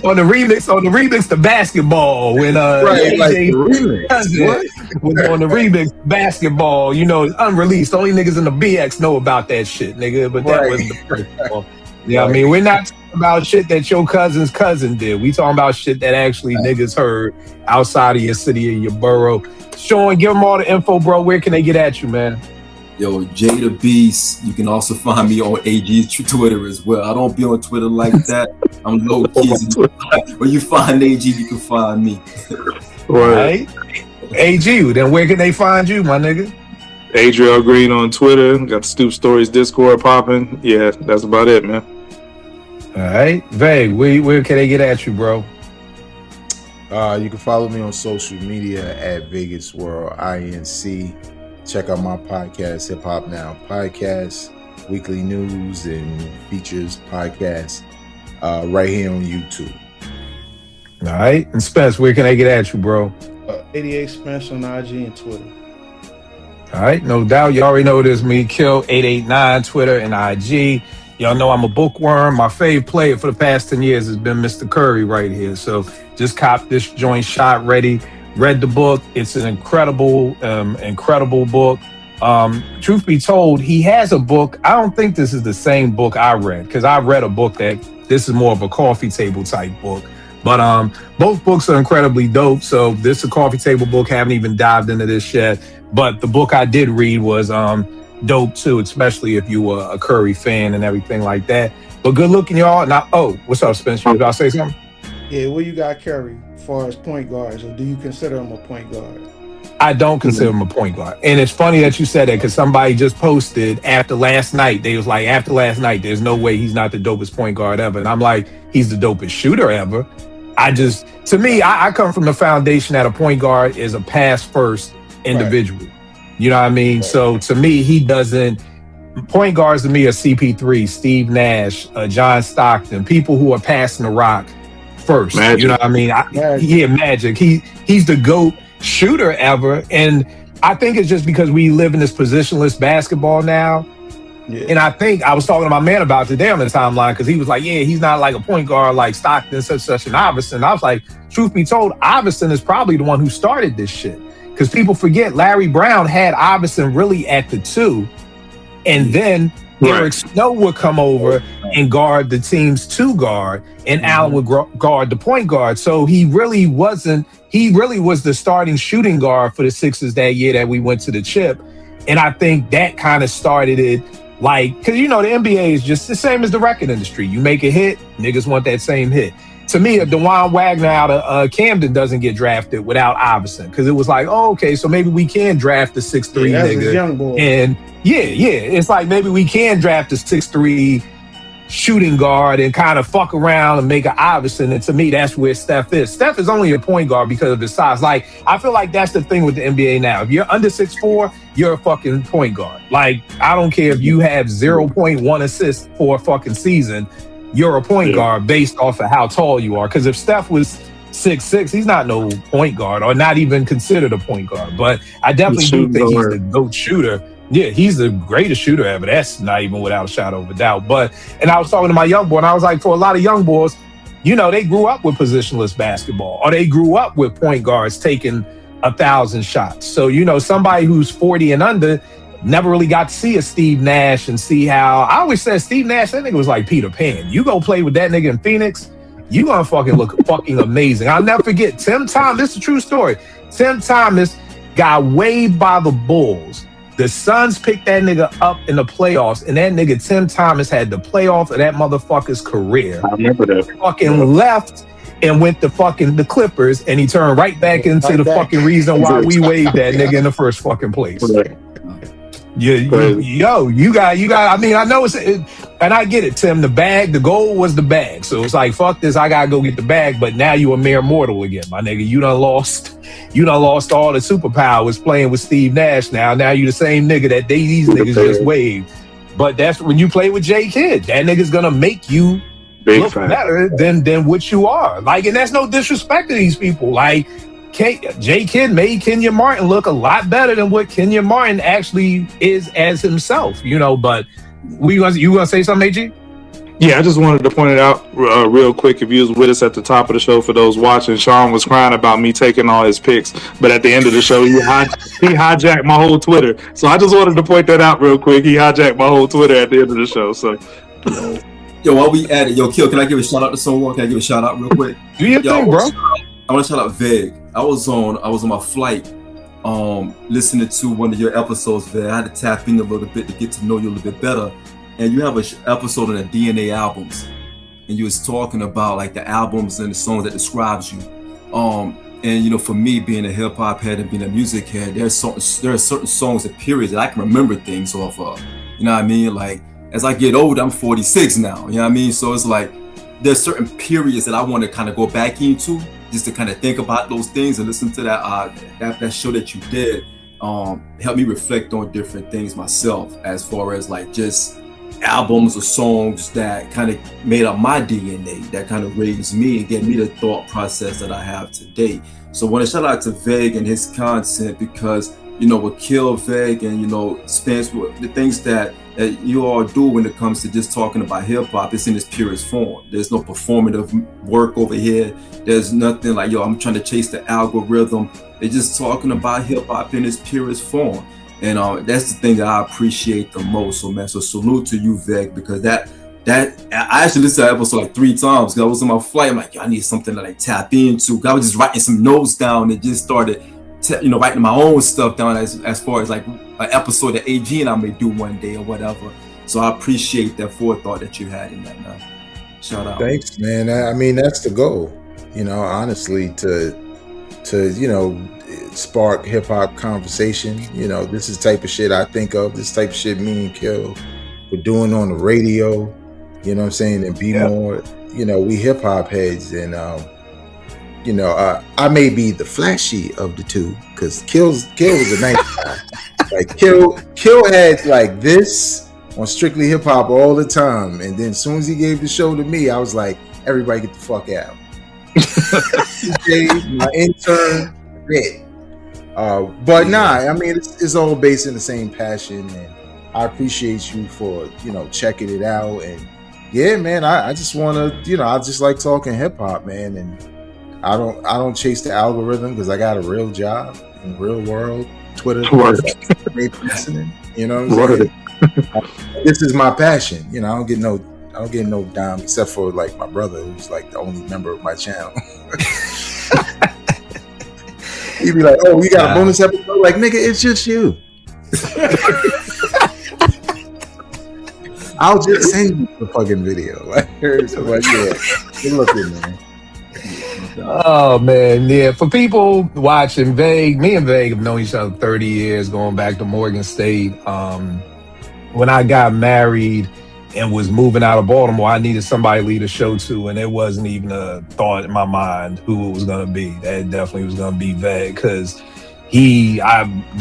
On the remix to Basketball when right, like the remix. On the remix Basketball, you know, it's unreleased. Only niggas in the BX know about that shit, nigga. But that was the first one. Yeah, I mean, we're not talking about shit that your cousin's cousin did. We talking about shit that actually niggas heard outside of your city or your borough. Sean, give them all the info, bro. Where can they get at you, man? Yo, Jada Beast. You can also find me on AG's Twitter as well. I don't be on Twitter like that. I'm low key. When you find AG, you can find me. Right. AG, then where can they find you, my nigga? Adriel Green on Twitter. Got the Stoop Stories Discord popping. Yeah, that's about it, man. All right, Vay, where can they get at you, bro? You can follow me on social media at Vegas World INC. Check out my podcast, Hip Hop Now Podcast, weekly news and features podcast, right here on YouTube. All right, and Spence, where can they get at you, bro? 88 Spence on IG and Twitter. All right, no doubt. You already know this. Me, Kill 889, Twitter and IG. Y'all know I'm a bookworm. My favorite player for the past 10 years has been Mr. Curry right here. So just cop this joint, shot ready. Read the book. It's an incredible book. Truth be told, he has a book. I don't think this is the same book I read, because I read a book that this is more of a coffee table type book. But both books are incredibly dope. So this is a coffee table book. Haven't even dived into this yet. But the book I did read was dope too, especially if you were a Curry fan and everything like that. But good looking, y'all. Now, what's up, Spencer? Did I say something? Yeah, where you got Curry as far as point guards, or do you consider him a point guard? I don't consider him a point guard. And it's funny that you said that, because somebody just posted after last night, they was like, after last night, there's no way he's not the dopest point guard ever. And I'm like, he's the dopest shooter ever. To me, I come from the foundation that a point guard is a pass first individual. Right. You know what I mean? Right. So to me, point guards to me are CP3, Steve Nash, John Stockton, people who are passing the rock first. Magic. You know what I mean? Magic. He's the GOAT shooter ever. And I think it's just because we live in this positionless basketball now. Yeah. And I think I was talking to my man about today on the timeline, because he was like, yeah, he's not like a point guard like Stockton, such and Iverson. I was like, truth be told, Iverson is probably the one who started this shit. Because people forget Larry Brown had Iverson really at the 2. And then Eric Snow would come over and guard the team's 2 guard, and Allen would guard the point guard. So he really was the starting shooting guard for the Sixers that year that we went to the chip. And I think that kind of started it. Like, because, the NBA is just the same as the record industry. You make a hit, niggas want that same hit. To me, if DeJuan Wagner out of Camden doesn't get drafted without Iverson, because it was like, okay, so maybe we can draft the 6'3" nigga. Young boy. And it's like maybe we can draft a 6'3" shooting guard and kind of fuck around and make an Iverson. And to me, that's where Steph is. Steph is only a point guard because of his size. Like, I feel like that's the thing with the NBA now. If you're under 6'4", you're a fucking point guard. Like, I don't care if you have 0.1 assists for a fucking season, you're a point guard based off of how tall you are. Because if Steph was 6'6", he's not no point guard, or not even considered a point guard. But I definitely do think he's the GOAT shooter. Yeah, he's the greatest shooter ever. That's not even without a shadow of a doubt. And I was talking to my young boy, and I was like, for a lot of young boys, they grew up with positionless basketball, or they grew up with point guards taking 1,000 shots. So, somebody who's 40 and under never really got to see a Steve Nash and see how, I always said Steve Nash, that nigga was like Peter Pan. You go play with that nigga in Phoenix, you gonna fucking look fucking amazing. I'll never forget Tim Thomas. This is a true story. Tim Thomas got waived by the Bulls. The Suns picked that nigga up in the playoffs, and that nigga Tim Thomas had the playoff of that motherfucker's career. I remember that. Fucking left and went to fucking the Clippers, and he turned right back into the fucking reason why we waived that nigga in the first fucking place. You got. I mean, I know and I get it, Tim. The goal was the bag. So it's like, fuck this. I gotta go get the bag. But now you a mere mortal again, my nigga. You done lost all the superpowers playing with Steve Nash. Now you the same nigga that these niggas just waved. But that's when you play with J Kidd. That nigga's gonna make you look better than what you are. Like, and that's no disrespect to these people. Like, J Kidd made Kenya Martin look a lot better than what Kenya Martin actually is as himself, but you gonna say something, AG? Yeah, I just wanted to point it out real quick. If you was with us at the top of the show, for those watching, Sean was crying about me taking all his picks, but at the end of the show, he hijacked my whole Twitter. So I just wanted to point that out real quick. He hijacked my whole Twitter at the end of the show. So, while we at it, Kill, can I give a shout out to someone? Can I give a shout out real quick? Do your thing, bro. I want to shout out Veg. I was on my flight, listening to one of your episodes, Veg. I had to tap in a little bit to get to know you a little bit better. And you have an episode on the DNA albums, and you was talking about like the albums and the songs that describes you. And for me, being a hip hop head and being a music head, there are certain songs and periods that I can remember things off of. You know what I mean? Like, as I get older, I'm 46 now. You know what I mean? So it's like there's certain periods that I want to kind of go back into just to kind of think about those things and listen to that show that you did. Help me reflect on different things myself, as far as like just albums or songs that kind of made up my DNA, that kind of raised me and gave me the thought process that I have today. So I want to shout out to Veg and his content, because with Kill, Veg, and Spence, the things that you all do when it comes to just talking about hip hop, it's in its purest form. There's no performative work over here. There's nothing like, I'm trying to chase the algorithm. They're just talking about hip hop in its purest form. And that's the thing that I appreciate the most. So man, so salute to you, Veg, because that I actually listened to that episode like 3 times. Cause I was on my flight. I'm like, I need something to like tap into. I was just writing some notes down and just started writing my own stuff down as far as like an episode that AG and I may do one day or whatever. So I appreciate that forethought that you had in that, man. Shout out. Thanks, man. I mean, that's the goal, honestly, to spark hip hop conversation. This is the type of shit I think of. This type of shit me and Kill we're doing on the radio. You know what I'm saying? And be more, we hip hop heads, and I may be the flashy of the two, because Kill was a nice guy. Like Kill had like this on Strictly Hip Hop all the time, and then as soon as he gave the show to me, I was like, everybody get the fuck out. My intern, red. But I mean, it's all based in the same passion, and I appreciate you for checking it out. And yeah, man, I just want to, I just like talking hip hop, man, and I don't chase the algorithm, because I got a real job in the real world. Twitter, listening, this is my passion. I don't get no dime, except for like my brother, who's like the only member of my channel. He'd be like, "Oh, we got a bonus episode." Like, nigga, it's just you. I'll just send you the fucking video. Like, yeah, good looking, man. Oh man, yeah. For people watching, me and Vague have known each other 30 years, going back to Morgan State. When I got married and was moving out of Baltimore, I needed somebody to lead a show to, and it wasn't even a thought in my mind who it was gonna be. That definitely was gonna be Vague, because the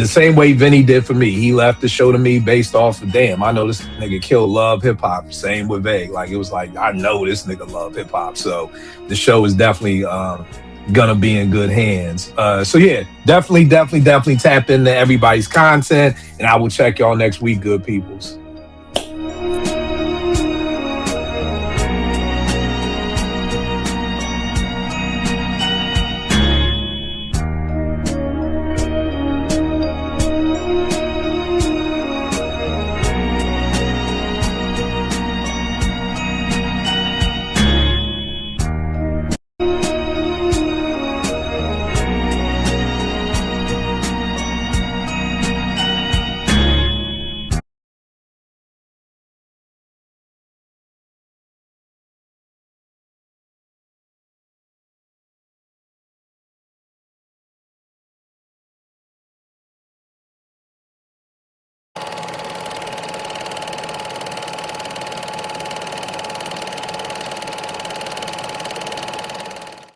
same way Vinny did for me. He left the show to me based off of, damn, I know this nigga Kill love hip hop. Same with Vague. Like, it was like, I know this nigga love hip hop. So the show is definitely gonna be in good hands. So yeah, definitely tap into everybody's content, and I will check y'all next week, good peoples.